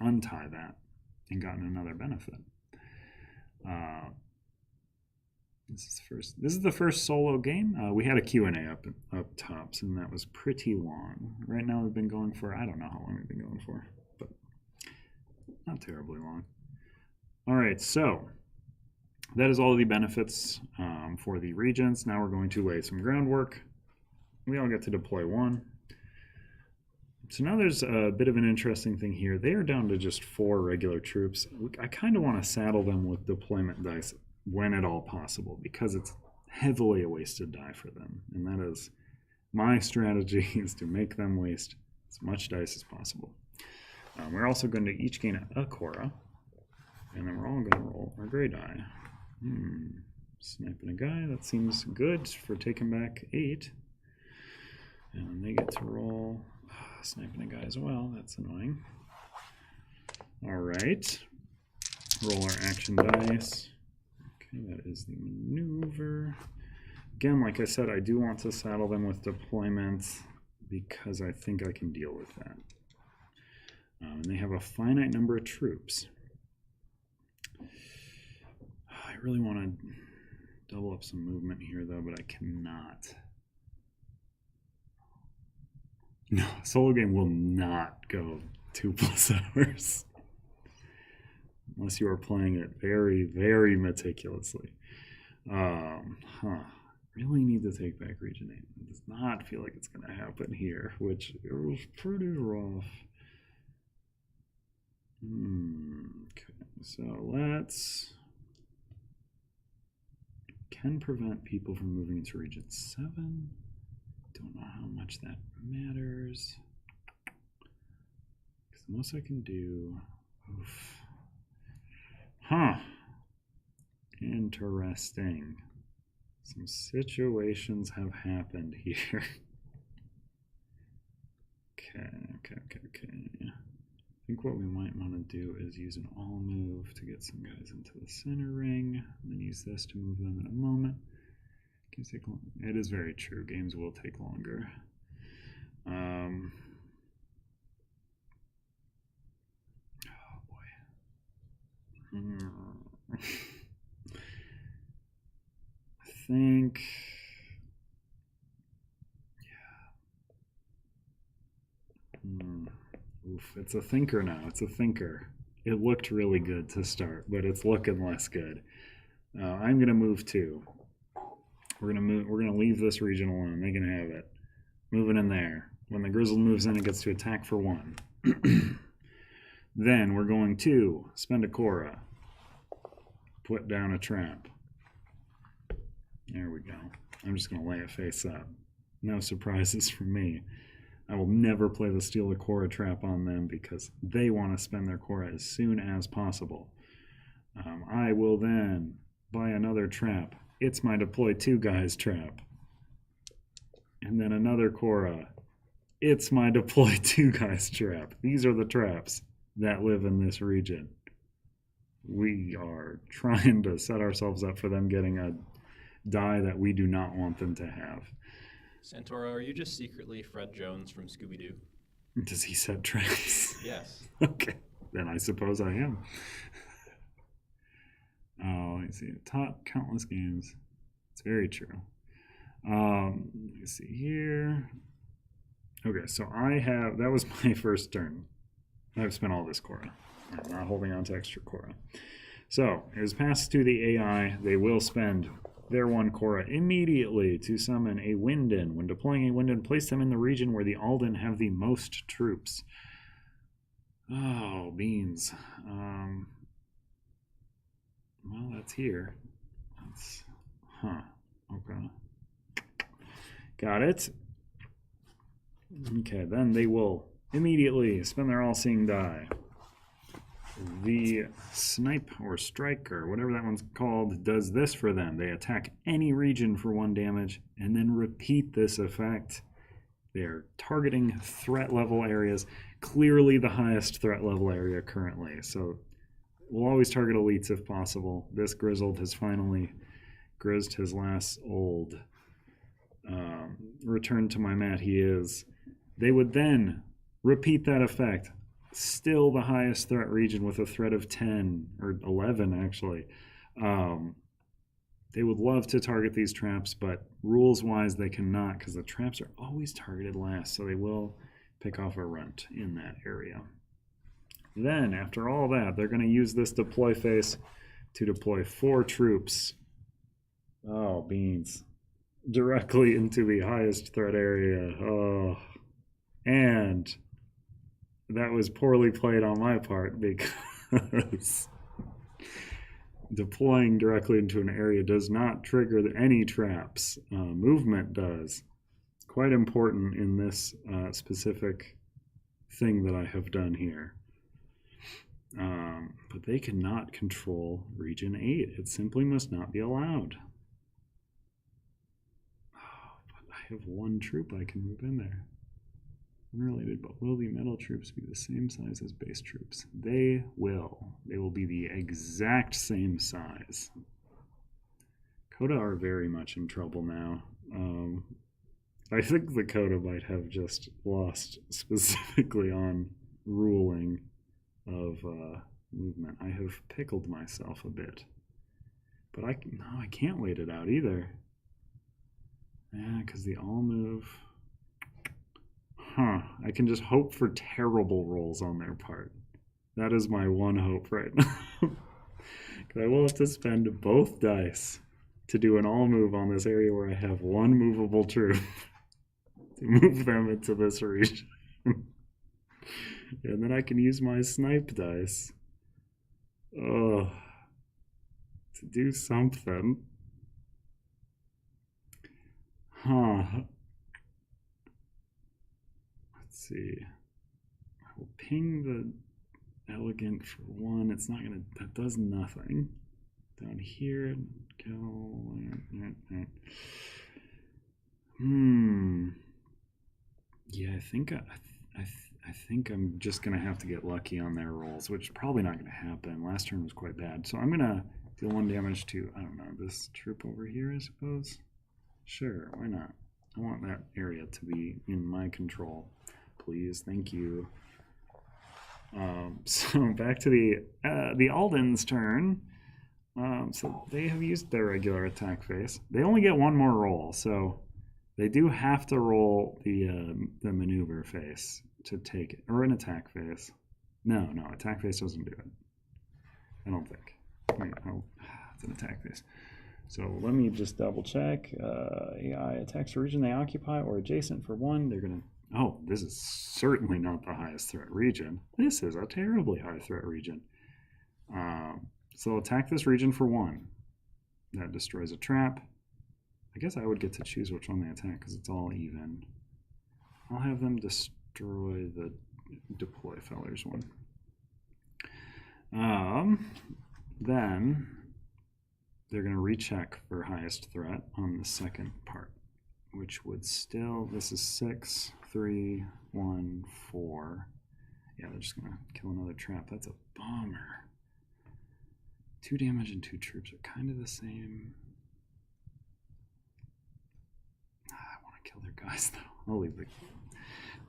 untie that and gotten another benefit. This is the first solo game. We had a Q&A up top, and that was pretty long. Right now we've been going for, I don't know how long we've been going for, but not terribly long. All right, so that is all the benefits for the regions. Now we're going to lay some groundwork. We all get to deploy 1. So now there's a bit of an interesting thing here. They are down to just 4 regular troops. I kind of want to saddle them with deployment dice when at all possible, because it's heavily a wasted die for them. And that is my strategy, is to make them waste as much dice as possible. We're also going to each gain a Cora, and then we're all going to roll our gray die. Sniping a guy, that seems good for taking back 8. And they get to roll... sniping a guy as well, that's annoying. Alright. Roll our action dice. Okay, that is the maneuver. Again, like I said, I do want to saddle them with deployment because I think I can deal with that. And they have a finite number of troops. I really want to double up some movement here, though, but I cannot. No, solo game will not go 2+ hours. Unless you are playing it very, very meticulously. Really need to take back Region 8. It does not feel like it's going to happen here, which it was pretty rough. Okay, so let's... Can prevent people from moving into Region 7. Don't know how much that matters. Because the most I can do... Oof. Interesting. Some situations have happened here. Okay. I think what we might want to do is use an all move to get some guys into the center ring, and then use this to move them in a moment. It is very true. Games will take longer. Oh boy. I think. Yeah. Oof, it's a thinker now. It's a thinker. It looked really good to start, but it's looking less good. I'm gonna move 2. We're gonna leave this region alone. They can have it. Moving in there. When the Grizzled moves in, it gets to attack for 1. Then we're going to spend a Cora. Put down a trap. There we go. I'm just gonna lay it face up. No surprises for me. I will never play the steal a Cora trap on them because they want to spend their Cora as soon as possible. I will then by another trap. It's my deploy 2 guys trap. And then another Cora. It's my deploy 2 guys trap. These are the traps that live in this region. We are trying to set ourselves up for them getting a die that we do not want them to have. Santoro, are you just secretly Fred Jones from Scooby-Doo? Does he set traps? Yes. Okay, then I suppose I am. Oh, let me see. Taught countless games. It's very true. Let me see here. Okay, so that was my first turn. I've spent all this Cora. I'm not holding on to extra Cora. So, it was passed to the AI. They will spend their 1 Cora immediately to summon a Winden. When deploying a Winden, place them in the region where the Alden have the most troops. Oh, beans. Well, that's here. Okay. Got it. Okay, then they will immediately spend their all-seeing die. The snipe or strike or whatever that one's called does this for them. They attack any region for 1 damage and then repeat this effect. They're targeting threat level areas, clearly the highest threat level area currently. So we'll always target elites if possible. This grizzled has finally grizzed his last old. Return to my mat he is. They would then repeat that effect. Still the highest threat region with a threat of 10 or 11 actually. They would love to target these traps, but rules wise they cannot because the traps are always targeted last, so they will pick off a runt in that area. Then after all that, they're going to use this deploy phase to deploy 4 troops. Oh, beans. Directly into the highest threat area. Oh. And that was poorly played on my part because deploying directly into an area does not trigger any traps. Movement does. It's quite important in this specific thing that I have done here. But they cannot control Region 8. It simply must not be allowed. But I have 1 troop I can move in there. Unrelated, but will the metal troops be the same size as base troops? They will. They will be the exact same size. Coda are very much in trouble now. I think the Coda might have just lost specifically on ruling of movement. I have pickled myself a bit. But I can't wait it out either. Yeah, because the all move... I can just hope for terrible rolls on their part. That is my one hope right now. Because I will have to spend both dice to do an all move on this area where I have 1 movable troop to move them into this region. And then I can use my snipe dice to do something. See, I will ping the elegant for 1. It's not gonna, that does nothing. Down here, go. Yeah, I think I'm just gonna have to get lucky on their rolls, which is probably not gonna happen. Last turn was quite bad, so I'm gonna deal 1 damage to, I don't know, this troop over here, I suppose. Sure, why not? I want that area to be in my control. Please, thank you. So back to the Alden's turn. So they have used their regular attack phase. They only get 1 more roll, so they do have to roll the maneuver phase to take it, or an attack phase. No, attack phase doesn't do it. I don't think. Wait, oh, it's an attack phase. So let me just double check. AI attacks a region they occupy or adjacent for 1. They're gonna. Oh, this is certainly not the highest threat region. This is a terribly high threat region. So attack this region for 1. That destroys a trap. I guess I would get to choose which one they attack because it's all even. I'll have them destroy the deploy fellers one. Then they're going to recheck for highest threat on the second part, which would still, this is 6, 3, 1, 4. Yeah, they're just going to kill another trap. That's a bummer. 2 damage and 2 troops are kind of the same. I want to kill their guys, though. I'll leave the...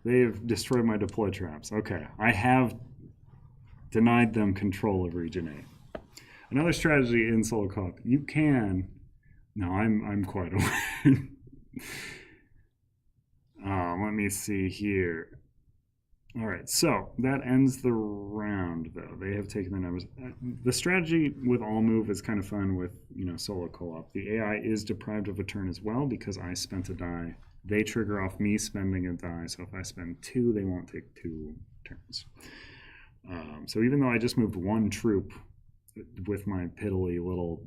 They've destroyed my deploy traps. Okay, I have denied them control of Region 8. Another strategy in solo co-op, you can... No, I'm quite aware. Let me see here. All right, so that ends the round, though. They have taken the numbers. The strategy with all move is kind of fun with, solo co-op. The AI is deprived of a turn as well because I spent a die. They trigger off me spending a die, so if I spend 2, they won't take 2 turns. So even though I just moved 1 troop with my piddly little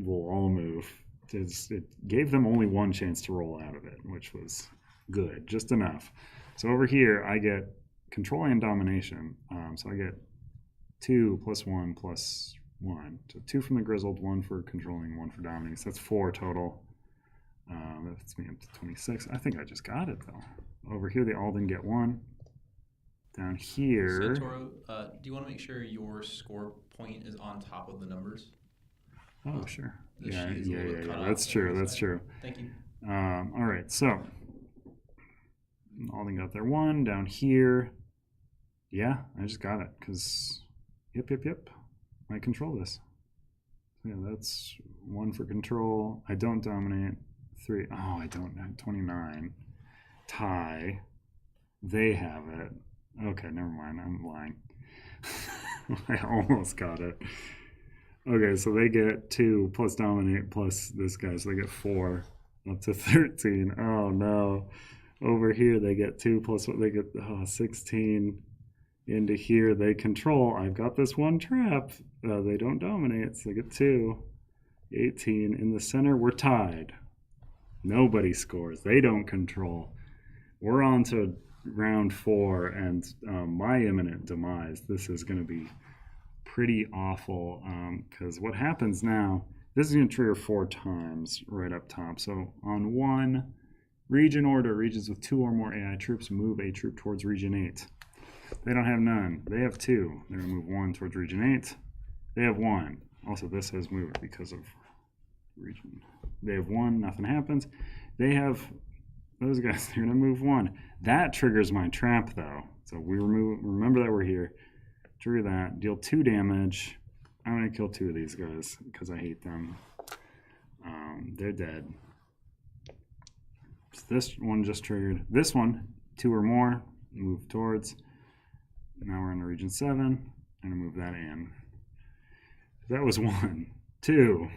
all move, it gave them only 1 chance to roll out of it, which was good, just enough. So over here, I get control and domination. So I get 2 plus 1 plus 1. So 2 from the grizzled, 1 for controlling, 1 for dominating. So that's 4 total. That puts me up to 26. I think I just got it, though. Over here, they all didn't get 1. Down here... So, Toro, do you want to make sure your score point is on top of the numbers? Oh, sure. Yeah. That's true. That's true. Thank you. All right, so... Alden got their 1 down here. Yeah, I just got it because yep. I control this. Yeah, that's 1 for control. I don't dominate. 3. Oh, I don't have 29. Tie. They have it. Okay, never mind. I'm lying. I almost got it. Okay, so they get 2 plus dominate plus this guy, so they get 4 up to 13. Oh no. Over here, they get 2 plus what they get 16. Into here, they control. I've got this 1 trap. They don't dominate, so they get 2. 18. In the center, we're tied. Nobody scores. They don't control. We're on to round 4, and my imminent demise. This is going to be pretty awful because what happens now, this is going to trigger 4 times right up top. So on 1... Region order, regions with 2 or more AI troops move a troop towards Region 8. They don't have none. They have 2. They're going to move 1 towards Region 8. They have 1. Also, this has moved because of region. They have 1. Nothing happens. They have those guys. They're going to move 1. That triggers my trap, though. So we remember that we're here. Trigger that. Deal 2 damage. I'm going to kill 2 of these guys because I hate them. They're dead. So this one just triggered. This one, 2 or more, move towards. Now we're in region 7. I'm going to move that in. That was 1. 2.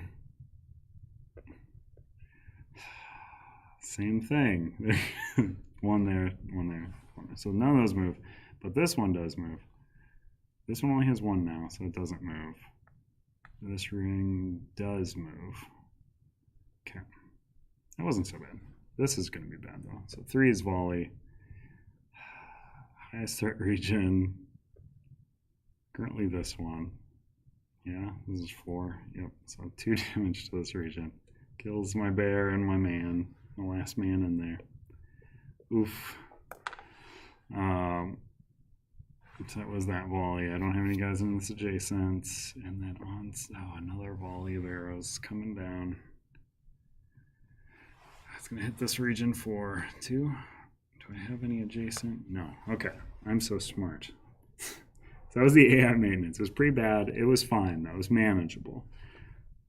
Same thing. 1 there, 1 there, 1 there. So none of those move. But this one does move. This one only has 1 now, so it doesn't move. This ring does move. Okay. That wasn't so bad. This is going to be bad, though. So 3 is volley. Highest threat region. Currently this one. Yeah, this is 4. Yep, so 2 damage to this region. Kills my bear and my man. The last man in there. Oof. So that was that volley. I don't have any guys in this adjacent. And then on... Oh, another volley of arrows coming down. It's going to hit this region for 2. Do I have any adjacent? No. Okay. I'm so smart. So that was the AI maintenance. It was pretty bad. It was fine. That was manageable.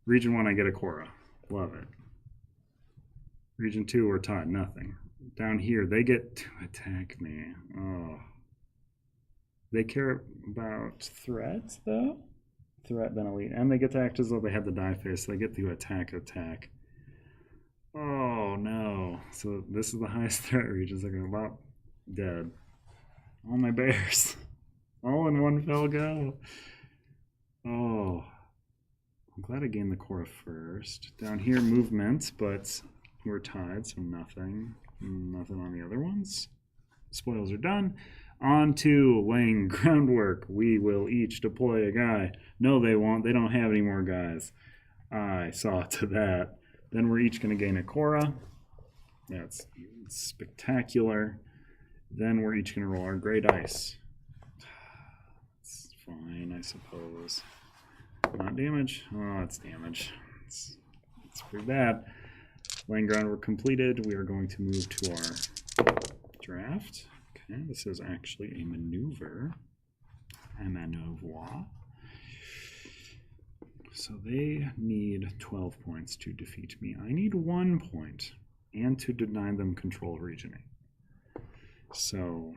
Region 1, I get a Cora. Love it. Region 2, we're tied. Nothing. Down here, they get to attack me. Oh. They care about threat, though? Threat, then elite. And they get to act as though they have the die face. So they get to attack. Oh no. So this is the highest threat regions. They're going to bop. Dead. All my bears. All in one fell go. Oh. I'm glad I gained the core first. Down here, movement, but we're tied, so nothing. Nothing on the other ones. Spoils are done. On to laying groundwork. We will each deploy a guy. No, they won't. They don't have any more guys. I saw to that. Then we're each going to gain a Cora. That's spectacular. Then we're each going to roll our gray dice. It's fine, I suppose. Not damage. Oh, it's damage. It's pretty bad. Laying groundwork completed. We are going to move to our draft. Okay, this is actually a maneuver. A maneuver. So they need 12 points to defeat me. I need 1 point and to deny them control regioning. So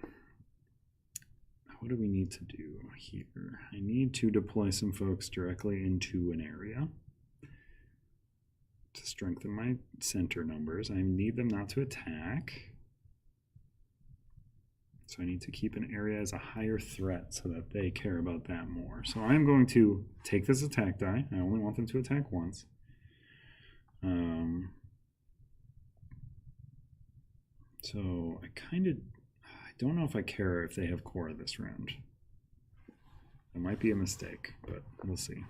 what do we need to do here? I need to deploy some folks directly into an area to strengthen my center numbers. I need them not to attack. So I need to keep an area as a higher threat so that they care about that more. So I'm going to take this attack die. I only want them to attack once. So I don't know if I care if they have Cora this round. It might be a mistake, but we'll see.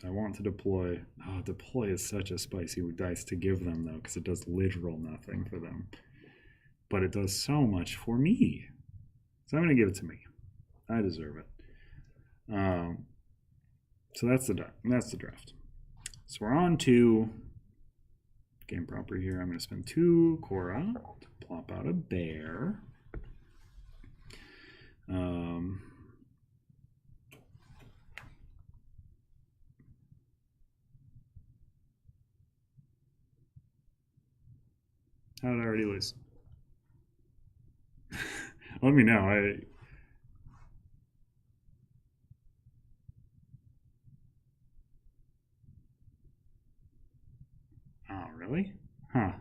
I want to deploy. Oh, deploy is such a spicy dice to give them, though, because it does literal nothing for them. But it does so much for me. So I'm going to give it to me. I deserve it. So that's the draft. So we're on to game property here. I'm going to spend 2 Cora to plop out a bear. How did I already lose? Let me know. Oh, really? Huh.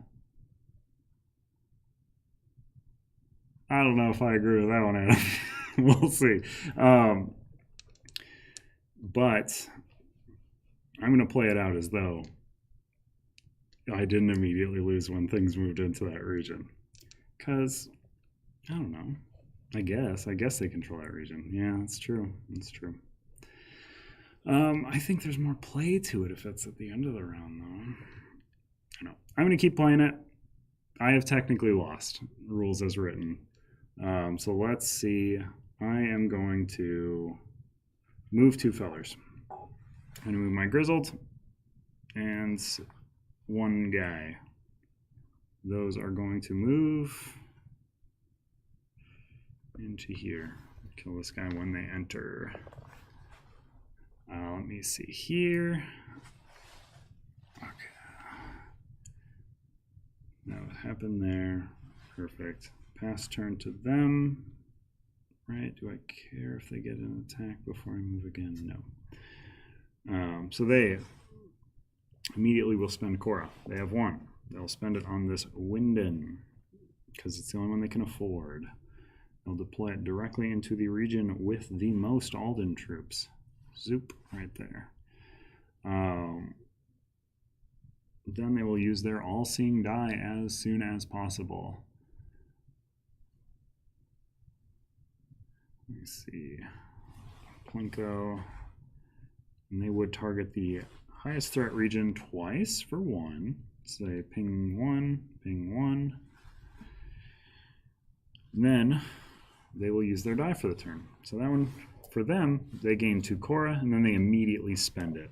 I don't know if I agree with that one, Adam. We'll see. But I'm going to play it out as though I didn't immediately lose when things moved into that region. Because, I don't know. I guess they control that region. Yeah, that's true. That's true. I think there's more play to it if it's at the end of the round, though. I don't know. I'm going to keep playing it. I have technically lost, rules as written. So let's see. I am going to move 2 fellers. I'm going to move my Grizzled and 1 guy. Those are going to move into here. Kill this guy when they enter. Let me see here. Okay. That would happen there. Perfect. Pass turn to them. Right? Do I care if they get an attack before I move again? No. So they immediately will spend Cora. They have 1. They'll spend it on this Winden because it's the only one they can afford. They'll deploy it directly into the region with the most Alden troops. Zoop, right there. Then they will use their all-seeing die as soon as possible. Let me see. Plinko. And they would target the highest threat region twice for 1. Say ping 1, ping 1. And then they will use their die for the turn. So that one, for them, they gain 2 Cora, and then they immediately spend it,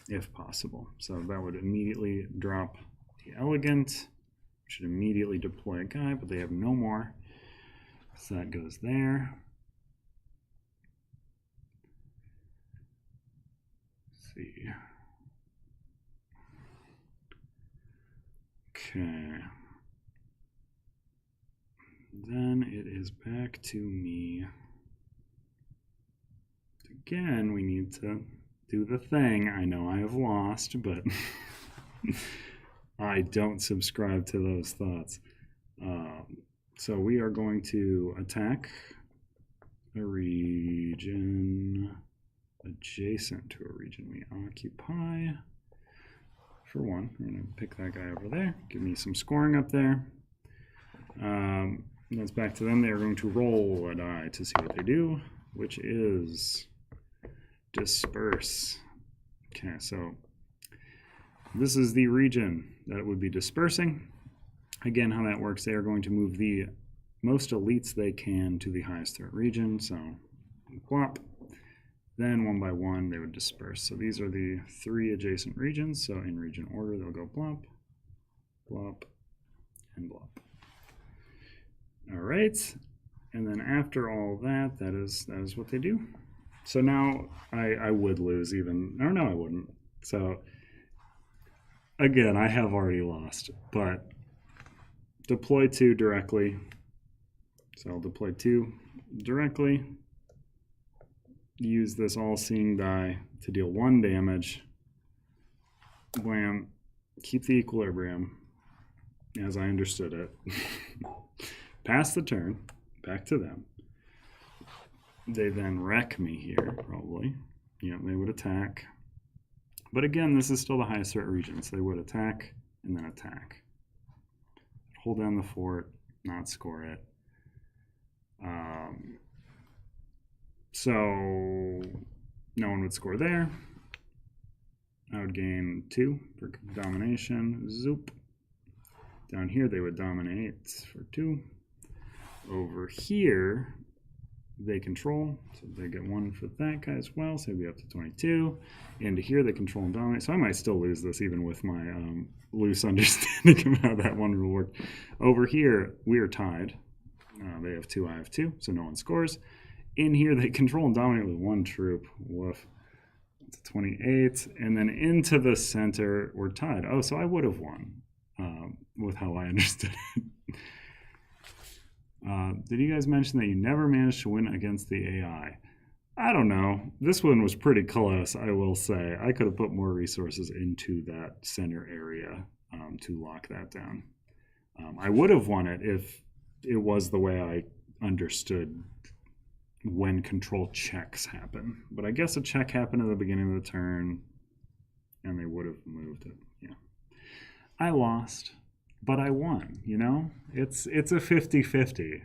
if possible. So that would immediately drop the Elegant. Should immediately deploy a guy, but they have no more. So that goes there. Let's see. Okay. Then it is back to me. Again, we need to do the thing. I know I have lost, but I don't subscribe to those thoughts. So we are going to attack a region adjacent to a region we occupy. For 1, we're going to pick that guy over there. Give me some scoring up there. That's back to them. They are going to roll a die to see what they do, which is disperse. Okay, so this is the region that it would be dispersing. Again, how that works, they are going to move the most elites they can to the highest threat region. So plop. Then one by one, they would disperse. So these are the 3 adjacent regions. So in region order, they'll go blop, blop, and blop. All right. And then after all that, that is what they do. So now I would lose even, or no, I wouldn't. So again, I have already lost, but deploy 2 directly. So I'll deploy 2 directly. Use this all-seeing die to deal 1 damage. Blam. Keep the equilibrium as I understood it. Pass the turn. Back to them. They then wreck me here, probably. Yeah, they would attack. But again, this is still the highest threat region, so they would attack and then attack. Hold down the fort, not score it. So no one would score there. I would gain 2 for domination. Zoop. Down here they would dominate for 2. Over here they control, so they get 1 for that guy as well, so they'd be up to 22. Into here they control and dominate, so I might still lose this even with my loose understanding of how that one rule worked. Over here we are tied. They have 2, I have 2, so no one scores. In here they control and dominate with 1 troop. Woof. It's 28. And then into the center we're tied. Oh, so I would have won with how I understood it. Did you guys mention that you never managed to win against the AI? I don't know. This one was pretty close, I will say. I could have put more resources into that center area to lock that down. I would have won it if it was the way I understood when control checks happen. But I guess a check happened at the beginning of the turn, and they would have moved it. Yeah. I lost. But I won, you know? It's a 50-50.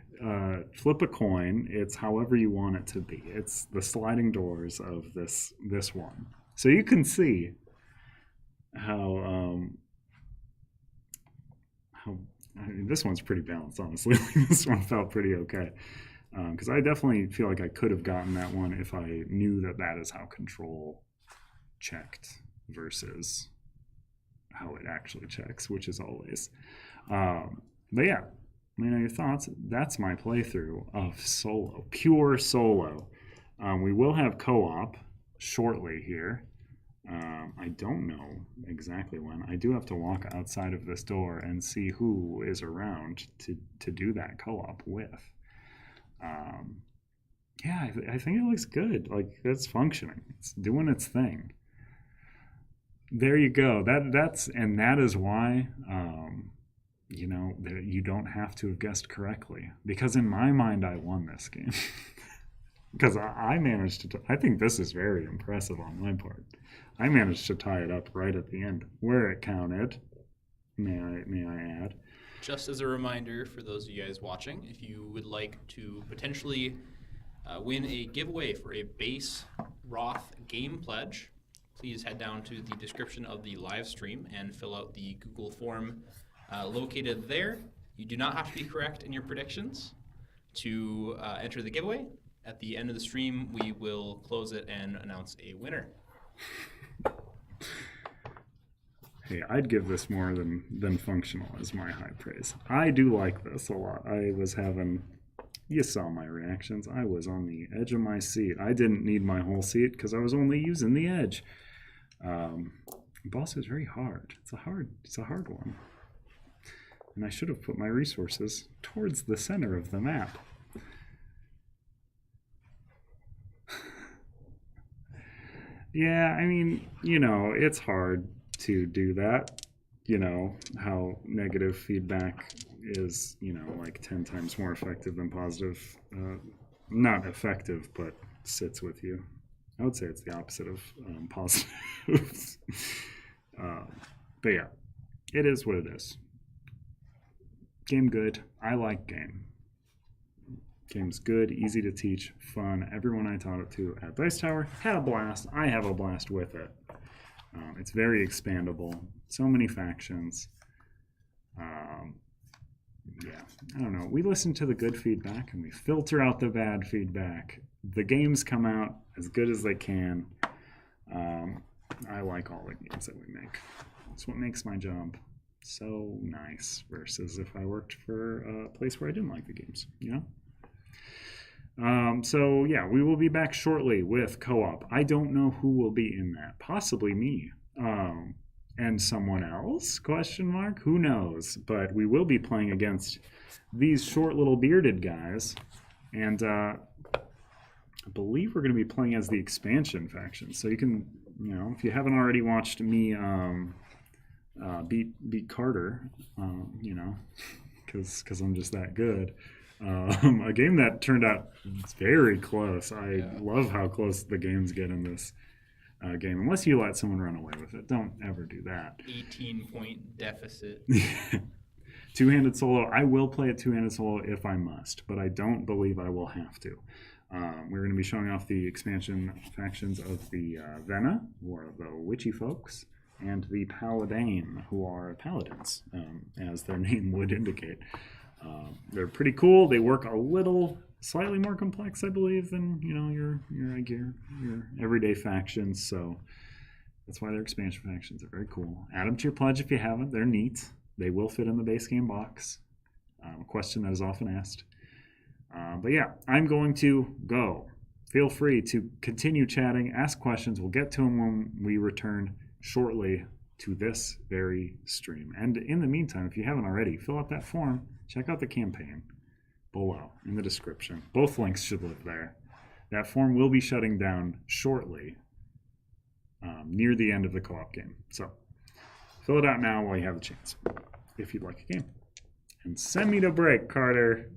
Flip a coin. It's however you want it to be. It's the sliding doors of this one. So you can see how I mean, this one's pretty balanced, honestly. This one felt pretty okay. Because I definitely feel like I could have gotten that one if I knew that that is how control checked versus how it actually checks, which is always. But yeah, let me know your thoughts. That's my playthrough of solo, pure solo. We will have co-op shortly here. I don't know exactly when. I do have to walk outside of this door and see who is around to do that co-op with. Yeah, I think it looks good. Like, it's functioning. It's doing its thing. There you go. That is why, you know, you don't have to have guessed correctly. Because in my mind, I won this game. Because I managed to. I think this is very impressive on my part. I managed to tie it up right at the end where it counted. May I add? Just as a reminder for those of you guys watching, if you would like to potentially win a giveaway for a base Wroth game pledge, please head down to the description of the live stream and fill out the Google form located there. You do not have to be correct in your predictions to enter the giveaway. At the end of the stream, we will close it and announce a winner. Hey, I'd give this more than functional as my high praise. I do like this a lot. I was having, you saw my reactions. I was on the edge of my seat. I didn't need my whole seat because I was only using the edge. Boss is very hard. It's a hard one. And I should have put my resources towards the center of the map. Yeah, I mean, you know, it's hard to do that. You know, how negative feedback is, you know, like 10 times more effective than positive. Not effective, but sits with you. I would say it's the opposite of positive. But yeah, it is what it is. Game good. I like game. Game's good, easy to teach, fun. Everyone I taught it to at Dice Tower had a blast. I have a blast with it. It's very expandable. So many factions. Yeah, I don't know. We listen to the good feedback and we filter out the bad feedback. The games come out as good as they can. I like all the games that we make. That's what makes my job so nice versus if I worked for a place where I didn't like the games, you know? So yeah, we will be back shortly with co-op. I don't know who will be in that. Possibly me. And someone else? Question mark? Who knows? But we will be playing against these short little bearded guys. And I believe we're going to be playing as the expansion faction. So you can, you know, if you haven't already watched me beat Carter, you know, because I'm just that good. A game that turned out very close. I love how close the games get in this game, unless you let someone run away with it. Don't ever do that. 18-point deficit. Two-handed solo. I will play a two-handed solo if I must, but I don't believe I will have to. We're going to be showing off the expansion factions of the Vena, who are the witchy folks, and the Paladin, who are paladins, as their name would indicate. They're pretty cool. They work a little slightly more complex, I believe, than your everyday factions. So that's why they're expansion factions. They're very cool. Add them to your pledge if you haven't. They're neat. They will fit in the base game box. A question that is often asked. But yeah, I'm going to go. Feel free to continue chatting, ask questions. We'll get to them when we return shortly to this very stream. And in the meantime, if you haven't already, fill out that form. Check out the campaign below in the description. Both links should live there. That form will be shutting down shortly, near the end of the co-op game. So fill it out now while you have the chance, if you'd like a game. And send me to break, Carter.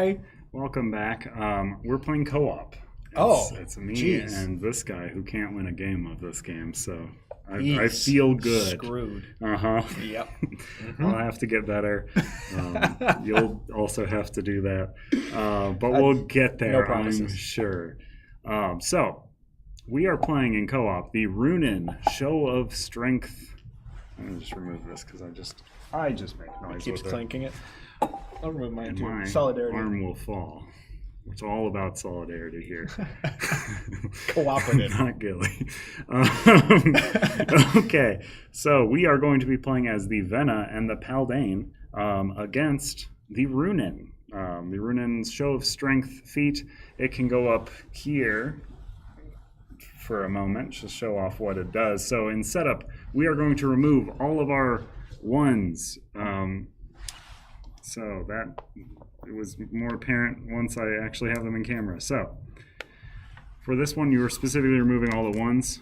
Hi. Welcome back. We're playing co-op. It's me geez. and this guy who can't win a game of this game, so I feel good. Screwed. Uh-huh. Yep. I'll have to get better. You'll also have to do that. But we'll get there, no I'm sure. So, we are playing in co-op the Runin Show of Strength. I'm going to just remove this because I just make noise. Keeps with clanking it. I'll remove mine too. My Solidarity. arm will fall. It's all about solidarity here. Cooperative. Not Gilly. Okay, so we are going to be playing as the Vena and the Paldane against the Runin. The Runin's Show of Strength feat. It can go up here for a moment to show off what it does. So in setup, we are going to remove all of our ones. So that it was more apparent once I actually have them in camera. So for this one, you are specifically removing all the ones.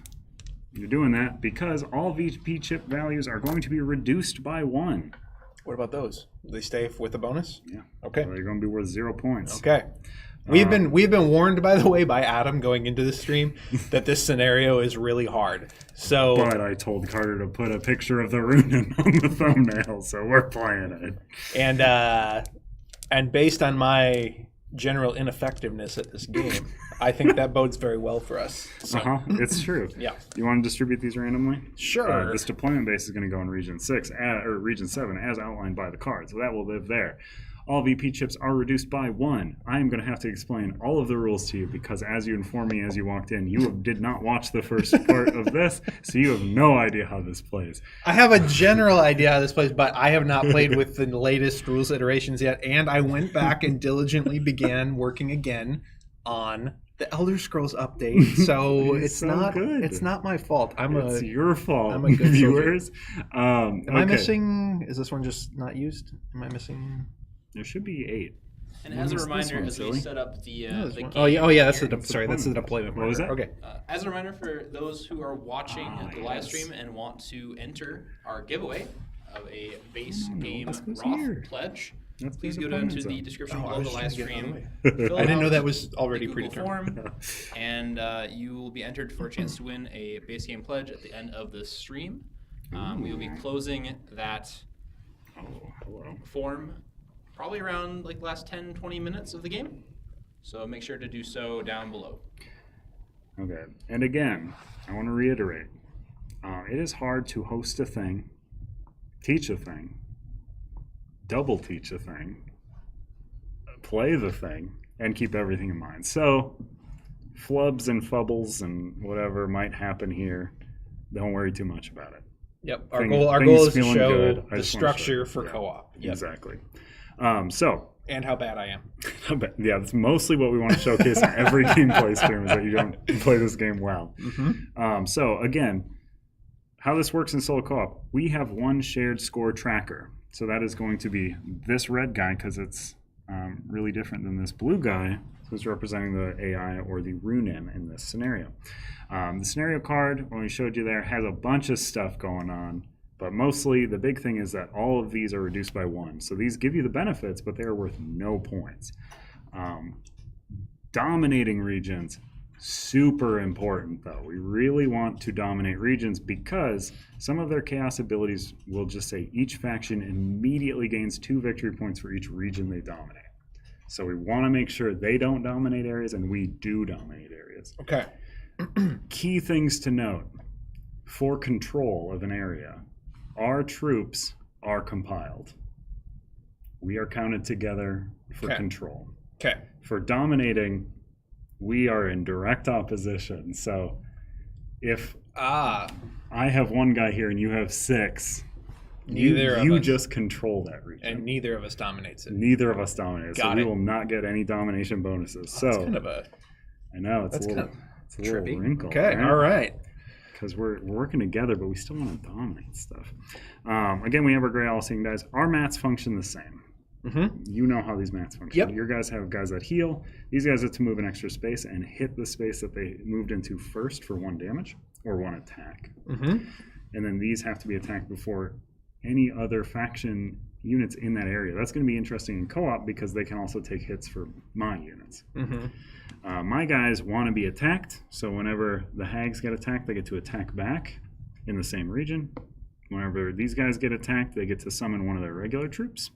You're doing that because all VP chip values are going to be reduced by 1. What about those? Do they stay with the bonus? Yeah. Okay. So they're going to be worth 0 points. Okay. We've been warned, by the way, by Adam going into the stream that this scenario is really hard. So, but I told Carter to put a picture of the Runin on the thumbnail, so we're playing it. And based on my general ineffectiveness at this game, I think that bodes very well for us. So. It's true. Yeah. You want to distribute these randomly? Sure. This deployment base is going to go in Region 6 or Region 7 as outlined by the card, so that will live there. All VP chips are reduced by 1. I am going to have to explain all of the rules to you because as you informed me as you walked in, you did not watch the first part of this, so you have no idea how this plays. I have a general idea how this plays, but I have not played with the latest rules iterations yet, and I went back and diligently began working again on the Elder Scrolls update, so it's not good. It's not my fault. It's your fault. I'm a good viewers. Am I missing? Is this one just not used? Am I missing? There should be 8. And as a reminder, as we set up the game, oh yeah, that's the deployment. What was that? Okay. As a reminder for those who are watching the live stream and want to enter our giveaway of a base game Wroth pledge, please go down to the description below the live stream. I didn't know that was already predetermined. Form, and you will be entered for a chance to win a base game pledge at the end of the stream. We will be closing that form probably around like the last 10-20 minutes of the game. So make sure to do so down below. Okay. And again, I want to reiterate, it is hard to host a thing, teach a thing, double teach a thing, play the thing, and keep everything in mind. So flubs and fubbles and whatever might happen here, don't worry too much about it. Yep. Our goal is to show the structure for co-op. Yep. Exactly. And how bad I am. Yeah, that's mostly what we want to showcase in every gameplay stream is that you don't play this game well. So again, how this works in solo co-op, we have one shared score tracker. So that is going to be this red guy because it's really different than this blue guy who's representing the AI or the Runin in this scenario. The scenario card, when we showed you there, has a bunch of stuff going on. But mostly, the big thing is that all of these are reduced by 1. So these give you the benefits, but they are worth no points. Dominating regions, super important, though. We really want to dominate regions because some of their chaos abilities will just say each faction immediately gains 2 victory points for each region they dominate. So we want to make sure they don't dominate areas, and we do dominate areas. Okay. Key things to note. For control of an area, our troops are compiled. We are counted together for control. Okay. For dominating, we are in direct opposition. So if I have 1 guy here and you have 6, you just control that region. And neither of us dominates it. Neither of us dominate it. So we will not get any domination bonuses. That's kind of a... I know, it's a little wrinkle. Okay, right? all right. Because we're working together, but we still want to dominate stuff. Again, we have our gray all-seeing dice. Our mats function the same. You know how these mats function. Yep. Your guys have guys that heal. These guys have to move an extra space and hit the space that they moved into first for 1 damage or 1 attack. And then these have to be attacked before any other faction units in that area. That's going to be interesting in co-op because they can also take hits for my units. My guys want to be attacked, so whenever the hags get attacked, they get to attack back in the same region. Whenever these guys get attacked, they get to summon one of their regular troops.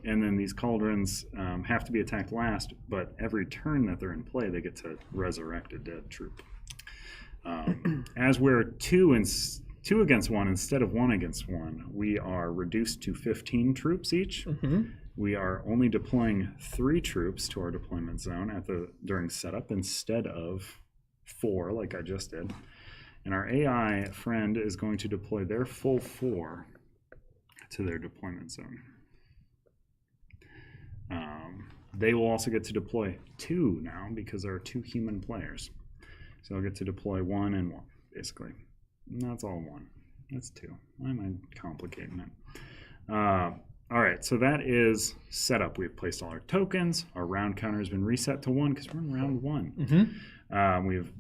And then these cauldrons have to be attacked last, but every turn that they're in play, they get to resurrect a dead troop. As we're 2 against 1 instead of 1 against 1, we are reduced to 15 troops each. We are only deploying 3 troops to our deployment zone during setup instead of 4 like I just did. And our AI friend is going to deploy their full 4 to their deployment zone. They will also get to deploy 2 now because there are 2 human players. So they'll get to deploy 1 and 1, basically. And that's all 1. That's 2. Why am I complicating it? All right, so that is setup. We've placed all our tokens. Our round counter has been reset to 1 because we're in round 1. We've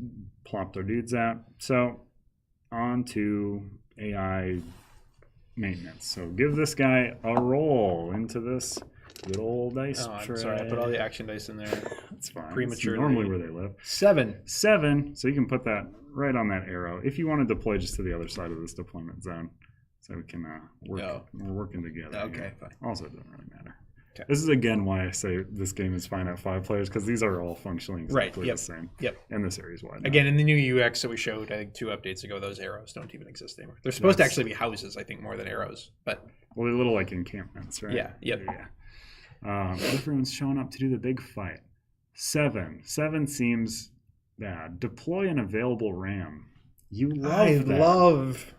plopped our dudes out. So on to AI maintenance. So give this guy a roll into this good old dice tray. I'm sorry, I put all the action dice in there. That's fine. Prematurely. That's normally where they live. 7. 7. So you can put that right on that arrow. If you want to deploy just to the other side of this deployment zone, so we can work. We're working together. Okay, here. fine. Also, it doesn't really matter. Okay. This is again why I say this game is fine at 5 players because these are all functioning exactly the same. And the series wide. Again, in the new UX that we showed, I think 2 updates ago, those arrows don't even exist anymore. They're supposed to actually be houses, I think, more than arrows. But well, they're little like encampments, right? Yeah. Everyone's showing up to do the big fight. 7 seems bad. Deploy an available ram. You love that. I love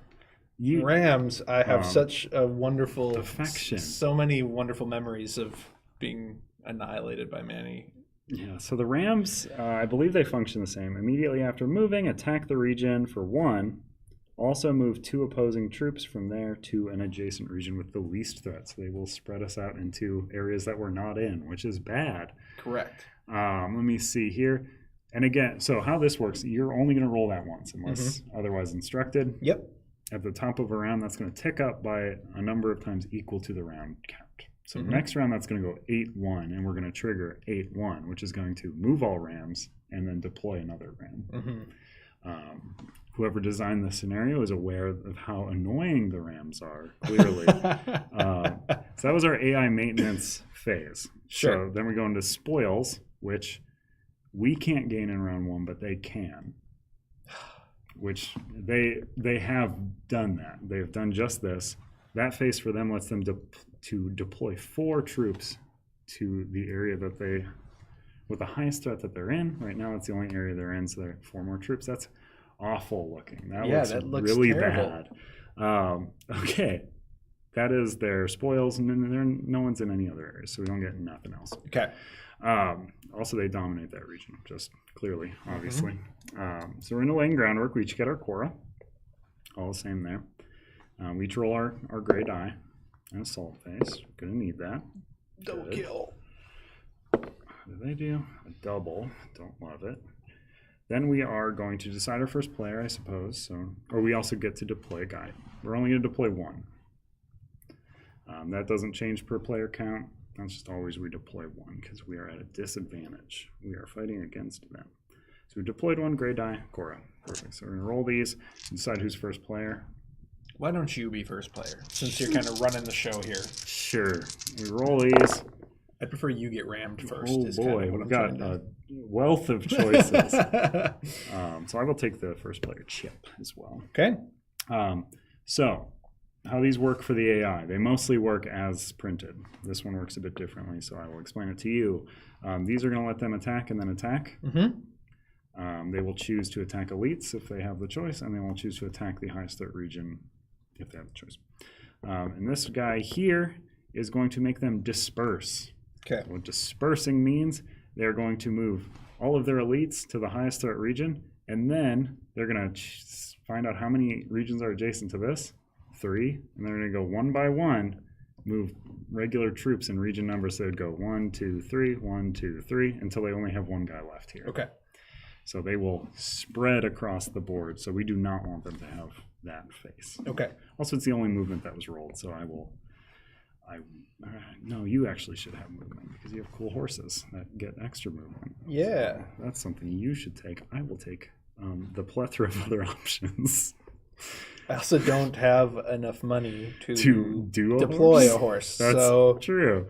rams. I have such a wonderful affection. So many wonderful memories of being annihilated by Manny. Yeah, so the rams, I believe they function the same. Immediately after moving, attack the region for 1. Also move 2 opposing troops from there to an adjacent region with the least threat. So they will spread us out into areas that we're not in, which is bad. Correct. Let me see here. And again, so how this works, you're only going to roll that once unless otherwise instructed. Yep. At the top of a round, that's going to tick up by a number of times equal to the round count. So next round, that's going to go 8-1, and we're going to trigger 8-1, which is going to move all rams and then deploy another ram. Whoever designed the scenario is aware of how annoying the rams are, clearly. So that was our AI maintenance phase. Sure. So then we go into spoils, which we can't gain in round 1, but they can. Which they have done that. They've done just this. That phase for them lets them to deploy 4 troops to the area that they, with the highest threat that they're in. Right now, it's the only area they're in, so they're 4 more troops. That's awful looking. That looks really terrible. Bad. Okay, that is their spoils, and then no one's in any other areas, so we don't get nothing else. Okay. Also, they dominate that region, just clearly, obviously. So we're in the laying groundwork. We each get our Cora. All the same there. We each roll our gray die and assault phase. Gonna need that. Double kill. What do they do? A double. Don't love it. Then we are going to decide our first player, I suppose. So, or we also get to deploy a guy. We're only going to deploy 1. That doesn't change per player count. That's just always we deploy 1 because we are at a disadvantage. We are fighting against them. So we deployed 1 gray die, Cora. Perfect. So we're going to roll these and decide who's first player. Why don't you be first player, since you're kind of running the show here? Sure. We roll these. I prefer you get rammed first. Oh boy, we've got a wealth of choices. So I will take the first player chip as well. Okay. So how these work for the AI, they mostly work as printed. This one works a bit differently, so I will explain it to you. These are going to let them attack and then attack. They will choose to attack elites if they have the choice, and they will choose to attack the highest threat region if they have the choice. And this guy here is going to make them disperse. Okay. So what dispersing means, they're going to move all of their elites to the highest threat region, and then they're going to find out how many regions are adjacent to this. 3, and they're going to go 1 by 1, move regular troops in region numbers. So they'd go 1, 2, 3, 1, 2, 3, until they only have 1 guy left here. Okay. So they will spread across the board. So we do not want them to have that face. Okay. Also, it's the only movement that was rolled, so I will No, you actually should have movement because you have cool horses that get extra movement. Yeah. So that's something you should take. I will take the plethora of other options. I also don't have enough money to deploy a horse. That's so true.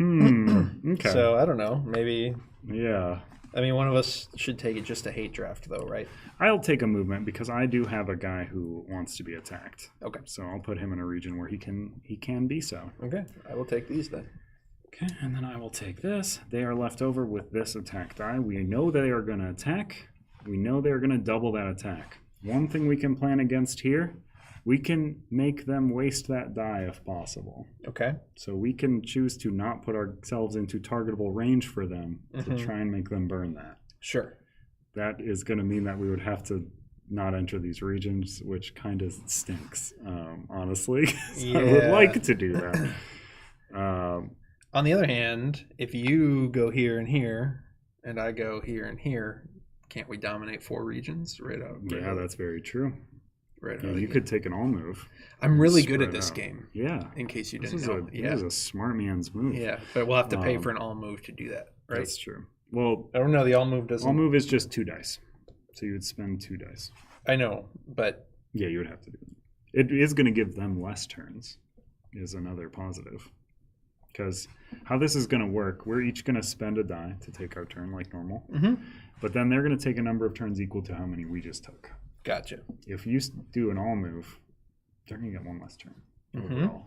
Okay. So I don't know. Maybe. Yeah. I mean, one of us should take it just a hate draft, though, right? I'll take a movement because I do have a guy who wants to be attacked. Okay. So I'll put him in a region where he can be so. Okay. I will take these then. Okay, and then I will take this. They are left over with this attack die. We know they are going to attack. We know they're going to double that attack. One thing we can plan against here, we can make them waste that die if possible. Okay. So we can choose to not put ourselves into targetable range for them to try and make them burn that. Sure. That is going to mean that we would have to not enter these regions, which kind of stinks, honestly. Yeah. I would like to do that. On the other hand, if you go here and here, and I go here and here, can't we dominate 4 regions right out? Yeah, that's very true. Right. Yeah, you could take an all move. I'm really good at this game. Yeah. In case you This didn't is know. this is a smart man's move. Yeah, but we'll have to pay for an all move to do that, right? That's true. Well, I don't know. The all move doesn't. All move is just 2 dice, so you would spend 2 dice. I know, but yeah, you would have to do it. It is going to give them less turns. Is another positive. Because how this is going to work, we're each going to spend a die to take our turn like normal. But then they're going to take a number of turns equal to how many we just took. Gotcha. If you do an all move, they're going to get 1 less turn overall.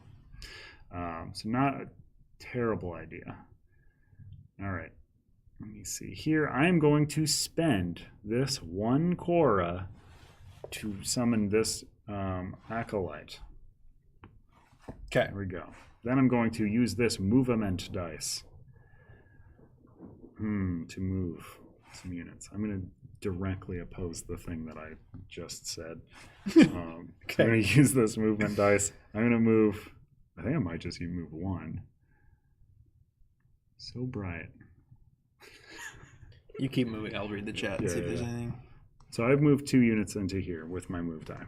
So not a terrible idea. All right. Let me see here. I am going to spend this 1 Cora to summon this Acolyte. Okay. There we go. Then I'm going to use this movement dice to move some units. I'm going to directly oppose the thing that I just said. I'm going to use this movement dice. I'm going to move. I think I might just even move 1. So bright. You keep moving. I'll read the chat and see if there's anything. So I've moved 2 units into here with my move die.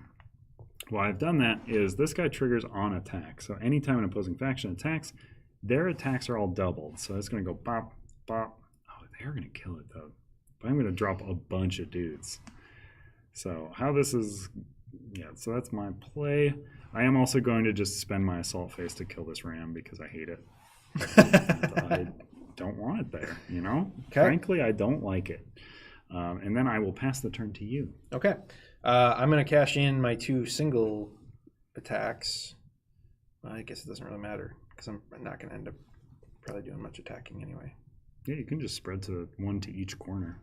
Why I've done that is this guy triggers on attack. So anytime an opposing faction attacks, their attacks are all doubled. So it's going to go bop, bop. Oh, they're going to kill it though. But I'm going to drop a bunch of dudes. So how this is, so that's my play. I am also going to just spend my assault phase to kill this ram because I hate it. I don't want it there, you know? Okay. Frankly, I don't like it. And then I will pass the turn to you. Okay. I'm going to cash in my 2 single attacks. Well, I guess it doesn't really matter because I'm not going to end up probably doing much attacking anyway. Yeah, you can just spread to 1 to each corner.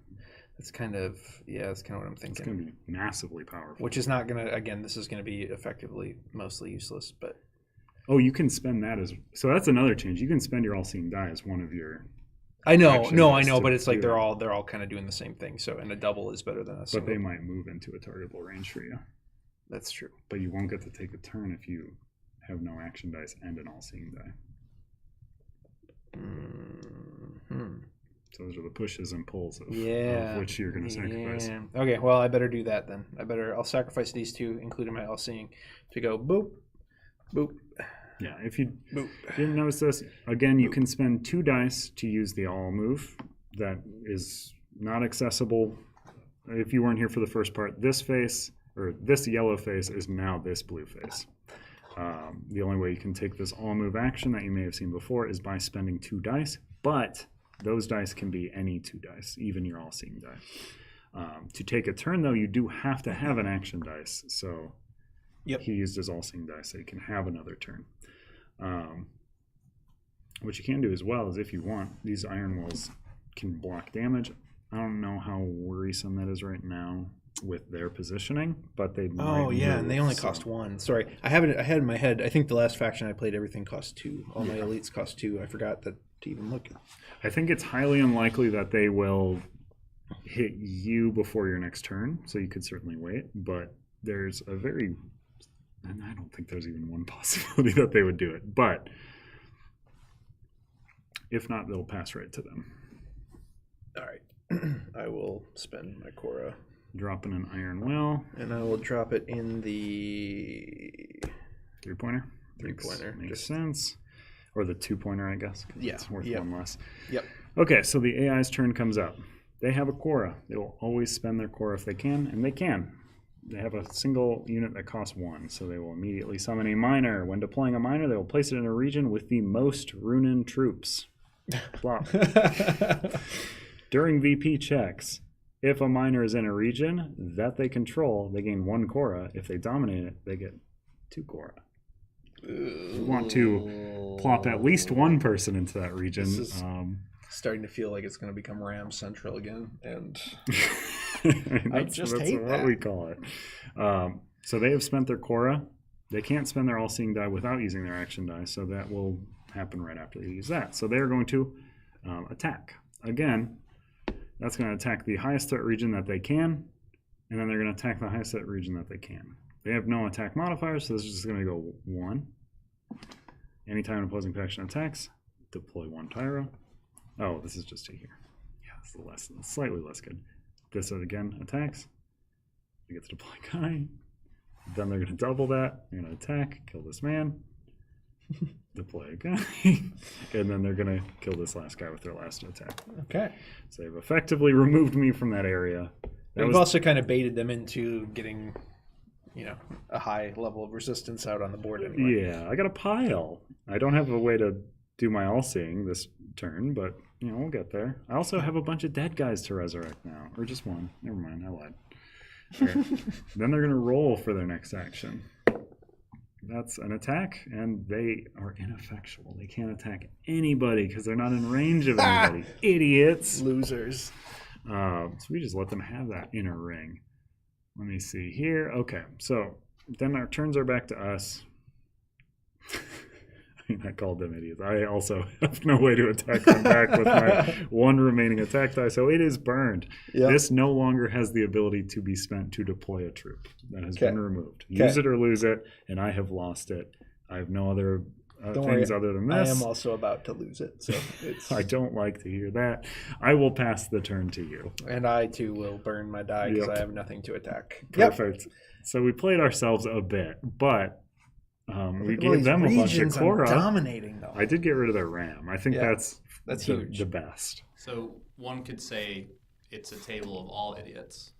That's kind of what I'm thinking. It's going to be massively powerful. Which is not going to, again, this is going to be effectively mostly useless, but. Oh, you can spend that as, so that's another change. You can spend your all-seeing die as one of your. I know, but it's like they're all kind of doing the same thing. So, and a double is better than a single. But they might move into a targetable range for you. That's true. But you won't get to take a turn if you have no action dice and an all-seeing die. So those are the pushes and pulls of which you're going to sacrifice. Okay, well, I better do that then. I'll sacrifice these 2, including my all-seeing, to go boop, boop. Yeah, if you didn't notice this, again, you can spend 2 dice to use the all move. That is not accessible. If you weren't here for the first part, this face, or this yellow face, is now this blue face. The only way you can take this all move action that you may have seen before is by spending 2 dice, but those dice can be any 2 dice, even your all-seeing die. To take a turn, though, you do have to have an action dice, so he used his all-seeing dice, so you can have another turn. What you can do as well is, if you want, these iron walls can block damage. I don't know how worrisome that is right now with their positioning, but they and they only cost 1. Sorry, I had in my head, I think the last faction I played, everything cost 2. All my elites cost 2. I forgot to even look. I think it's highly unlikely that they will hit you before your next turn, so you could certainly wait, but there's and I don't think there's even one possibility that they would do it. But if not, they'll pass right to them. All right. I will spend my Cora. Drop in an iron well. And I will drop it in the... 3-pointer? 3-pointer. Makes sense. Or the 2-pointer, I guess. Yeah. It's worth one less. Yep. Okay, so the AI's turn comes up. They have a Cora. They will always spend their Cora if they can, and they can. They have a single unit that costs 1, so they will immediately summon a miner. When deploying a miner, they will place it in a region with the most Runin troops. Plop. During VP checks, if a miner is in a region that they control, they gain 1 Cora. If they dominate it, they get 2 Cora. We want to plop at least 1 person into that region. This is starting to feel like it's going to become Ram Central again, and I just hate what that. we call it. So they have spent their Cora. They can't spend their all-seeing die without using their action die, so that will happen right after they use that. So they're going to attack. Again, that's going to attack the highest threat region that they can, and then they're going to attack the highest threat region that they can. They have no attack modifiers, so this is just going to go 1. Anytime an opposing faction attacks, deploy 1 Tyro. Oh, this is just 2 here. Yeah, it's slightly less good. This again attacks. They get to deploy Guy. Then they're going to double that. They're going to attack, kill this man, deploy a guy, and then they're going to kill this last guy with their last attack. Okay. So they've effectively removed me from that area. We've also kind of baited them into getting, a high level of resistance out on the board anyway. Yeah, I got a pile. I don't have a way to do my all-seeing this turn, but, we'll get there. I also have a bunch of dead guys to resurrect now. Or just 1. Never mind, I lied. Okay. Then they're going to roll for their next action. That's an attack, and they are ineffectual. They can't attack anybody because they're not in range of anybody. Idiots. Losers. So we just let them have that inner ring. Let me see here. Okay, so then our turns are back to us. I called them idiots. I also have no way to attack them back with my 1 remaining attack die, so it is burned. Yep. This no longer has the ability to be spent to deploy a troop. That has been removed. Use it or lose it, and I have lost it. I have no other things other than this. I am also about to lose it, so I don't like to hear that. I will pass the turn to you. And I, too, will burn my die because I have nothing to attack. Perfect. Yep. So we played ourselves a bit, but we gave them a bunch of Cora. Dominating, though. I did get rid of their Ram. I think that's huge. The best. So one could say it's a table of all idiots.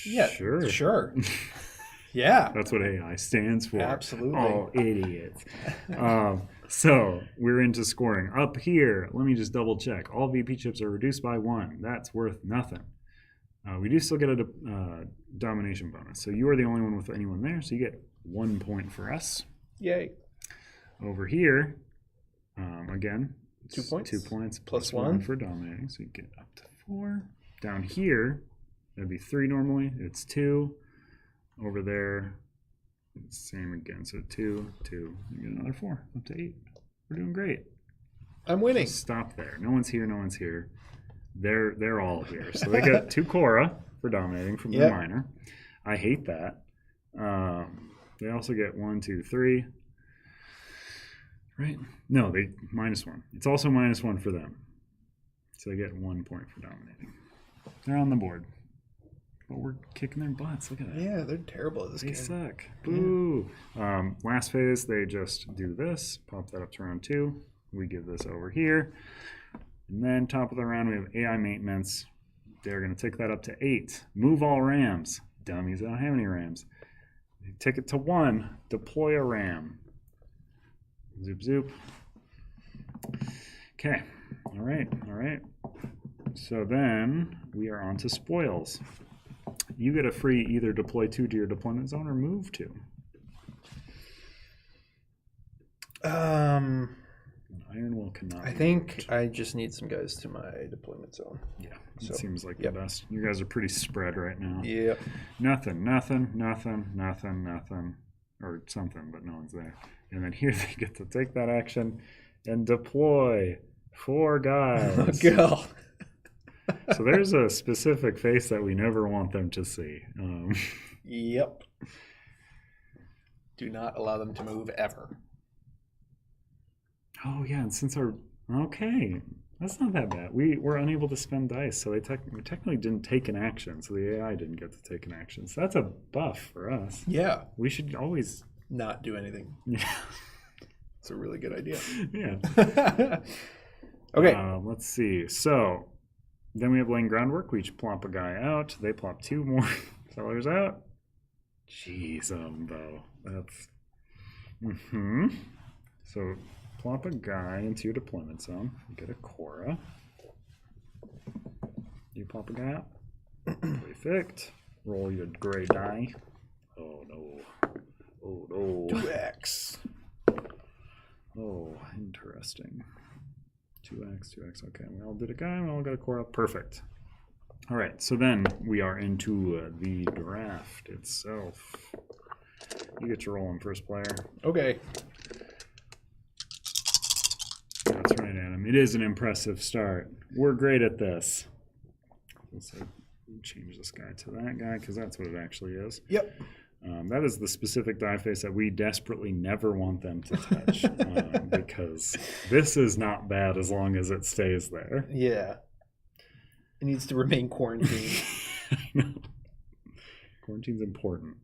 Yeah, sure. Yeah. That's what AI stands for. Absolutely. All idiots. So we're into scoring. Up here, let me just double check. All VP chips are reduced by 1. That's worth nothing. We do still get a domination bonus. So you are the only one with anyone there, so you get 1 point for us. Yay. Over here, again, 2 points. 2 points plus 1 for dominating, so you get up to 4. Down here, that'd be 3 normally. It's 2. Over there, it's the same again. So 2, 2. You get another 4, up to 8. We're doing great. I'm winning. So stop there. No one's here. No one's here. They're all here. So they get 2 Cora for dominating from the minor. I hate that. They also get 1, 2, 3. Right? No, they -1. It's also -1 for them. So they get 1 point for dominating. They're on the board. But we're kicking their butts. Look at that. Yeah, they're terrible at this game. They suck. Boo. Last phase, they just do this. Pop that up to round 2. We give this over here. And then top of the round, we have AI maintenance. They're going to take that up to 8. Move all Rams. Dummies, I don't have any Rams. They take it to 1. Deploy a Ram. Zoop, zoop. Okay. All right. So then we are on to spoils. You get a free either deploy 2 to your deployment zone or move 2. Iron Will cannot. I think I just need some guys to my deployment zone. Yeah, it seems like the best. You guys are pretty spread right now. Yeah. Nothing, or something, but no one's there. And then here they get to take that action and deploy 4 guys. Oh, God. So there's a specific face that we never want them to see. Yep. Do not allow them to move ever. Oh, yeah, and since okay, that's not that bad. We were unable to spend dice, so we technically didn't take an action, so the AI didn't get to take an action. So that's a buff for us. Yeah. We should always not do anything. Yeah. It's a really good idea. Yeah. Okay. Let's see. So then we have laying groundwork. We each plop a guy out. They plop 2 more sellers out. Jeez, though. That's... So plop a guy into your deployment zone. You get a Cora. You plop a guy out. Perfect. Roll your gray die. Oh, no. Oh, no. 2x. Oh, interesting. 2x. Okay, we all did a guy. We all got a Cora. Perfect. All right, so then we are into the draft itself. You get your roll on first player. Okay. That's right, Adam. It is an impressive start. We're great at this. Let's change this guy to that guy because that's what it actually is. Yep. That is the specific die face that we desperately never want them to touch because this is not bad as long as it stays there. Yeah. It needs to remain quarantined. Quarantine's important.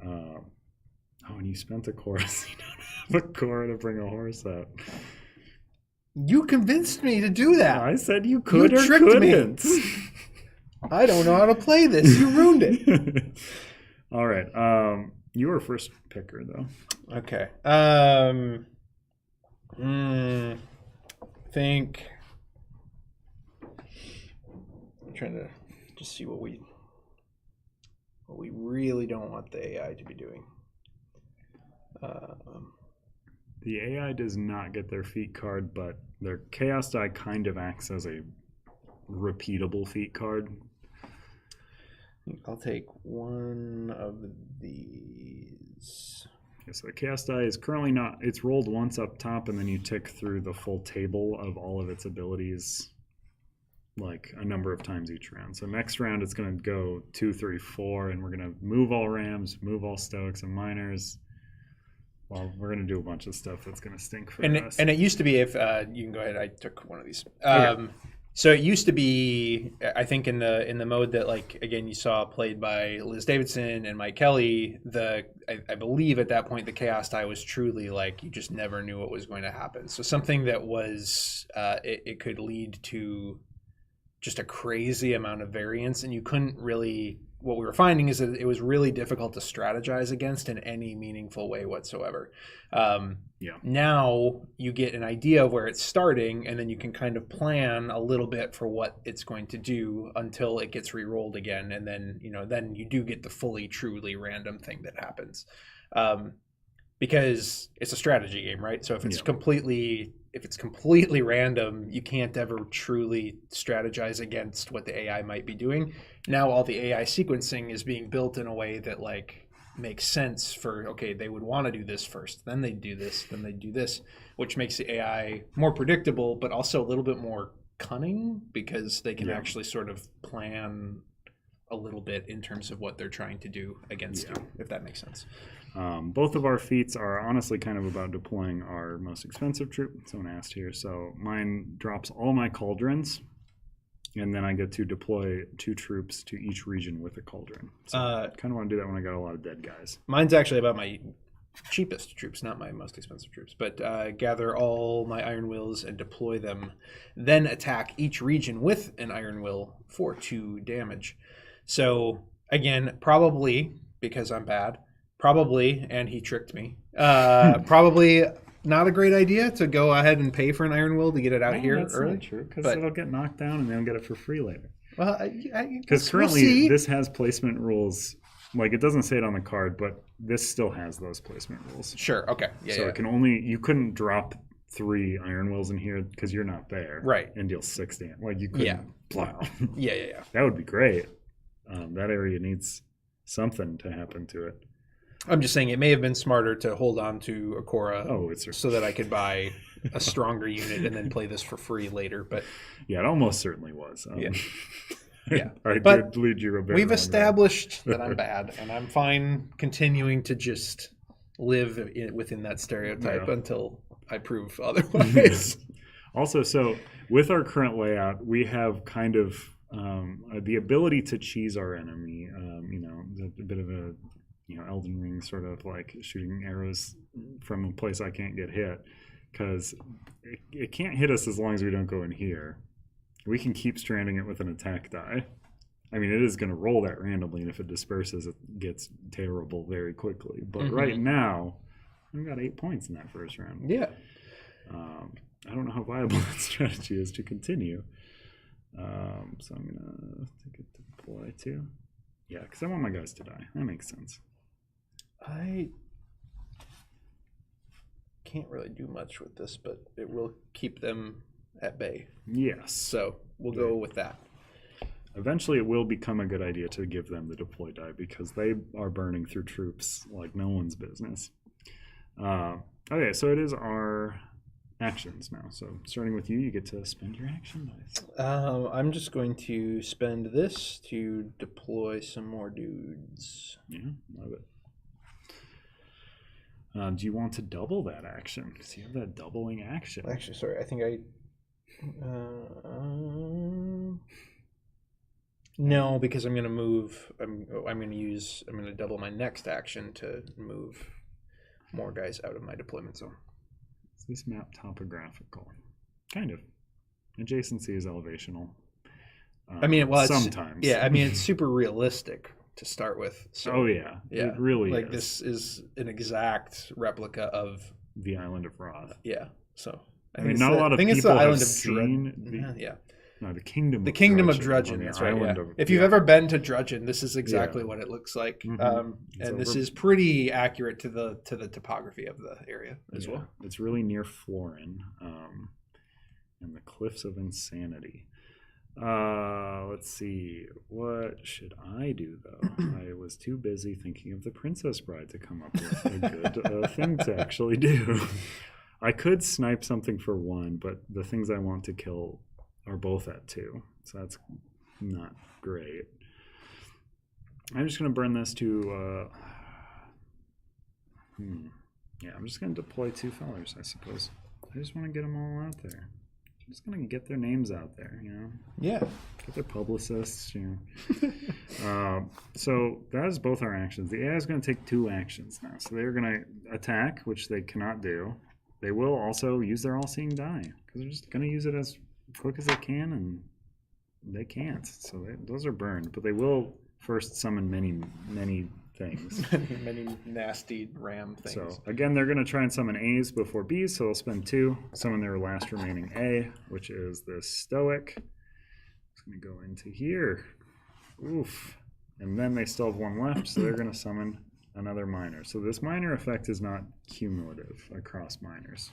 And you spent a Cora, so you don't have a Cora to bring a horse out. You convinced me to do that. I said you could you or tricked couldn't. Me. I don't know how to play this. You ruined it. All right. You were first picker, though. Okay. Think. I'm trying to just see what we really don't want the AI to be doing. The AI does not get their feat card, but their Chaos Die kind of acts as a repeatable feat card. I'll take one of these. Okay, so the Chaos Die is currently not... It's rolled once up top, and then you tick through the full table of all of its abilities like a number of times each round. So next round it's going to go 2, 3, 4, and we're going to move all Rams, move all Stoics and Miners. Well, we're going to do a bunch of stuff that's going to stink for us. And it used to be, if you can go ahead, I took one of these. Okay. So it used to be, I think in the mode that, like, again, you saw played by Liz Davidson and Mike Kelly, I believe at that point the Chaos Die was truly like you just never knew what was going to happen. So something that was, it could lead to just a crazy amount of variance, and you couldn't really, what we were finding is that it was really difficult to strategize against in any meaningful way whatsoever. Now you get an idea of where it's starting, and then you can kind of plan a little bit for what it's going to do until it gets re-rolled again, and then then you do get the fully truly random thing that happens, because it's a strategy game, right? So if it's completely random, you can't ever truly strategize against what the AI might be doing. Now all the AI sequencing is being built in a way that like makes sense for, okay, they would want to do this first, then they do this, then they do this, which makes the AI more predictable, but also a little bit more cunning because they can actually sort of plan a little bit in terms of what they're trying to do against you, if that makes sense. Both of our feats are honestly kind of about deploying our most expensive troop. Someone asked here. So mine drops all my cauldrons, and then I get to deploy 2 troops to each region with a cauldron. So I kind of want to do that when I got a lot of dead guys. Mine's actually about my cheapest troops, not my most expensive troops, but gather all my iron wills and deploy them, then attack each region with an iron will for 2 damage. So again, probably because I'm bad, and he tricked me, probably not a great idea to go ahead and pay for an iron will to get it out here that's early. Not true, because it'll get knocked down and they'll get it for free later. Well, because currently this has placement rules. Like, it doesn't say it on the card, but this still has those placement rules. Sure. Okay. So it can only, you couldn't drop 3 iron wills in here because you're not there, right? And deal 6 damage. Like, you couldn't plow. Yeah. That would be great. That area needs something to happen to it. I'm just saying it may have been smarter to hold on to a Cora so that I could buy a stronger unit and then play this for free later. But yeah, it almost certainly was. Yeah. I but did lead you a bit. We've established that I'm bad, and I'm fine continuing to just live within that stereotype until I prove otherwise. Also, so with our current layout, we have kind of the ability to cheese our enemy. A bit of a Elden Ring sort of like shooting arrows from a place I can't get hit, because it can't hit us as long as we don't go in here. We can keep stranding it with an attack die. I mean, it is going to roll that randomly, and if it disperses, it gets terrible very quickly. But right now, we got 8 points in that first round. Yeah. I don't know how viable that strategy is to continue. So I'm going to take it to deploy too. Yeah, because I want my guys to die. That makes sense. I can't really do much with this, but it will keep them at bay. Yes. So we'll go with that. Eventually, it will become a good idea to give them the deploy die, because they are burning through troops like no one's business. Okay, so it is our actions now. So starting with you, you get to spend your action dice. I'm just going to spend this to deploy some more dudes. Yeah, love it. Do you want to double that action? Because you have that doubling action. Actually, sorry, I think I... no, because I'm going to move... I'm going to double my next action to move more guys out of my deployment zone. Is this map topographical? Kind of. Adjacency is elevational. I mean, well, sometimes. Yeah, I mean, it's super realistic to start with. So, yeah, it really like is. This is an exact replica of the island of Wroth. Yeah, so I mean, not a lot of people have seen the kingdom. The kingdom of Drudgen. That's right. Yeah. If you've ever been to Drudgen, this is exactly what it looks like, and this is pretty accurate to the topography of the area as well. It's really near Florin, and the Cliffs of Insanity. Let's see. What should I do, though? I was too busy thinking of the Princess Bride to come up with a good thing to actually do. I could snipe something for 1, but the things I want to kill are both at 2, so that's not great. I'm just going to burn this to... Yeah, I'm just going to deploy 2 fellers, I suppose. I just want to get them all out there. I'm just going to get their names out there, Yeah. Get their publicists, So that is both our actions. The AI is going to take 2 actions now. So they're going to attack, which they cannot do. They will also use their all-seeing die, because they're just going to use it as quick as they can, and they can't. So those are burned. But they will first summon many things. Many nasty ram things. So again, they're going to try and summon A's before B's, so they'll spend 2, summon their last remaining A, which is the Stoic. It's going to go into here. Oof. And then they still have 1 left, so they're going to summon another minor. So this minor effect is not cumulative across minors.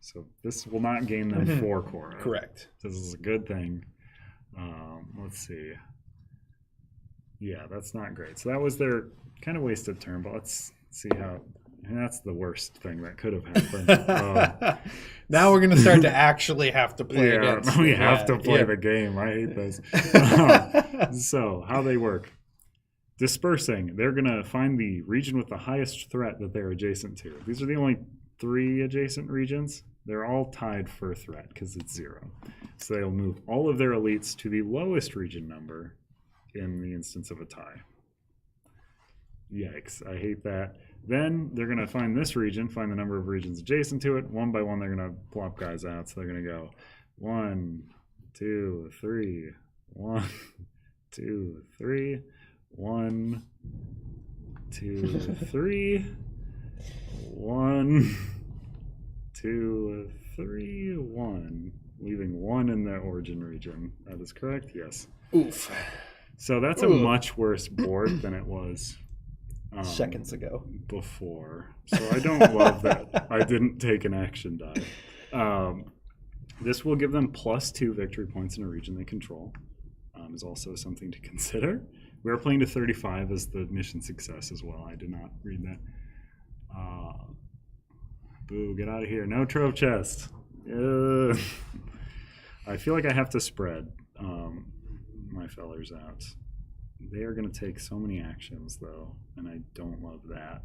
So this will not gain them 4 Cora. Correct. This is a good thing. Let's see. Yeah, that's not great. So that was their kind of wasted turn, but let's see how... And that's the worst thing that could have happened. Now we're going to start to actually have to play against. We have to play the game. I hate this. So how they work. Dispersing. They're going to find the region with the highest threat that they're adjacent to. These are the only 3 adjacent regions. They're all tied for threat because it's 0. So they'll move all of their elites to the lowest region number in the instance of a tie. Yikes, I hate that. Then they're going to find this region, find the number of regions adjacent to it. 1 by 1, they're going to plop guys out. So they're going to go 1, 2, 3, 1, 2, 3, 1, 2, 3, 1, 2, 3, 1. Leaving 1 in the origin region. That is correct, yes. Oof. So that's a much worse board than it was seconds ago before. So I don't love that I didn't take an action die. This will give them +2 victory points in a region they control. Is also something to consider. We are playing to 35 as the mission success as well. I did not read that. Boo, get out of here. No trove chest. I feel like I have to spread my fellers out. They are going to take so many actions, though, and I don't love that.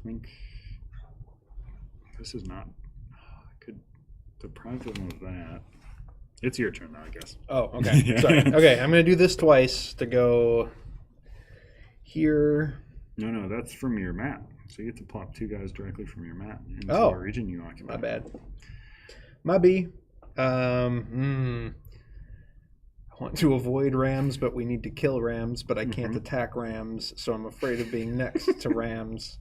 Plink. This is not... I could deprive them of that. It's your turn now, I guess. Oh, okay. Sorry. Okay, I'm going to do this twice to go here No, that's from your map. So you get to plop 2 guys directly from your map into Oh. the region you occupy. My bad. My B. I want to avoid rams, but we need to kill rams, but I can't attack rams, so I'm afraid of being next to rams.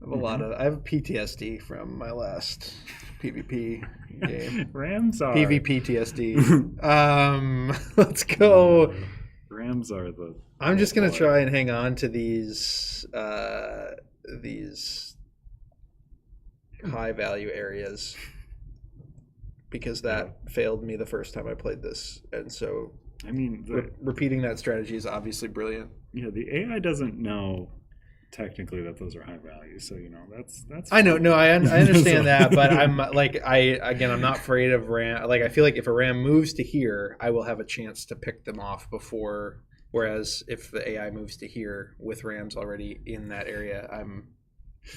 I have PTSD from my last PvP game. Rams are PvPTSD. Let's go. Rams are the. I'm just gonna try and hang on to these high value areas because that failed me the first time I played this, and so I mean, repeating that strategy is obviously brilliant. Yeah, the AI doesn't know technically that those are high value, so that's. I know, no, I understand that, but I'm like I'm not afraid of ram. Like I feel like if a ram moves to here, I will have a chance to pick them off before. Whereas if the AI moves to here with rams already in that area, I'm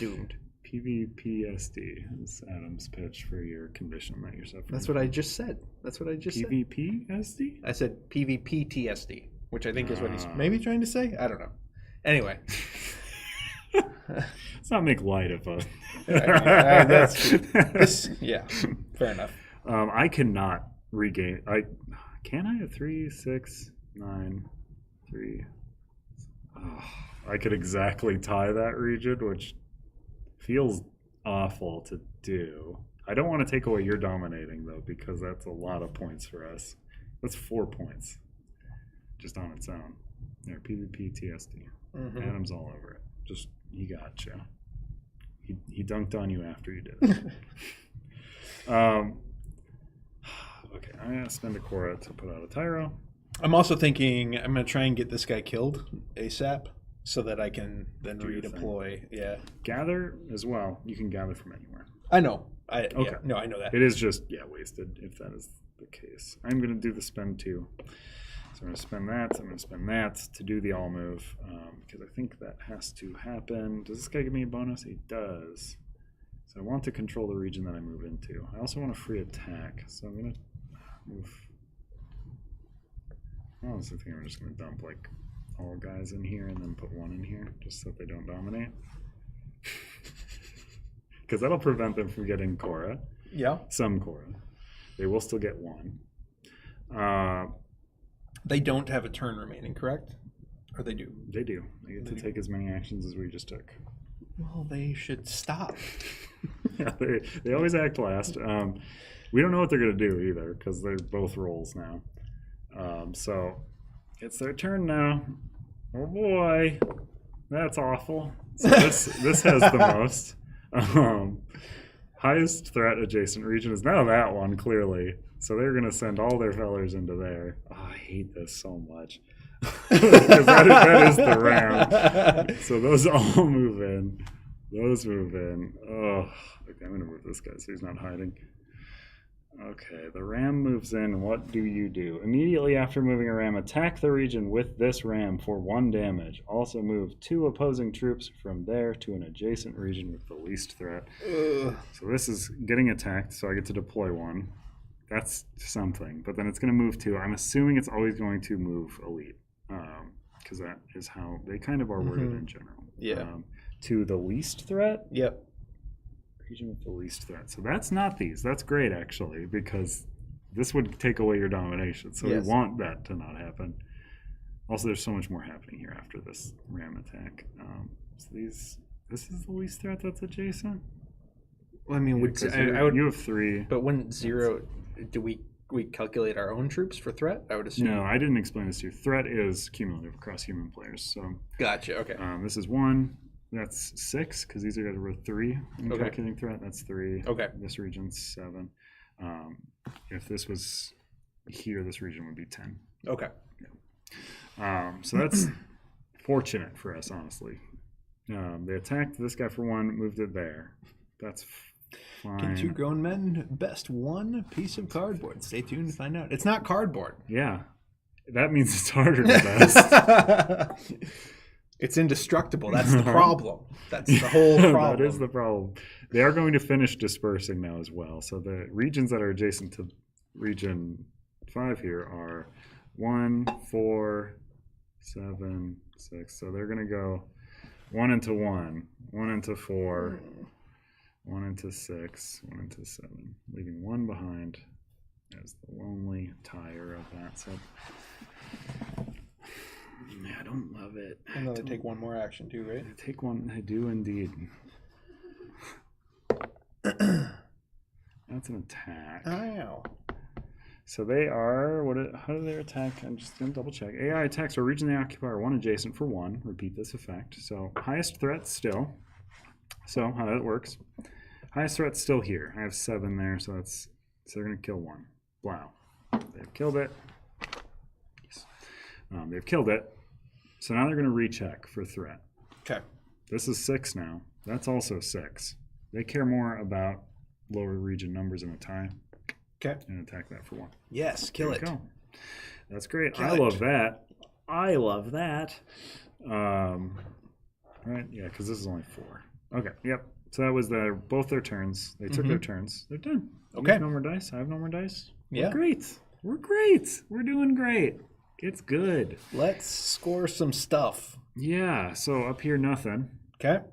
doomed. PvPSD is Adam's pitch for your condition that you're suffering. That's what I just said. PvPSD? I said PvPTSD, which I think is what he's maybe trying to say. I don't know. Anyway. Let's not make light of it. Yeah, fair enough. I cannot regain. Can I have 3, 6, 9, 3. I could exactly tie that region, which feels awful to do. I don't want to take away your dominating though, because that's a lot of points for us. That's 4 points just on its own. There, PvPTSD. Adam's all over it. Just he gotcha. He dunked on you after you did it. Okay, I'm gonna spend a Cora to put out a Tyro. I'm also thinking I'm gonna try and get this guy killed ASAP so that I can then redeploy. Yeah. Gather as well. You can gather from anywhere. I know. Okay. Yeah, no, I know that. It is just wasted if that is the case. I'm gonna do the spend too. So I'm going to spend that. I'm going to spend that to do the all move because I think that has to happen. Does this guy give me a bonus? He does. So I want to control the region that I move into. I also want a free attack. So I'm going to move. I honestly think I'm just going to dump like all guys in here and then put 1 in here just so that they don't dominate. Because that'll prevent them from getting Cora. Yeah. Some Cora. They will still get 1. They don't have a turn remaining, correct? Or they do? They do. They get to take as many actions as we just took. Well, they should stop. Yeah, they always act last. We don't know what they're going to do either because they're both rolls now. So it's their turn now. Oh boy, that's awful. So this has the most. Highest threat adjacent region is now that one, clearly. So they're going to send all their fellers into there. Oh, I hate this so much. Because that is the ram. So those all move in. Those move in. Oh, okay, I'm going to move this guy so he's not hiding. Okay, the ram moves in. What do you do? Immediately after moving a ram, attack the region with this ram for 1 damage. Also move 2 opposing troops from there to an adjacent region with the least threat. So this is getting attacked, so I get to deploy 1. That's something, but then it's going to move 2. I'm assuming it's always going to move elite, because that is how they kind of are worded in general. Yeah. To the least threat? Yep. Region with the least threat. So that's not these. That's great, actually, because this would take away your domination. So we want that to not happen. Also, there's so much more happening here after this ram attack. So this is the least threat that's adjacent? Well, I mean, you have 3. But wouldn't 0... Do we calculate our own troops for threat? I would assume. No, I didn't explain this to you. Threat is cumulative across human players. So gotcha. Okay. This is 1. That's 6 because these are guys were 3 in calculating threat. That's 3. Okay. This region's 7. If this was here, this region would be 10. Okay. Yeah. So that's fortunate for us, honestly. They attacked this guy for 1, moved it there. That's fine. Can 2 grown men best 1 piece of cardboard? Stay tuned to find out. It's not cardboard. Yeah. That means it's harder to best. It's indestructible. That's the problem. That's the whole problem. That is the problem. They are going to finish dispersing now as well. So the regions that are adjacent to region 5 here are 1, 4, 7, 6. So they're going to go 1 into 1, 1 into 4, 1 into 6, 1 into 7, leaving 1 behind as the lonely tire of that. So I don't love it. And then they take one more action too, right? I take one. I do indeed. That's an attack. Ow. So they are, how do they attack? I'm just going to double check. AI attacks or region they occupy are 1 adjacent for 1. Repeat this effect. So highest threat still. So how that works. Highest threat still here. I have 7 there, so they're going to kill 1. Wow. They've killed it. Yes. They've killed it. So now they're going to recheck for threat. Okay. This is 6 now. That's also 6. They care more about lower region numbers in a tie. Okay. And attack that for 1. Yes, kill it. Go. That's great. Kill I it. love that. I love that. Right? Yeah, because this is only 4. Okay. Yep. So that was both their turns. They took their turns. They're done. You Okay. have no more dice. I have no more dice. Yeah. We're great. We're great. We're doing great. It's good. Let's score some stuff. Yeah. So up here, nothing. Okay.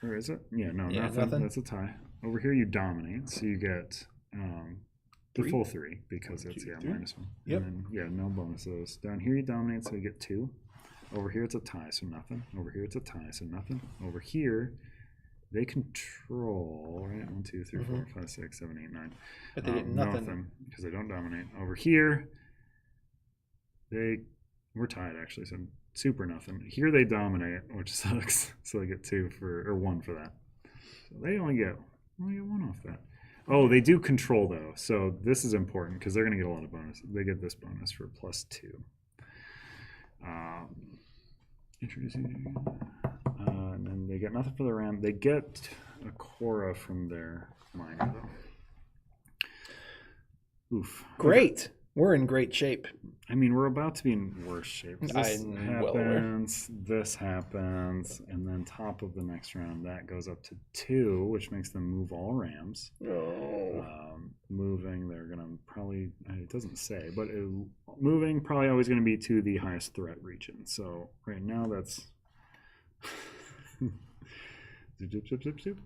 Or is it? Yeah, no, Yeah, nothing. nothing. That's a tie. Over here, you dominate. So you get the 3? full 3 because 1, it's 2, -1. 3. And Yep. then, no bonuses. Down here, you dominate, so you get 2. Over here, it's a tie, so nothing. Over here, it's a tie, so nothing. Over here, they control, right? 1, 2, 3, 4, 5, 6, 7, 8, 9. But they get nothing. Because they don't dominate. Over here, we're tied actually, so super nothing. Here they dominate, which sucks. So they get 2 or 1 for that. So they only get 1 off that. Oh, they do control though, so this is important because they're going to get a lot of bonuses. They get this bonus for +2. Introducing, and then they get nothing for the ram. They get a Cora from their minor though. Oof. Great. We're in great shape. I mean, we're about to be in worse shape. This I'm well aware. happens, this happens, and then top of the next round, that goes up to 2, which makes them move all rams. Oh. Moving, they're going to probably, it doesn't say, but moving probably always going to be to the highest threat region. So right now that's zip, zip, zip, zip.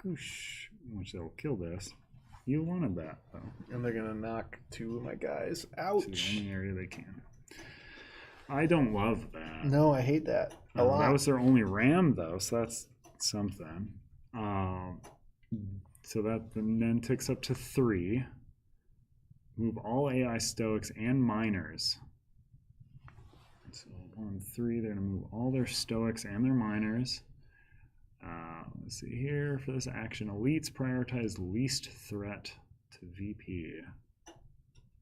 Goosh, which they'll kill this. You wanted that, though. And they're going to knock 2 of my guys To the ouch. only area they can. I don't love that. No, I hate that a lot. That was their only ram, though, so that's something. So that then ticks up to 3. Move all AI Stoics and Miners. So on 3, they're going to move all their Stoics and their Miners. Let's see here. For this action, elites prioritize least threat to VP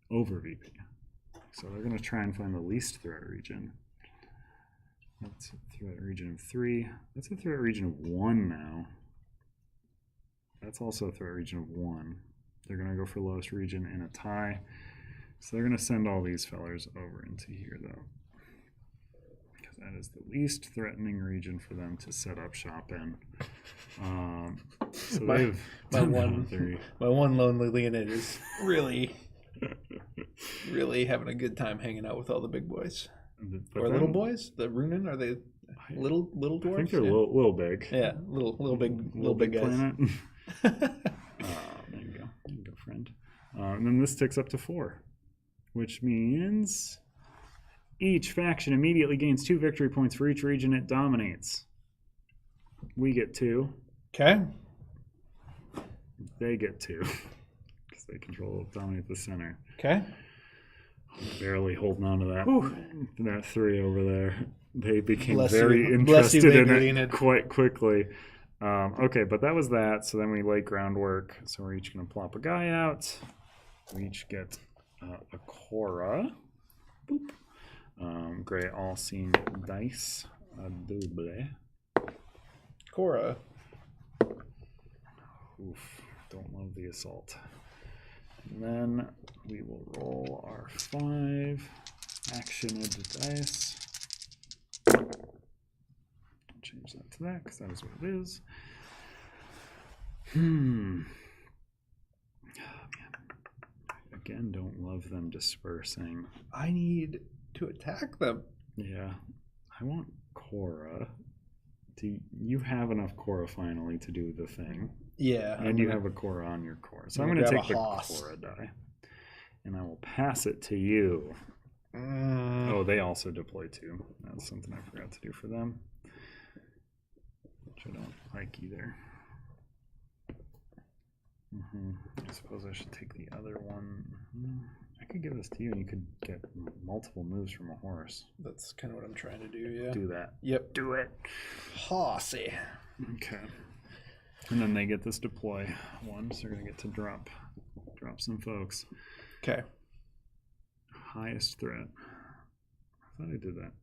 over VP. So they're going to try and find the least threat region. That's a threat region of 3. That's a threat region of 1 now. That's also a threat region of 1. They're going to go for lowest region in a tie. So they're going to send all these fellers over into here, though. Because that is the least threatening region for them to set up shop in. So they've done that on 3. My one lonely Leonid is really having a good time hanging out with all the big boys. But Or little boys? The Runin? Are they little dwarves? I think they're little big. Yeah, little big guys. Planet. There you go, friend. And then this ticks up to 4, which means each faction immediately gains 2 victory points for each region it dominates. We get 2. Okay. They get 2 because they dominate the center. Okay. Barely holding on to that 3 over there. They became Bless very you, interested in big it Leonid. quite quickly. Okay, but that was that. So then we lay groundwork. So we're each going to plop a guy out. We each get a Cora. Boop. Great all-seeing dice. Double. Cora. Oof. Don't love the assault. And then we will roll our 5 actioned dice. Change that to that because that is what it is. Oh, man. Again, don't love them dispersing. I need to attack them. Yeah. I want Cora. You have enough Cora finally to do the thing. Yeah. And you have a Cora on your Cora. So I'm going to take the Cora die. And I will pass it to you. Oh, they also deploy too. That's something I forgot to do for them. Which I don't like either. I suppose I should take the other one. I could give this to you and you could get multiple moves from a horse. That's kind of what I'm trying to do, yeah. Do that. Yep. Do it. Horsey. Okay. And then they get this deploy one, so they're going to get to drop some folks. Okay. Highest threat. I thought I did that.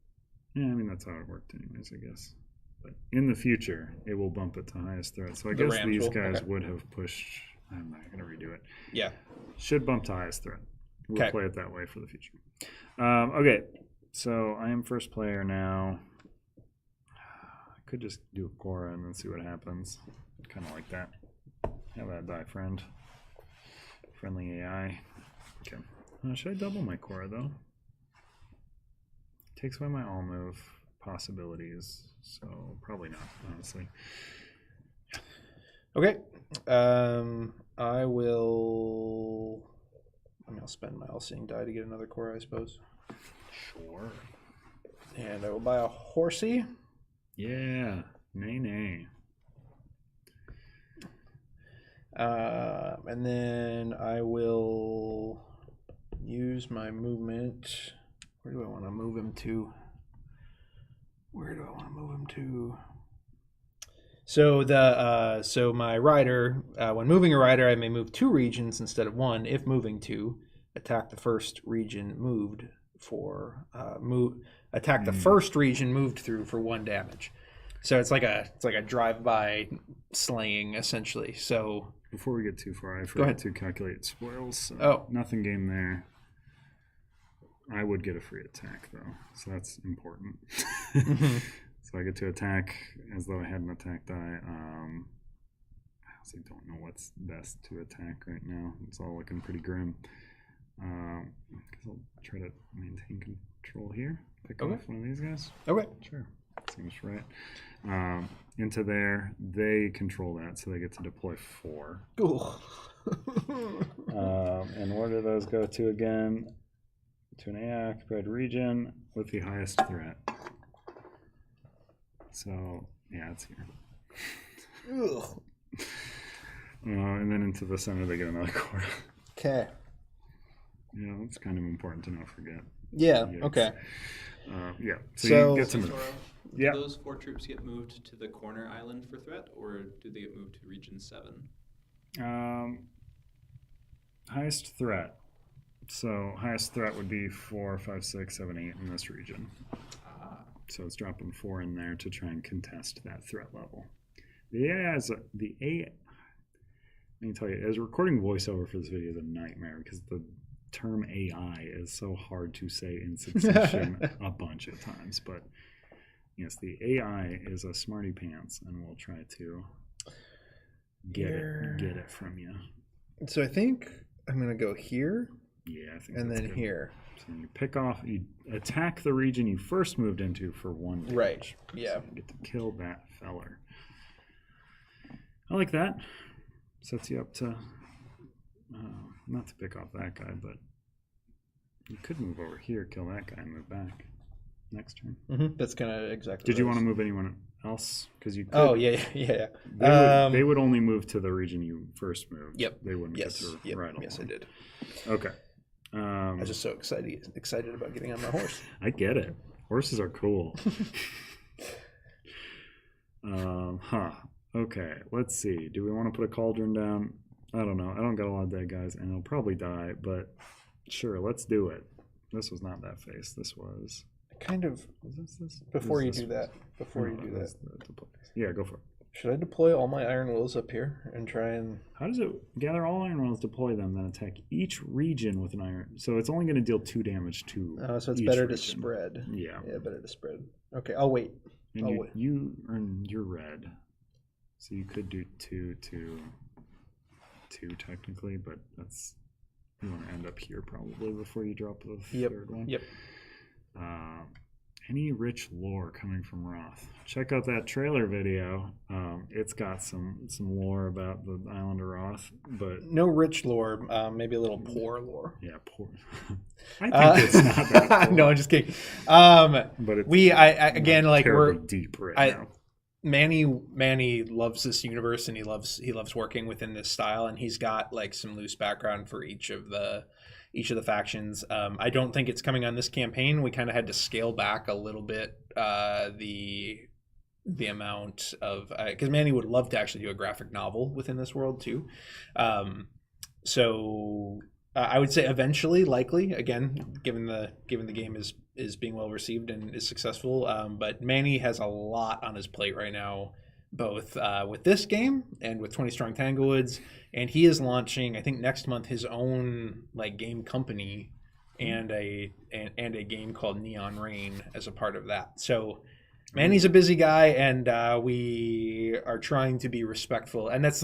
Yeah, I mean, that's how it worked anyways, I guess. But in the future, it will bump it to highest threat. So I guess these guys would have pushed... I'm not going to redo it. Yeah. Should bump to highest threat. We'll play it that way for the future. Okay, so I am first player now. I could just do a Cora and then see what happens. Kind of like that. Have that die, friend. Friendly AI. Okay. Should I double my Cora, though? Takes away my all move possibilities, so probably not, honestly. Okay. I'll spend my all-seeing die to get another Cora, I suppose. Sure. And I will buy a horsey. Yeah. Nay. And then I will use my movement. Where do I want to move him to? So my rider, when moving a rider, I may move 2 regions instead of 1. If moving 2, attack the first region moved for attack the first region moved through for 1 damage. So it's like a drive-by slaying essentially. So before we get too far, I forgot to calculate spoils. So nothing gained there. I would get a free attack though, so that's important. So I get to attack as though I had an attack die. I honestly don't know what's best to attack right now. It's all looking pretty grim. I guess I'll try to maintain control here. Pick off one of these guys. Okay. Sure. Seems right. Into there, they control that, so they get to deploy 4. Cool. And where do those go to again? To an AI occupied region with the highest threat. So, yeah, it's here. And then into the center, they get another Cora. Okay. Yeah, that's kind of important to not forget. Yeah, okay. Yeah, so you get to move. Do those 4 troops get moved to the corner island for threat, or do they get moved to region 7? Highest threat. So highest threat would be 4, 5, 6, 7, 8 in this region. So it's dropping 4 in there to try and contest that threat level. Let me tell you, as recording voiceover for this video is a nightmare because the term AI is so hard to say in succession a bunch of times. But yes, the AI is a smarty pants, and we'll try to get it from you. So I think I'm gonna go here. Yeah, I think and that's then good. Here. So you pick off, you attack the region you first moved into for 1 damage. Right. Yeah. So you get to kill that feller. I like that. Sets you up to not to pick off that guy, but you could move over here, kill that guy, and move back next turn. That's kind of exactly. Did you want to move anyone else? Because you could. Oh yeah. They would only move to the region you first moved. Yep. They wouldn't get to ride along. Yes, I did. Okay. I was just so excited about getting on my horse. I get it. Horses are cool. Okay, let's see. Do we want to put a cauldron down? I don't know. I don't got a lot of dead guys, and they'll probably die, but sure, let's do it. This was not that face. This was... Kind of... Was this? Before you do that. Yeah, go for it. Should I deploy all my iron wills up here and try and... How does it gather all iron wills, deploy them, then attack each region with an iron... So it's only going to deal 2 damage to so it's each better region. to spread. Yeah. Yeah, better to spread. Okay, I'll wait. And you earn your red. So you could do 2 technically, but that's... You want to end up here probably before you drop the third one. Yep. Any rich lore coming from Wroth? Check out that trailer video. It's got some lore about the island of Wroth, but no rich lore. Maybe a little poor lore. Yeah, poor. I think it's not that poor. No, I'm just kidding. But it's again, like we're deep now. Manny loves this universe, and he loves working within this style, and he's got like some loose background for each of the factions. I don't think it's coming on this campaign. We kind of had to scale back a little bit the amount of because Manny would love to actually do a graphic novel within this world too. So I would say eventually, likely, again, given the game is being well received and is successful. But Manny has a lot on his plate right now, both with this game and with 20 Strong Tanglewoods, and he is launching, I think, next month his own like game company and a game called Neon Rain as a part of that. So Manny's a busy guy, and we are trying to be respectful, and that's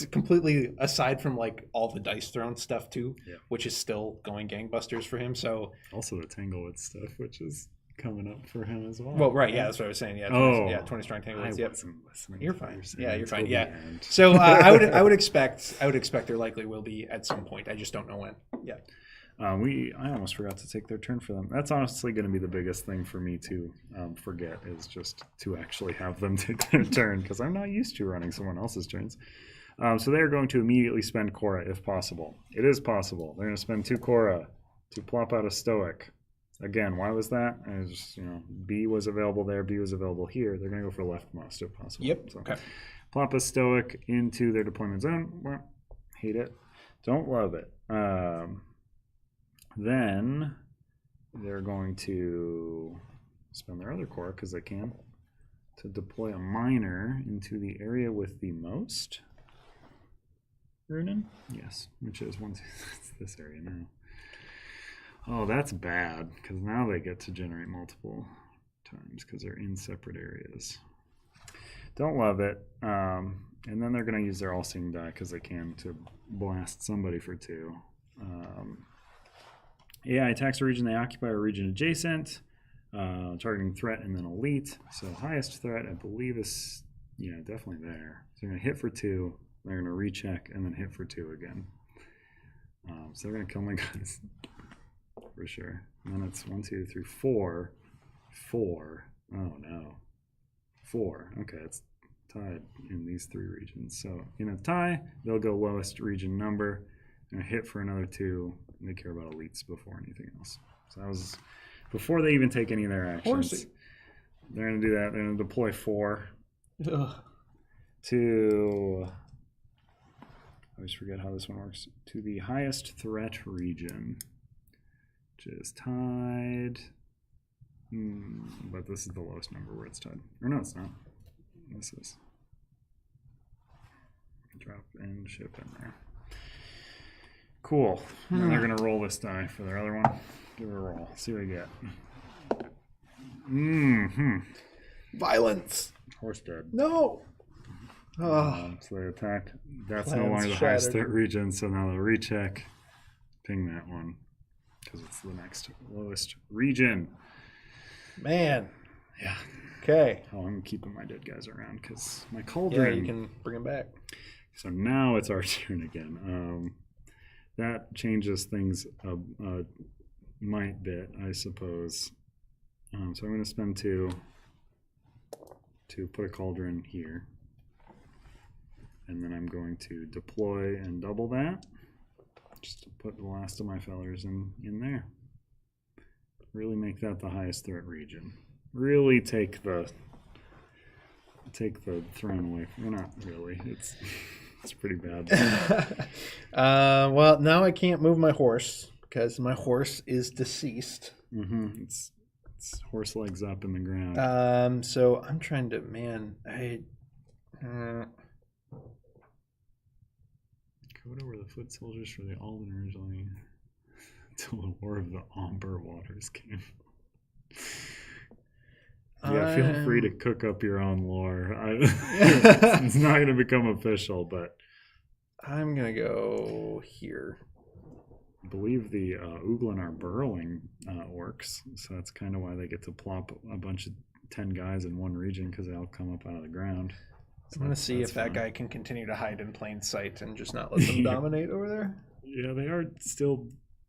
completely aside from like all the Dice Throne stuff too, which is still going gangbusters for him. So also the Tanglewood stuff, which is coming up for him as well. Well, right, yeah, that's what I was saying. Yeah, 20 Strong Tanglewoods. I wasn't listening. You're fine. Yeah, you're fine. Till Yeah. the end. So I would expect there likely will be at some point. I just don't know when. Yeah. I almost forgot to take their turn for them. That's honestly going to be the biggest thing for me to forget, is just to actually have them take their turn, because I'm not used to running someone else's turns. So they're going to immediately spend Cora if possible. It is possible. They're going to spend 2 Cora to plop out a Stoic. Again, why was that? I just, B was available there, B was available here. They're going to go for leftmost if possible. Yep. So, okay. Plop a Stoic into their deployment zone. Well, hate it. Don't love it. Then they're going to spend their other core, because they can, to deploy a miner into the area with the most runen. Yes, which is it's this area now. Oh, that's bad, because now they get to generate multiple times because they're in separate areas. Don't love it. And then they're going to use their all-seeing die, because they can, to blast somebody for 2. AI attacks a region they occupy or region adjacent, targeting threat and then elite. So highest threat, I believe, is definitely there. So they're going to hit for 2, they're going to recheck, and then hit for 2 again. So they're going to kill my guys for sure. And then it's 1, 2, 3, 4. 4. Oh no. 4. Okay, it's tied in these 3 regions. So in a tie, they'll go lowest region number and hit for another 2. They care about elites before anything else. So that was before they even take any of their actions. They're going to do that. They're going to deploy 4 to, I always forget how this one works, to the highest threat region, which is tied. But this is the lowest number where it's tied. Or no, it's not. This is. Drop and ship in there. Cool. And they're going to roll this die for their other one. Give it a roll. See what we get. Violence. Horse dead. No. So they attack. That's no longer the highest threat region, so now they'll recheck. Ping that one, because it's the next lowest region. Man. Yeah. Okay. Oh, I'm keeping my dead guys around, because my cauldron. Yeah, you can bring them back. So now it's our turn again. That changes things a mite bit, I suppose. So I'm going to spend 2 to put a cauldron here. And then I'm going to deploy and double that, just to put the last of my fellers in there. Really make that the highest threat region. Really take the throne away. Well, not really. It's pretty bad. Well, now I can't move my horse because my horse is deceased. Mm-hmm. It's horse legs up in the ground. So I'm trying to, Coda were the foot soldiers for the Alden originally, until the War of the Amber Waters came. Yeah, feel free to cook up your own lore. It's not going to become official, but I'm going to go here. believe the Uglan are burrowing orcs, so that's kind of why they get to plop a bunch of 10 guys in one region, because they all come up out of the ground. So I'm going to see if that guy can continue to hide in plain sight and just not let them dominate over there. Yeah, they are still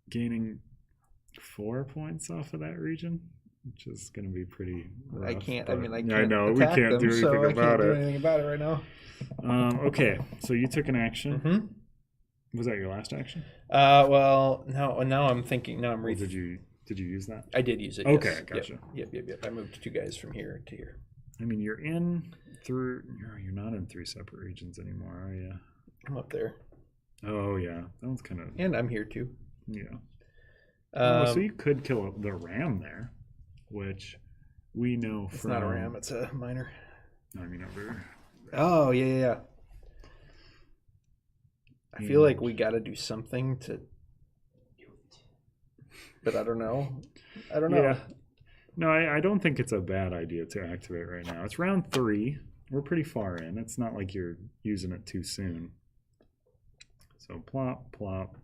gaining 4 points off of that region, which is going to be pretty rough. I can't I can't know, we can't do anything about it right now. Okay, so you took an action. Mm-hmm. Was that your last action? Well, no. Now I'm thinking. Now I'm reading. Did you use that? I did use it. Okay, yes. gotcha. Yep. I moved 2 guys from here to here. I mean, you're you're not in 3 separate regions anymore, are you? I'm up there. Oh yeah, that one's kind of. And I'm here too. Yeah. So you could kill the ram there, which we know it's not a ram; it's a miner. I mean, over. Oh yeah. I feel like we got to do something to, but I don't know. Yeah. No, I don't think it's a bad idea to activate right now. It's round 3. We're pretty far in. It's not like you're using it too soon. So plop, plop,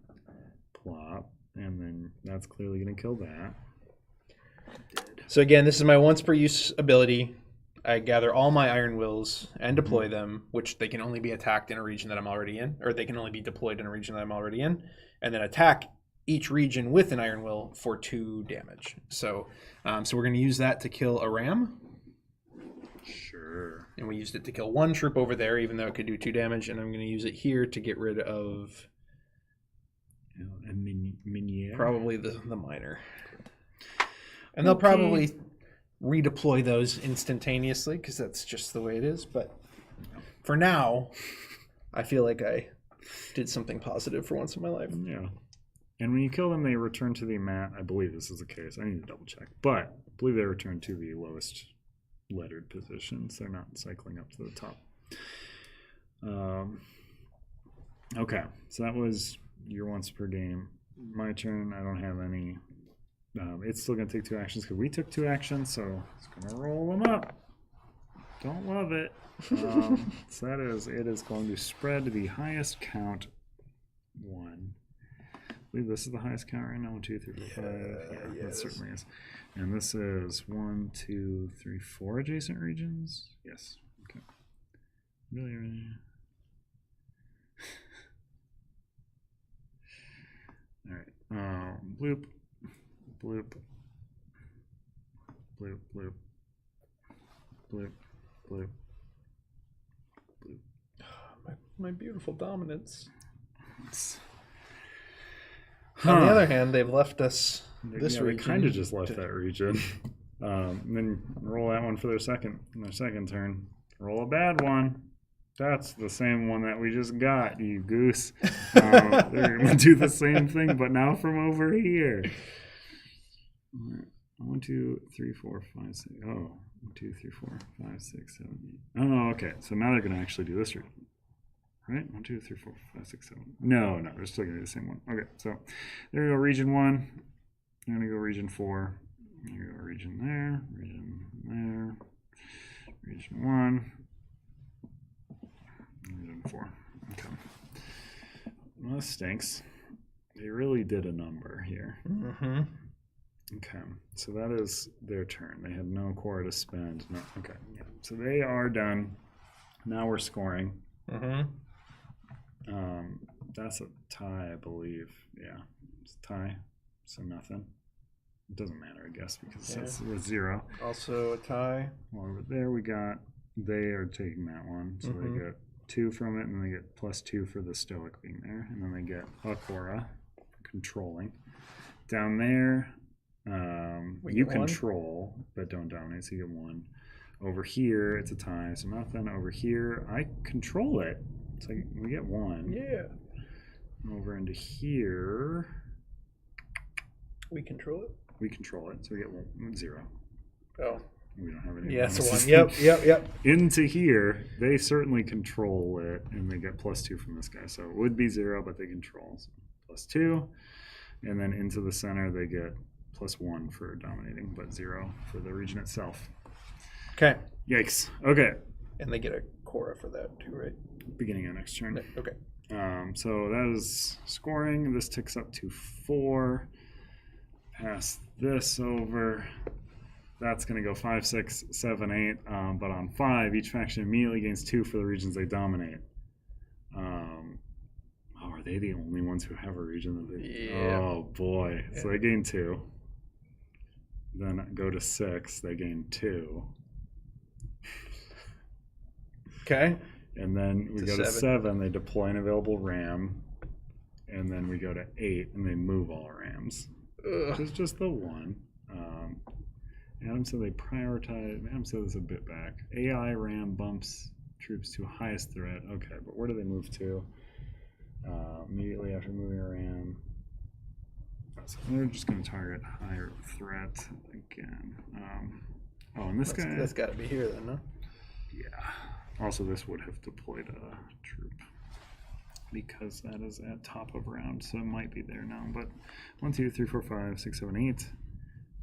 plop, and then that's clearly going to kill that. So again, this is my once per use ability. I gather all my Iron Wills and deploy them, which they can only be attacked in a region that I'm already in, or they can only be deployed in a region that I'm already in, and then attack each region with an Iron Will for 2 damage. So we're going to use that to kill a ram. Sure. And we used it to kill 1 troop over there, even though it could do 2 damage, and I'm going to use it here to get rid of a minier. Probably the miner. And they'll probably redeploy those instantaneously because that's just the way it is. But for now, I feel like I did something positive for once in my life. Yeah. And when you kill them, they return to the mat. I believe this is the case. I need to double check. But I believe they return to the lowest lettered positions. They're not cycling up to the top. Okay. So that was your once per game. My turn. I don't have any. It's still going to take 2 actions because we took 2 actions. So it's going to roll them up. Don't love it. So it is going to spread the highest count 1. I believe this is the highest count right now. 1, 2, 3, 4, 5. Yeah, that certainly is. And this is 1, 2, 3, 4 adjacent regions. Yes. Okay. Really. All right. Bloop. Bloop. Bloop. Bloop. Bloop. Bloop. Bloop. My beautiful dominance. On the other hand, they've left us this region. They kind of just left that region. And then roll that one for their second turn. Roll a bad one. That's the same one that we just got, you goose. They're going to do the same thing, but now from over here. 1, 2, 3, 4, 5, 6. Oh, 1, 2, 3, 4, 5, 6, 7, 8. Oh, okay. So now they're going to actually do this region. Right? 1, 2, 3, 4, 5, 6, 7. No, they're still going to do the same one. Okay, so there we go, region 1. I'm going to go region 4. I'm going to go region there, region 1, region 4. Okay. Well, that stinks. They really did a number here. Mm-hmm. Okay, so that is their turn. They had no core to spend. No, okay, yeah. So they are done. Now we're scoring. Mm-hmm. That's a tie, I believe. Yeah, it's a tie, so nothing. It doesn't matter, I guess, because it's 0. Also a tie. Well, over there they are taking that one, so they get 2 from it, and then they get +2 for the stoic being there, and then they get a Cora for controlling. Down there, you control, but don't dominate, so you get 1. Over here, it's a tie, so nothing. Over here, I control it, so we get 1. Yeah. Over into here, we control it. We control it, so we get 0. Oh. We don't have any. Yeah, so 1. Yep. Into here, they certainly control it, and they get +2 from this guy. So it would be 0, but they control. So +2. And then into the center, they get +1 for dominating, but 0 for the region itself. Okay. Yikes. Okay. And they get a Cora for that too, right? Beginning of next turn. Okay. So that is scoring. This ticks up to 4. Pass this over. That's going to go 5, 6, 7, 8. But on 5, each faction immediately gains 2 for the regions they dominate. Are they the only ones who have a region that they... Yeah. Oh, boy. Yeah. So they gain 2. Then go to 6. They gain 2. Okay. And then we go to 7. They deploy an available ram. And then we go to 8, and they move all rams. Which is just the one. Adam said they prioritize... Adam said this a bit back. AI ram bumps troops to highest threat. Okay, but where do they move to? Immediately after moving a ram. So they're just going to target higher threat again. And this guy... That's got to be here then, no? Yeah. Also, this would have deployed a troop because that is at top of round, so it might be there now. But 1, 2, 3, 4, 5, 6, 7, 8.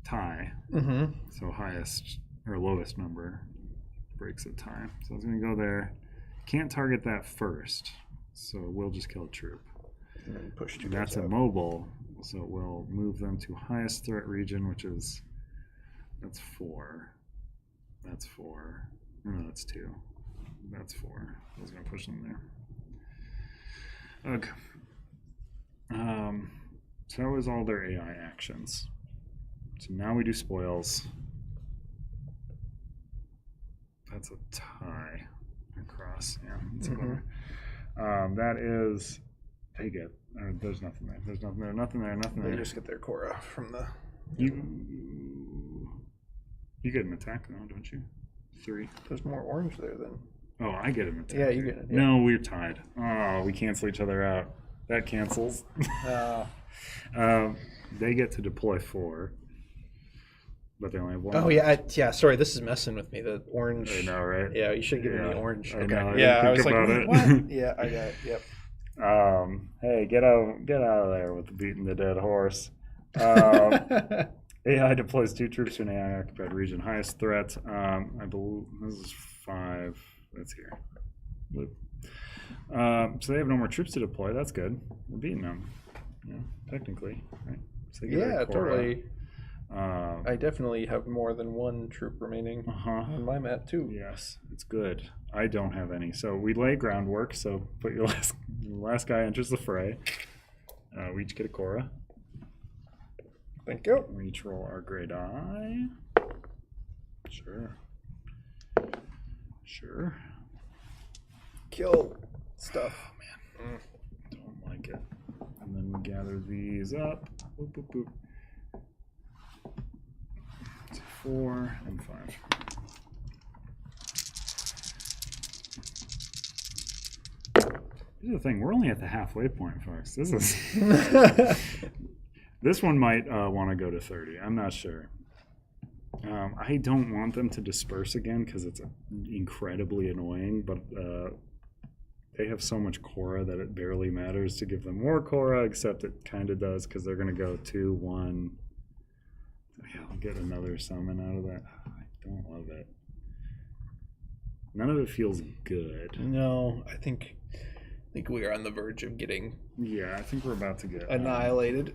Tie. Mm-hmm. So highest or lowest number breaks a tie. So it's going to go there. Can't target that first, so we'll just kill a troop. And then push 2. That's immobile, so we'll move them to highest threat region, which is that's 4. That's 4. No, that's 2. That's 4. I was going to push them there. Okay. So that was all their AI actions. So now we do spoils. That's a tie across. Yeah, that's that is. Take it. There's nothing there. There's nothing there. Nothing there. Nothing there. They just get their Cora from the. You get an attack now, don't you? 3. There's more orange there then. Oh, I get an attack. Yeah, you get it. Yeah. No, we're tied. Oh, we cancel each other out. That cancels. They get to deploy 4. But they only have 1. Oh, yeah. Sorry, this is messing with me. The orange. I know, right? Yeah, you should give me the orange. I Okay. know, I was like, what? Yeah, I got it. Yep. Hey, get out of there with the beating the dead horse. AI deploys 2 troops to an AI occupied region. Highest threat. I believe this is 5. That's here. So they have no more troops to deploy. That's good. We're beating them. Yeah, technically, right? So yeah, totally. I definitely have more than 1 troop remaining on my map too. Yes, it's good. I don't have any. So we lay groundwork. So put your last guy enters the fray. We each get a Cora. Thank you. We each roll our gray die. Sure. Kill stuff. Oh man, don't like it. And then we gather these up. Boop, boop, boop. 4 and 5. Here's the thing: we're only at the halfway point, folks. This is this one might want to go to 30. I'm not sure. I don't want them to disperse again because it's incredibly annoying. But they have so much Cora that it barely matters to give them more Cora, except it kind of does because they're going to go 2, 1. Yeah, I'll get another summon out of that. I don't love it. None of it feels good. No, I think we are on the verge of getting. Yeah, I think we're about to get annihilated.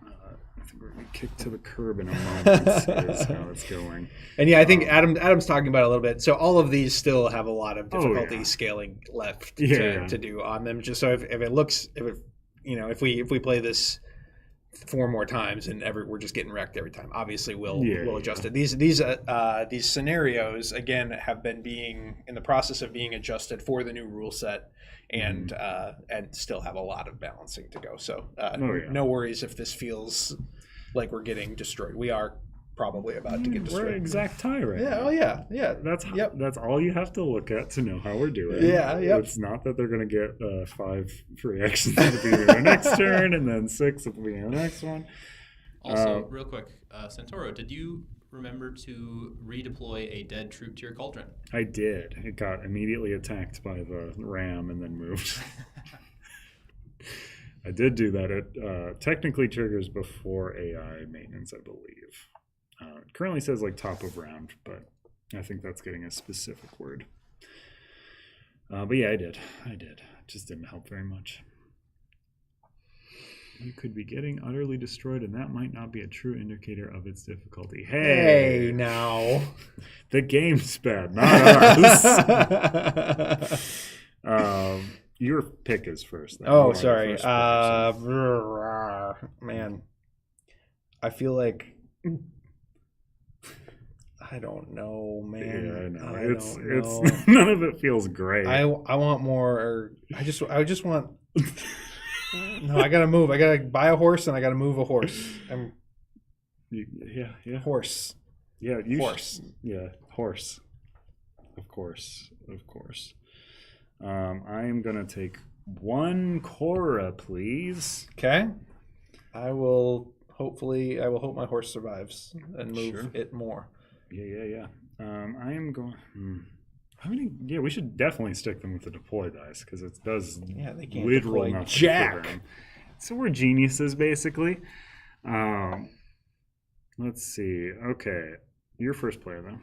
I think we're going to kick to the curb in a moment. Is how it's going. And yeah, I think Adam's talking about it a little bit. So all of these still have a lot of difficulty scaling left to do on them. Just so if we play this 4 more times and we're just getting wrecked every time. Obviously, we'll adjust it. These scenarios again have been being in the process of being adjusted for the new rule set, and still have a lot of balancing to go. So no worries if this feels like we're getting destroyed. We are probably about to get destroyed. We're exact tie right now. Oh yeah. That's all you have to look at to know how we're doing. Yeah, yep. It's not that they're going to get 5 free actions at the beginning of their next turn and then 6 at the beginning of the next one. Also, real quick, Santoro, did you remember to redeploy a dead troop to your cauldron? I did. It got immediately attacked by the ram and then moved. I did do that. It technically triggers before AI maintenance, I believe. It currently says like top of round, but I think that's getting a specific word. But yeah, I did. It just didn't help very much. You could be getting utterly destroyed, and that might not be a true indicator of its difficulty. Hey now. The game's bad, not us. Your pick is first. Then. Oh, sorry. Man, I feel like I don't know, man. Yeah, I know. I It's don't know. none of it feels great. I want more. I just want. No, I gotta move. I gotta buy a horse and I gotta move a horse. Yeah. Horse. Yeah, horse. Yeah, horse. Of course. I am gonna take 1 Cora, please. Okay. I will hope my horse survives and move it more. Yeah. I am going. We should definitely stick them with the deploy dice because it does they can't literal deploy nothing jack. for them. So we're geniuses, basically. Let's see. Okay, your first player though.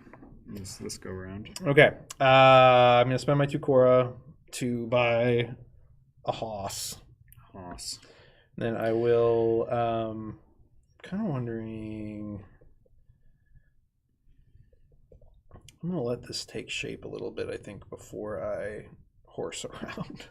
Let's go around. Okay. I'm gonna spend my 2 Cora to buy a horse. Then I will. Kind of wondering. I'm going to let this take shape a little bit, I think, before I horse around.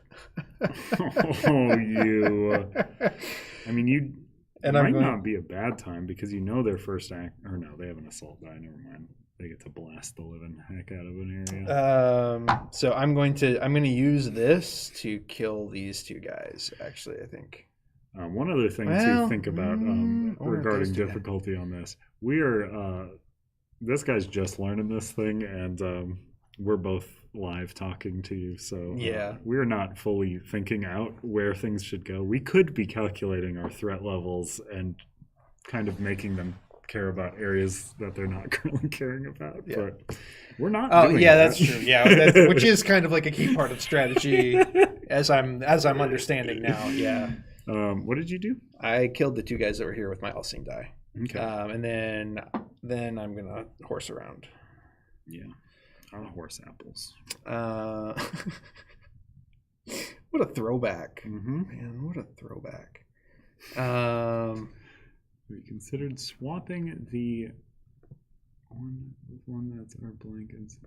I mean, and might not be a bad time because their first act. Or no, they have an assault die. Never mind. They get to blast the living heck out of an area. So I'm going to use this to kill these 2 guys, actually, I think. One other thing to think about regarding difficulty on this. We are... this guy's just learning this thing, and we're both live talking to you, so we're not fully thinking out where things should go. We could be calculating our threat levels and kind of making them care about areas that they're not currently caring about, but we're not. That's true. Yeah, which is kind of like a key part of strategy, as I'm understanding now. Yeah. What did you do? I killed the 2 guys that were here with my Alcine die. Okay. And then I'm gonna horse around. Yeah, horse apples. What a throwback, man! What a throwback. We considered swapping the one that's our blankets.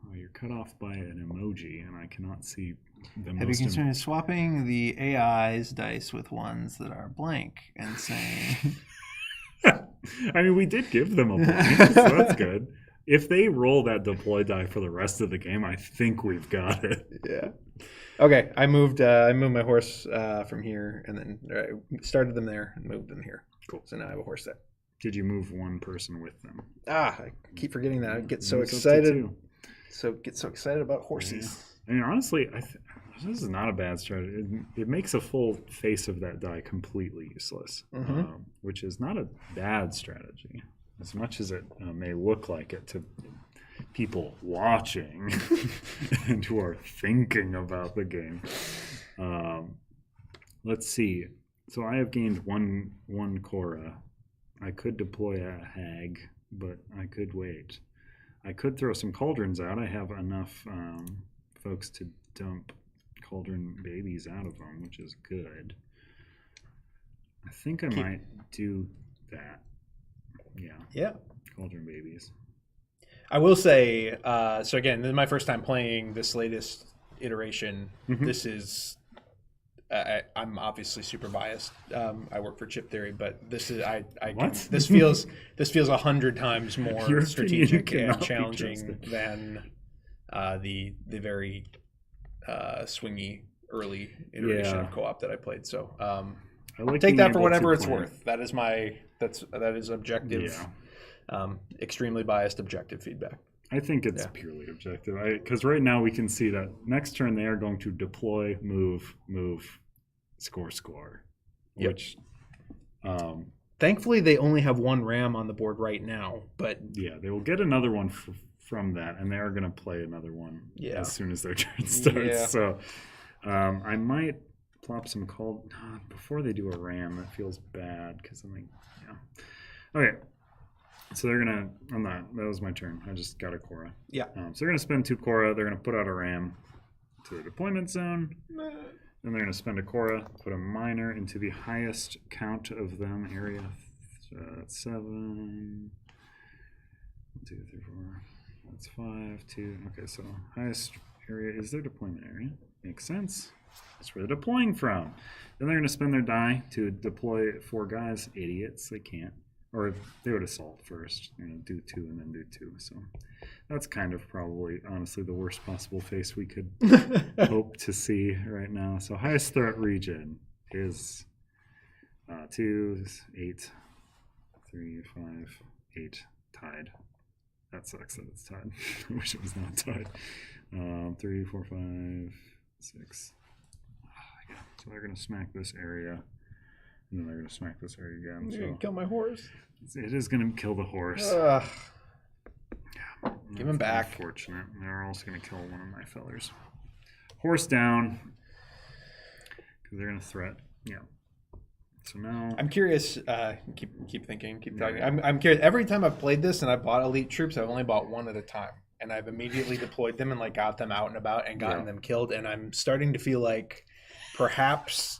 Oh, you're cut off by an emoji, and I cannot see the Have you considered swapping the AI's dice with ones that are blank and saying... I mean, we did give them a blank, so that's good. If they roll that deploy die for the rest of the game, I think we've got it. Yeah. Okay, I moved my horse from here, and then started them there and moved them here. Cool. So now I have a horse set. Did you move 1 person with them? I keep forgetting that. I get so excited. Get so excited about horses. Yeah. I mean, honestly, this is not a bad strategy. It makes a full face of that die completely useless, which is not a bad strategy, as much as it may look like it to people watching and who are thinking about the game. Let's see. So I have gained one Cora. I could deploy a hag, but I could wait. I could throw some cauldrons out. I have enough folks to dump cauldron babies out of them, which is good. I think I might do that. Yeah. Cauldron babies. I will say, so again, this is my first time playing this latest iteration. This is, I'm obviously super biased. I work for Chip Theory, but this is, this feels 100 times more strategic and challenging than the very swingy early iteration of co-op that I played. So I like take that for whatever it's worth. That is objective. Extremely biased objective feedback. I think it's purely objective because right now we can see that next turn they are going to deploy, move, score, which thankfully they only have 1 ram on the board right now, but they will get another one from that, and they are going to play another one as soon as their turn starts. So I might plop some before they do a ram. That feels bad because I'm like, okay. So they're gonna that was my turn. I just got a Cora. Yeah. So they're gonna spend 2 Cora. They're gonna put out a Ram to the deployment zone. Then they're gonna spend a Cora, put a miner into the highest count of them area. So that's 7. 1, 2, 3, 4. That's 5, 2. Okay, so highest area is their deployment area. Makes sense. That's where they're deploying from. Then they're gonna spend their die to deploy 4 guys. Idiots, they can't. Or they would assault first, do 2 and then do 2. So that's kind of probably, honestly, the worst possible face we could hope to see right now. So highest threat region is 2, 8, 3, 5, 8, tied. That sucks that it's tied. I wish it was not tied. 3, 4, 5, 6. Yeah. So they're going to smack this area. And then they're going to smack this area again. You're going to kill my horse. It is going to kill the horse. Yeah, give him back. Unfortunate. They're also going to kill one of my fellers. Horse down. Because they're going to threat. Yeah. So now I'm curious. Keep thinking. Keep talking. I'm curious. Every time I've played this and I bought elite troops, I've only bought one at a time, and I've immediately deployed them and like got them out and about and gotten them killed. And I'm starting to feel like perhaps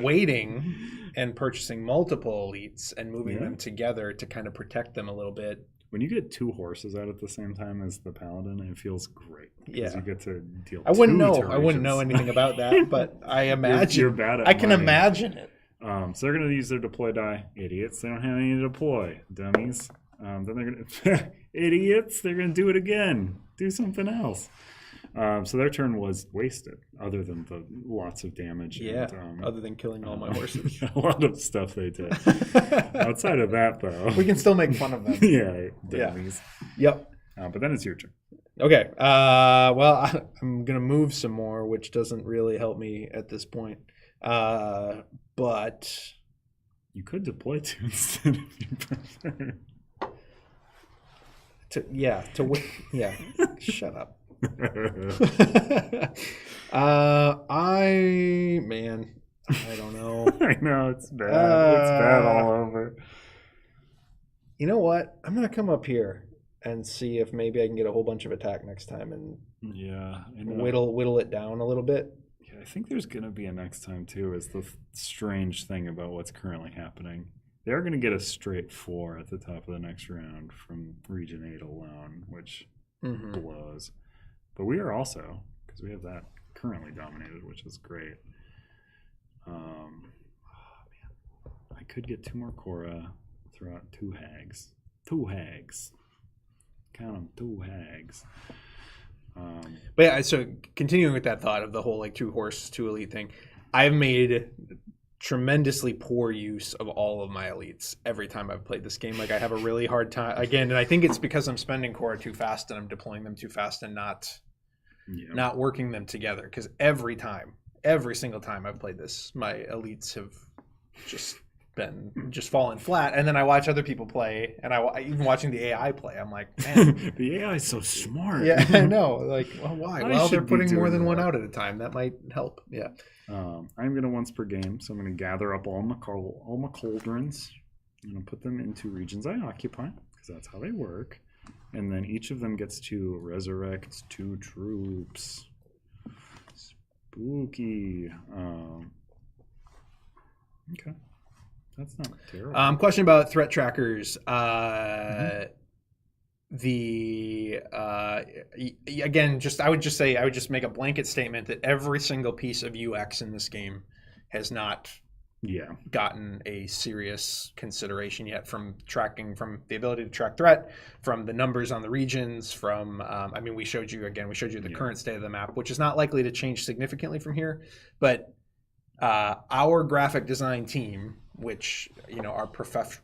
waiting and purchasing multiple elites and moving them together to kind of protect them a little bit. When you get 2 horses out at the same time as the paladin, it feels great. Because you get to deal. I wouldn't know anything about that, but I imagine you're bad at I can money. imagine it. So they're going to use their deploy die. Idiots. They don't have any to deploy. Dummies. Then they're going to... Idiots. They're going to do it again. Do something else. So their turn was wasted, other than the lots of damage. Yeah, and, other than killing all my horses. A lot of stuff they did. Outside of that, though... We can still make fun of them. Yeah, dummies. Yep. But then it's your turn. Okay. Well, I'm going to move some more, which doesn't really help me at this point. But you could deploy 2 instead if you prefer. Shut up. I don't know. I know it's bad. It's bad all over. You know what? I'm gonna come up here and see if maybe I can get a whole bunch of attack next time and whittle it down a little bit. Yeah, I think there's gonna be a next time too. Is the strange thing about what's currently happening. They're gonna get a straight 4 at the top of the next round from Region 8 alone, which blows. But we are also, because we have that currently dominated, which is great. I could get 2 more Cora, throw out 2 hags. 2 hags. Count them, 2 hags. But yeah, so continuing with that thought of the whole like 2 horse, 2 elite thing, I've made tremendously poor use of all of my elites every time I've played this game. Like I have a really hard time again, and I think it's because I'm spending Cora too fast and I'm deploying them too fast and not working them together. Because every single time I've played this, my elites have just fallen flat. And then I watch other people play, and even watching the AI play, I'm like, man, the AI is so smart. Yeah, I know. Like, well, why? Well, they're putting more than one out at a time. That might help. Yeah. I'm gonna once per game, so I'm gonna gather up all my cauldrons. I'm gonna put them into regions I occupy, because that's how they work. And then each of them gets to resurrect 2 troops. Spooky. Okay. That's not terrible. Question about threat trackers. Again, I would just make a blanket statement that every single piece of UX in this game has not gotten a serious consideration yet, from the ability to track threat, from the numbers on the regions, from we showed you the current state of the map, which is not likely to change significantly from here, but our graphic design team, which are professional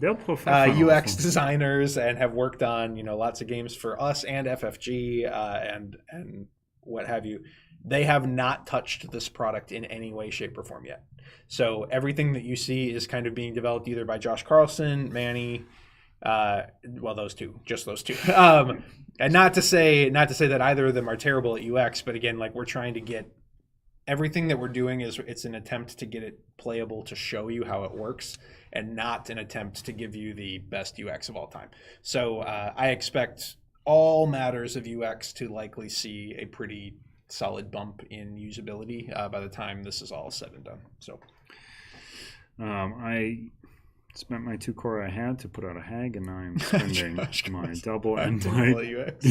UX designers and have worked on lots of games for us and FFG and what have you. They have not touched this product in any way, shape, or form yet. So everything that you see is kind of being developed either by Josh Carlson, Manny, those two. And not to say that either of them are terrible at UX, but again, like we're trying to get everything that we're doing it's an attempt to get it playable to show you how it works, and not an attempt to give you the best UX of all time. So I expect all matters of UX to likely see a pretty solid bump in usability by the time this is all said and done. So I spent my 2 core I had to put out a hag, and now I'm spending my double and my UX.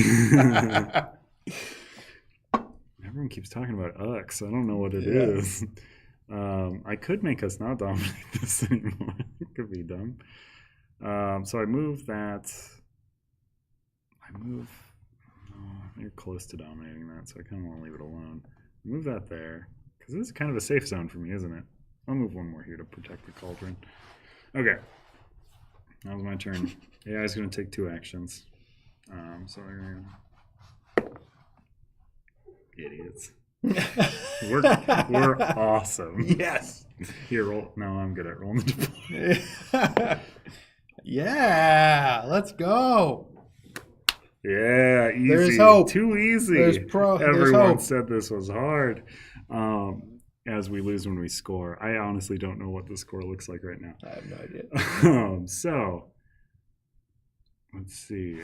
Everyone keeps talking about UX. I don't know what it is. I could make us not dominate this anymore. It could be dumb. So I move that. You're close to dominating that, so I kind of want to leave it alone. Move that there, because this is kind of a safe zone for me, isn't it? I'll move one more here to protect the cauldron. Okay. That was my turn. AI is going to take 2 actions. So I'm going to... Idiots. We're awesome. Yes. Here, roll. No, I'm good at rolling the deploy. Yeah, let's go. Yeah, easy. There's hope. Too easy. Everyone said this was hard. As we lose when we score. I honestly don't know what the score looks like right now. I have no idea. So, let's see.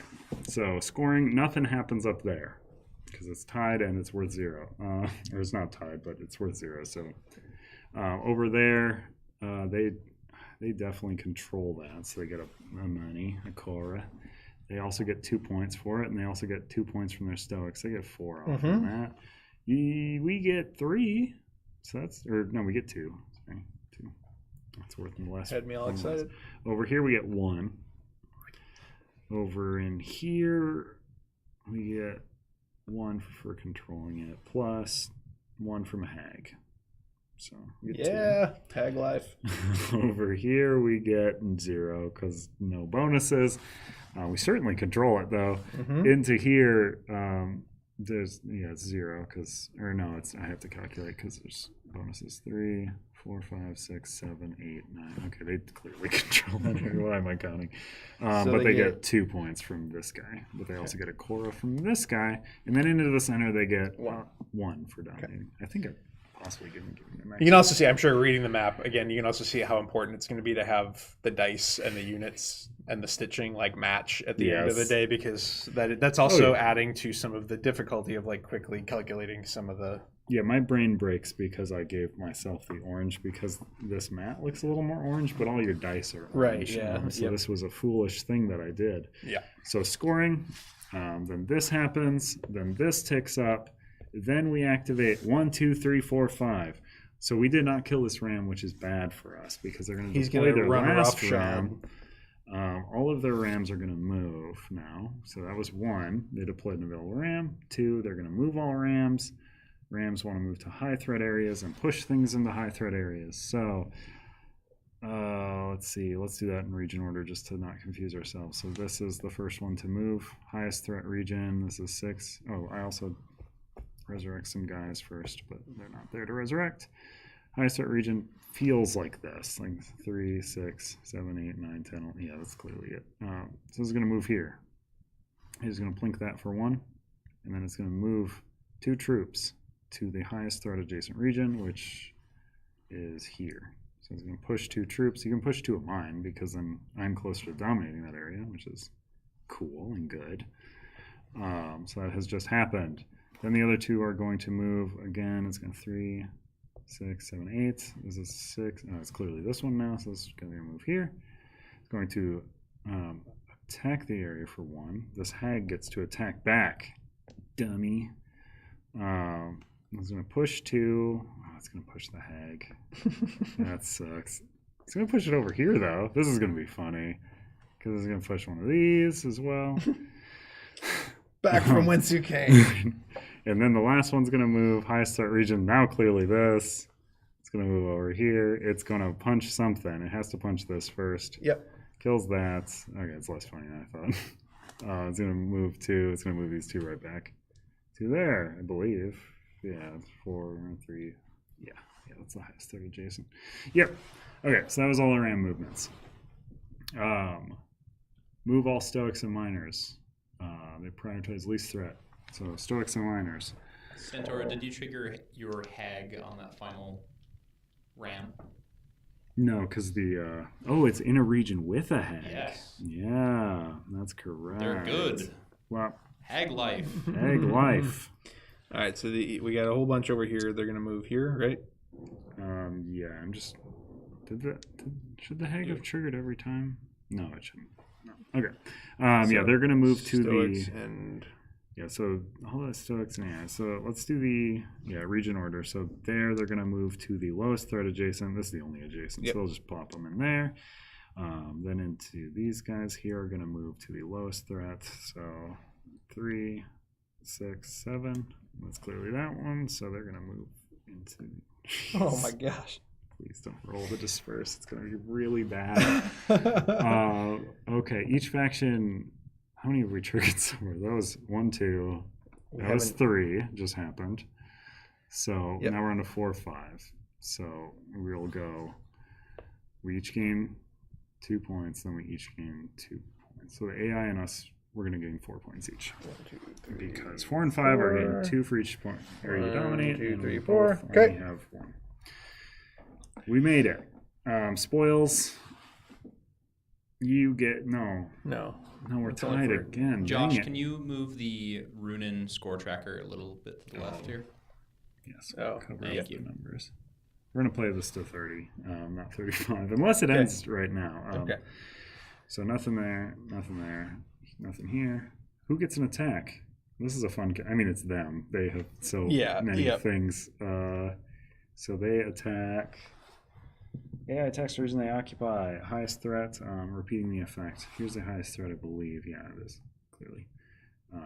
So, scoring, nothing happens up there because it's tied and it's worth 0. Or it's not tied, but it's worth 0. So, over there, they definitely control that. So, they get a money, a Cora. They also get 2 points for it, and they also get 2 points from their Stoics. They get 4 off on that. We get 3. So we get 2. Sorry, 2. That's worth less. Had me all excited. Over here we get 1. Over in here we get 1 for controlling it, plus 1 from a hag. So we get 2. Hag life. Over here we get 0 because no bonuses. We certainly control it though. Into here, there's 0 because, or no, I have to calculate because there's bonuses 3, 4, 5, 6, 7, 8, 9. Okay, they clearly control that. Why am I counting? But they get 2 points from this guy. But they also get a Cora from this guy, and then into the center they get 1 for dominating. I think I've possibly given them. You can also see, I'm sure, reading the map again, you can also see how important it's going to be to have the dice and the units and the stitching like match at the end of the day, because that's also adding to some of the difficulty of like quickly calculating some of the. Yeah, my brain breaks because I gave myself the orange because this mat looks a little more orange, but all your dice are orange. Right, yeah. So this was a foolish thing that I did. Yeah. So scoring, then this happens, then this ticks up, then we activate 1, 2, 3, 4, 5. So we did not kill this ram, which is bad for us because they're going to deploy their last ram. All of their rams are going to move now. So that was 1. They deployed an available ram. 2, they're going to move all rams. Rams want to move to high threat areas and push things into high threat areas. So let's see. Let's do that in region order just to not confuse ourselves. So this is the first one to move. Highest threat region. This is 6. Oh, I also resurrect some guys first, but they're not there to resurrect. Highest threat region feels like this, like 3, 6, 7, 8, 9, 10. Yeah, that's clearly it. So this is going to move here. He's going to plink that for 1, and then it's going to move 2 troops to the highest threat adjacent region, which is here. So it's going to push 2 troops. You can push 2 of mine because then I'm closer to dominating that area, which is cool and good. So that has just happened. Then the other 2 are going to move again. It's going to 3, 6, 7, 8. This is 6. Oh, it's clearly this one now, so this is going to move here. It's going to attack the area for 1. This hag gets to attack back. Dummy. It's going to push 2. Oh, it's going to push the hag. That sucks. It's going to push it over here, though. This is going to be funny because it's going to push one of these as well. Back from whence you came. And then the last one's going to move highest threat region. Now clearly this. It's going to move over here. It's going to punch something. It has to punch this first. Yep. Kills that. Okay, it's less funny than I thought. It's going to move 2. It's going to move these 2 right back to there, I believe. Yeah, 4, 3. Yeah, that's the highest threat adjacent. Yep. Okay, so that was all the ram movements. Move all Stoics and Miners. They prioritize least threat. So Stoics and Miners. Centaur, did you trigger your hag on that final ram? No, because the it's in a region with a hag. Yes. Yeah, that's correct. They're good. Well, Hag life. hag life. All right, so we got a whole bunch over here. They're gonna move here, right? Yeah, I'm just. Should the hag have triggered every time? No, it shouldn't. No. Okay. Yeah, they're gonna move to Stoics the. and Yeah, so all that Stoics and AI. So let's do the region order. So they're going to move to the lowest threat adjacent. This is the only adjacent, so we'll just pop them in there. Then into these guys here are going to move to the lowest threat. So 3, 6, 7. That's clearly that one. So they're going to move into. oh my gosh! Please don't roll the disperse. It's going to be really bad. Okay, each faction. How many have we triggered somewhere? That was 1, 2. That was 3. Just happened. So now we're on to 4, 5. So we'll go. We each gain 2 points. Then we each gain 2 points. So the AI and us, we're going to gain 4 points each. 1, 2, 3. Because 4 and 5 are getting 2 for each point. Area you dominate. 2, 3, and 4. We Okay. have 1. We made it. Spoils. You get no. No, we're tied again. Josh, can you move the Runin score tracker a little bit to the left here? Yes. Thank you. Numbers. We're gonna play this to 30, not 35, unless it ends right now. Okay. So nothing there, nothing here. Who gets an attack? This is a fun. I mean, it's them. They have so many things. So they attack. AI attacks the region they occupy. Highest threat, repeating the effect. Here's the highest threat, I believe. Yeah, it is, clearly. It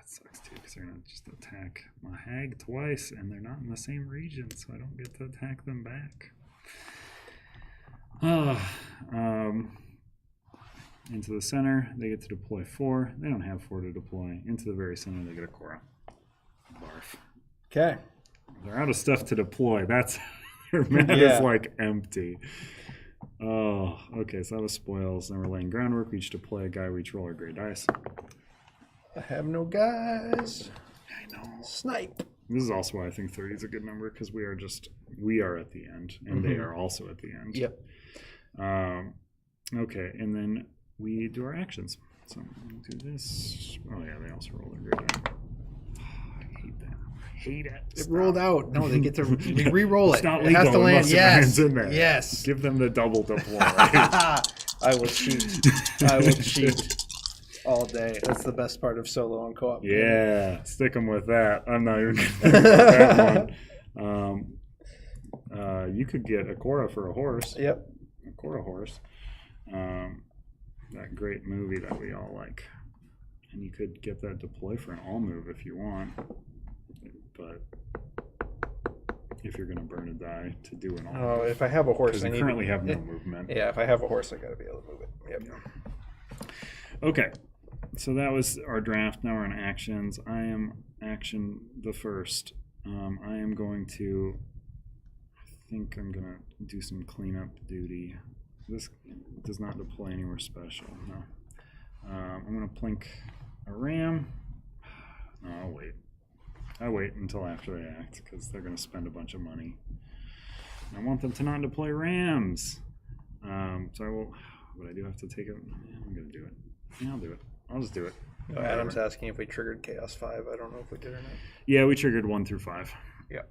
sucks, too, because they're going to just attack my hag twice, and they're not in the same region, so I don't get to attack them back. Into the center, they get to deploy 4. They don't have 4 to deploy. Into the very center, they get a Cora. Barf. Okay. They're out of stuff to deploy. That's... Their map is like empty. Oh, okay. So that was spoils. Then we're laying groundwork. We each deploy a guy. We each roll our gray dice. I have no guys. I know. Snipe. This is also why I think 30 is a good number, because we are at the end, and they are also at the end. Yep. Okay, and then we do our actions. So we'll do this. Oh yeah, they also roll their gray dice. Hate it. It rolled out. No, they get to re-roll it. It's not it legal has to land. unless it lands in there. Yes. Give them the double deploy. I will cheat. I will cheat all day. That's the best part of solo and co-op. Yeah, stick them with that. I'm not even going to think about that one. You could get a Cora for a horse. Yep. A Cora horse. That great movie that we all like. And you could get that deploy for an all move if you want. But if you're going to burn a die to do an all move. Oh, if I have a horse, because you currently have no movement. Yeah, if I have a horse, I got to be able to move it. Yep. Yeah. Okay. So that was our draft. Now we're on actions. I am action the first. I am going to, I think I'm going to do some cleanup duty. This does not deploy anywhere special. No. I'm going to plink a ram. No, I'll wait. I wait until after they act, because they're going to spend a bunch of money. I want them to not deploy rams. So I will, but I do have to take it. I'm going to do it. Yeah, I'll do it. I'll just do it. Adam's asking if we triggered Chaos 5. I don't know if we did or not. Yeah, we triggered 1 through 5. Yeah,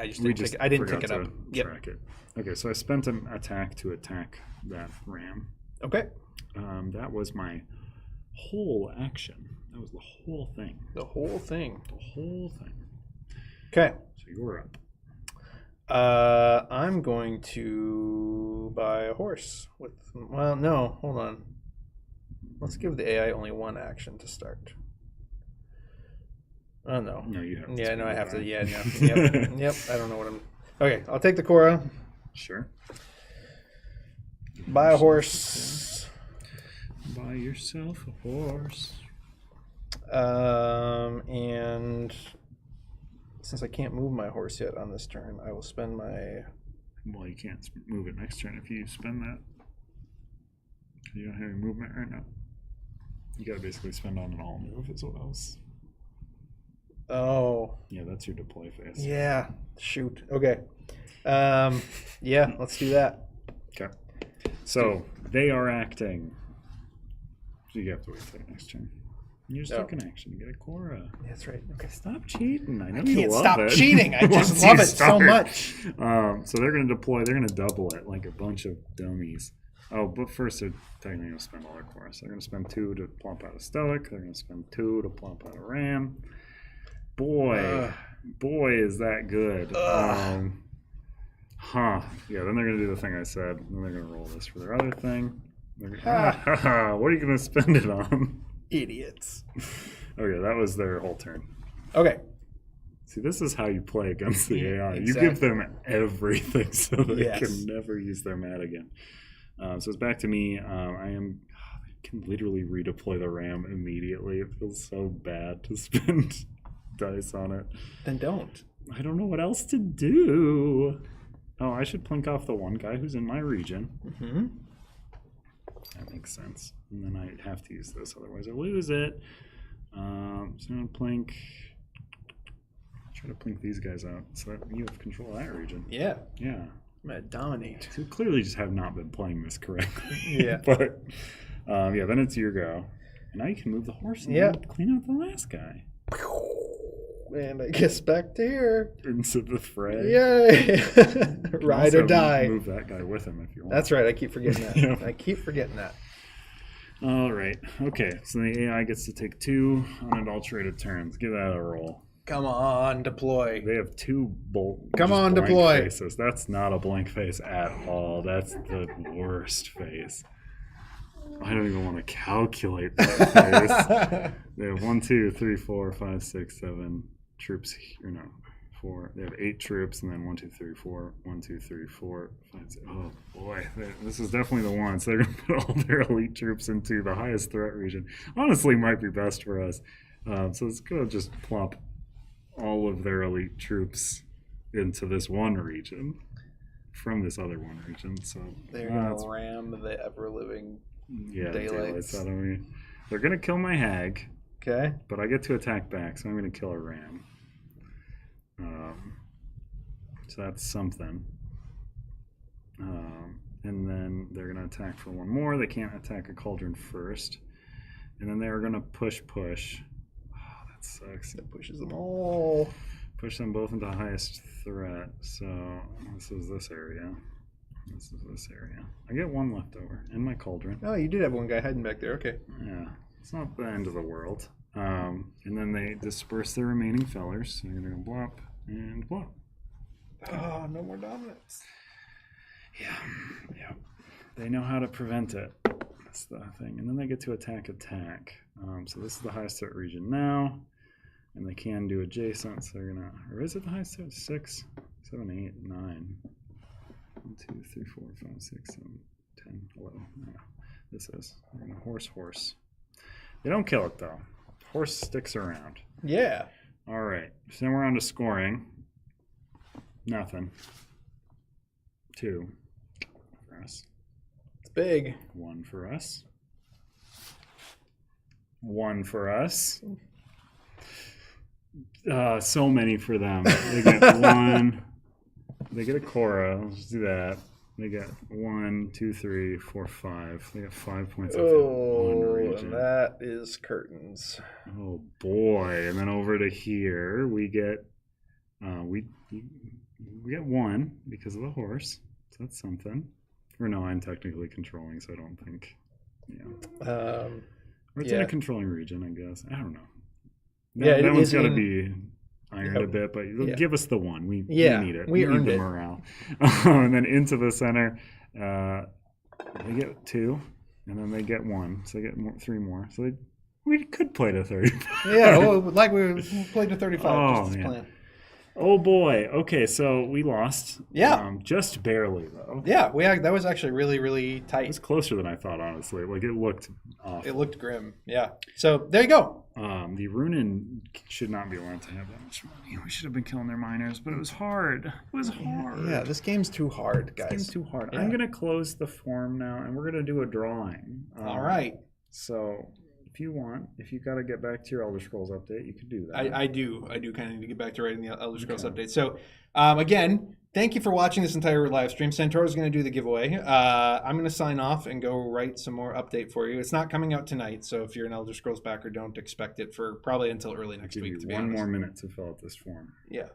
I just didn't I didn't pick it up. Track it. Okay, so I spent an attack to attack that ram. Okay. That was my whole action. That was the whole thing. The whole thing. The whole thing. Okay. So you're up. I'm going to buy a horse with. Well, no, hold on. Let's give the AI only 1 action to start. Oh no. No, you have. Yeah, no, I have to. Yeah, no. Yep. Yep. I don't know what I'm. Okay, I'll take the Cora. Sure. Buy a horse. Buy yourself a horse. And since I can't move my horse yet on this turn, I will spend my. Well, you can't move it next turn if you spend that. You don't have any movement right now. You gotta basically spend on an all move, is what I was. Oh. Yeah, that's your deploy phase. Yeah. Shoot. Okay. Yeah, let's do that. Okay. So they are acting. So you have to wait till the next turn. You just took an action. You get a Cora. That's right. Okay. Stop cheating. I know I you can't love stop it. cheating. I just Once love you it so start. much. So they're going to deploy. They're going to double it like a bunch of dummies. Oh, but first they're technically going to spend all their Cora. So they're going to spend 2 to plump out a Stoic. They're going to spend 2 to plump out a Ram. Boy, is that good. Yeah, then they're going to do the thing I said. Then they're going to roll this for their other thing. What are you going to spend it on? Idiots. Okay, that was their whole turn. Okay. See, this is how you play against the AI. Exactly. You give them everything so they can never use their mat again. So it's back to me. I can literally redeploy the Ram immediately. It feels so bad to spend dice on it. Then don't. I don't know what else to do. Oh, I should plink off the one guy who's in my region. Mm-hmm. That makes sense. And then I have to use this, otherwise I lose it. So I'm going to plink. Try to plink these guys out so that you have control of that region. Yeah. Yeah. I'm going to dominate. So clearly just have not been playing this correctly. Yeah. But, then it's your go. And now you can move the horse and clean out the last guy. And I guess back to here. Into the fray. Yay! Ride or die. Move that guy with him if you want. That's right. I keep forgetting that. Yeah. I keep forgetting that. All right. Okay. So the AI gets to take 2 unadulterated turns. Give that a roll. Come on, deploy. They have 2 blank deploy faces. That's not a blank face at all. That's the worst face. I don't even want to calculate that face. They have 1, 2, 3, 4, 5, 6, 7 troops. 4. They have 8 troops, and then 1, 2, 3, 4. 1, 2, 3, 4, 5, 6. Oh boy, this is definitely the one. So they're gonna put all their elite troops into the highest threat region. Honestly, might be best for us. So it's gonna just plump all of their elite troops into this one region from this other one region. So they're gonna ram the ever living daylights out of me. They're gonna kill my hag. Okay. But I get to attack back, so I'm gonna kill a ram. So that's something. And then they're gonna attack for 1 more. They can't attack a cauldron first. And then they're gonna push. Oh, that sucks. It pushes them all. Push them both into highest threat. So this is this area. This is this area. I get 1 left over in my cauldron. Oh, you did have 1 guy hiding back there. Okay. Yeah, it's not the end of the world. And then they disperse their remaining fellers. So they're gonna blop and blop. Oh, no more dominance. Yeah. They know how to prevent it. That's the thing. And then they get to attack. So this is the highest threat region now. And they can do adjacent, so they're gonna, or is it the highest threat? 6, 7, 8, 9. 1, 2, 3, 4, 5, 6, 7, 10, 11. No, this is. They're gonna horse. They don't kill it though. Horse sticks around. Yeah. All right. So then we're on to scoring. Nothing. 2 for us. It's big. 1 for us. 1 for us. So many for them. They get 1. They get a Cora. Let's do that. They get 1, 2, 3, 4, 5. They get 5 points off one region. And that is curtains. Oh boy! And then over to here, we get we get 1 because of the horse. So that's something. Or no, I'm technically controlling, so I don't think. Yeah. Or it's in a controlling region, I guess. I don't know. That one's got to be ironed a bit, but give us the 1. We need it. We earned need the morale. And then into the center, they get 2, and then they get 1, so they get 3 more. So we could play to 35. Yeah, like we played to 35. Just as planned. Oh boy. Okay, so we lost. Yeah. Just barely though. Yeah, that was actually really, really tight. It was closer than I thought, honestly. Like it looked awful. It looked grim. Yeah. So there you go. The Runin should not be allowed to have that much money. We should have been killing their miners, but it was hard. It was hard. Yeah, this game's too hard, guys. This game's too hard. Yeah. I'm gonna close the form now, and we're gonna do a drawing. All right. So if you want, if you got to get back to your Elder Scrolls update, you could do that. I do kind of need to get back to writing the Elder Scrolls update. So, again, thank you for watching this entire live stream. Santoro's going to do the giveaway. I'm going to sign off and go write some more update for you. It's not coming out tonight, so if you're an Elder Scrolls backer, don't expect it for probably until early next week. To be honest. 1 more minute to fill out this form. Yeah.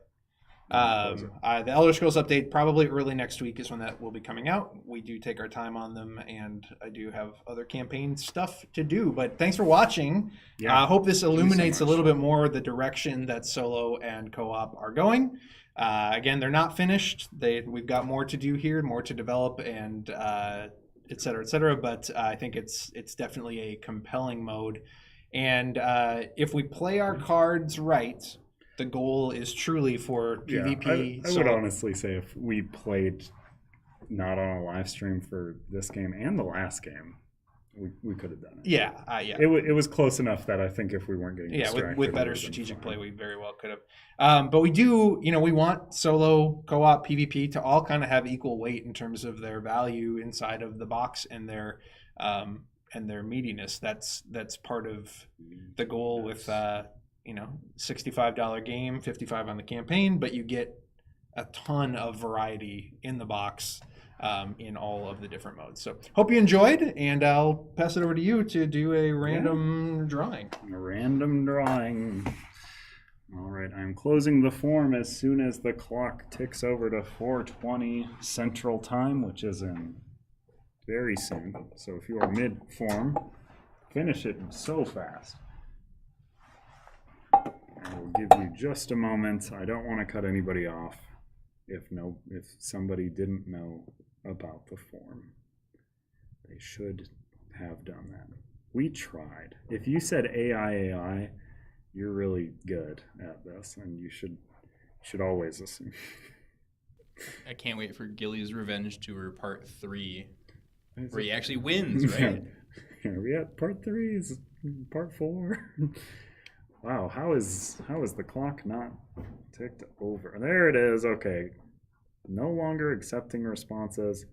The Elder Scrolls update probably early next week is when that will be coming out. We do take our time on them, and I do have other campaign stuff to do. But thanks for watching. I hope this illuminates a little bit more the direction that solo and co-op are going. Again, they're not finished. We've got more to do here, more to develop, and et cetera, et cetera. But I think it's definitely a compelling mode. And if we play our cards right, the goal is truly for PvP. I would honestly say if we played not on a live stream for this game and the last game, we could have done it. Yeah. It was close enough that I think if we weren't getting distracted, with better strategic play, we very well could have. But we do, we want solo, co-op, PvP to all kind of have equal weight in terms of their value inside of the box and their meatiness. That's part of the goal with. $65 game, $55 on the campaign, but you get a ton of variety in the box in all of the different modes. So hope you enjoyed, and I'll pass it over to you to do a random drawing. A random drawing. All right, I'm closing the form as soon as the clock ticks over to 4:20 Central Time, which is in very soon. So if you are mid-form, finish it so fast. I will give you just a moment. I don't want to cut anybody off if somebody didn't know about the form. They should have done that. We tried. If you said AI, you're really good at this, and you should always assume. I can't wait for Gilly's Revenge Tour Part 3, where he actually wins, right? Are we at Part 3? Is Part 4? Wow, how is the clock not ticked over? There it is. Okay. No longer accepting responses.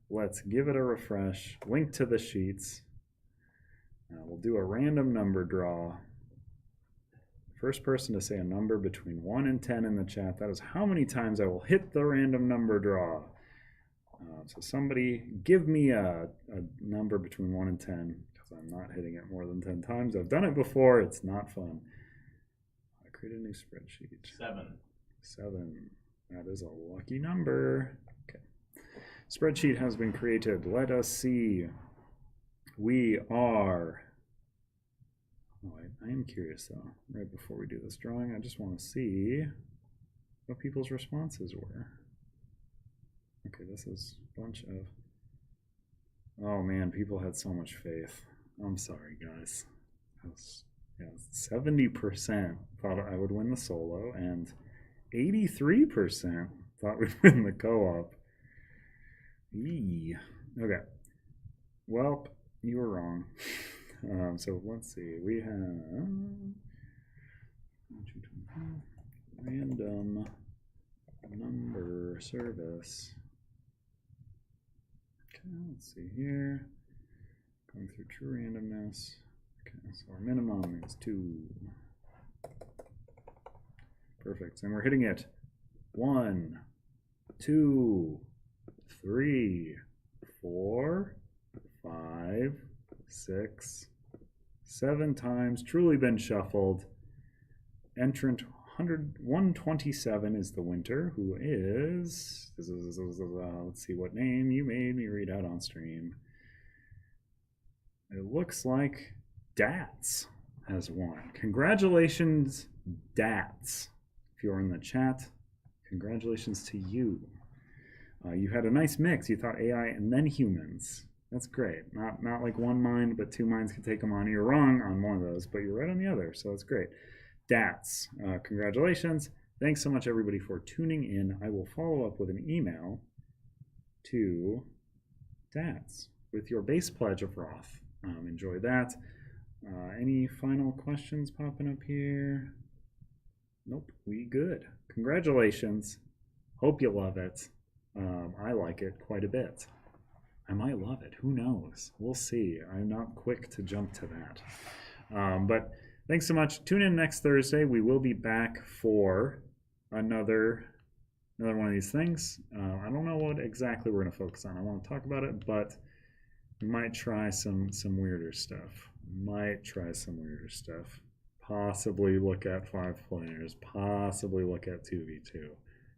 Let's give it a refresh. Link to the sheets. We'll do a random number draw. First person to say a number between 1 and 10 in the chat. That is how many times I will hit the random number draw. So somebody give me a number between 1 and 10. I'm not hitting it more than 10 times. I've done it before. It's not fun. I create a new spreadsheet. 7. That is a lucky number. Okay. Spreadsheet has been created. Let us see. We are... Oh, I am curious, though. Right before we do this drawing, I just want to see what people's responses were. Okay, this is a bunch of... Oh, man, people had so much faith. I'm sorry, guys. 70% thought I would win the solo, and 83% thought we'd win the co-op. Okay. Well, you were wrong. So let's see. We have random number service. Okay, let's see here. Going through true randomness. Okay, so our minimum is 2. Perfect. And we're hitting it 1, 2, 3, 4, 5, 6, 7 times. Truly been shuffled. Entrant 127 is the winter, who is... let's see what name you made me read out on stream. It looks like Dats has won. Congratulations, Dats. If you're in the chat, congratulations to you. You had a nice mix. You thought AI and then humans. That's great. Not like one mind, but 2 minds could take them on. You're wrong on one of those, but you're right on the other, so that's great. Dats, congratulations. Thanks so much, everybody, for tuning in. I will follow up with an email to Dats with your base pledge of Wroth. Enjoy that. Any final questions popping up here? Nope, we good. Congratulations. Hope you love it. I like it quite a bit. I might love it. Who knows? We'll see. I'm not quick to jump to that. But thanks so much. Tune in next Thursday. We will be back for another one of these things. I don't know what exactly we're going to focus on. I want to talk about it, but we might try some weirder stuff. Possibly look at 5 players. Possibly look at 2v2.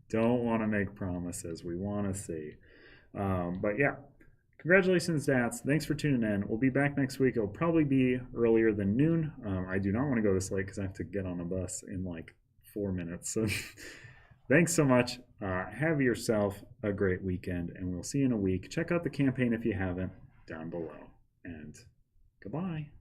Don't want to make promises. We want to see. But yeah. Congratulations, Stats. Thanks for tuning in. We'll be back next week. It'll probably be earlier than noon. I do not want to go this late because I have to get on a bus in like 4 minutes. So thanks so much. Have yourself a great weekend, and we'll see you in a week. Check out the campaign if you haven't down below. And goodbye.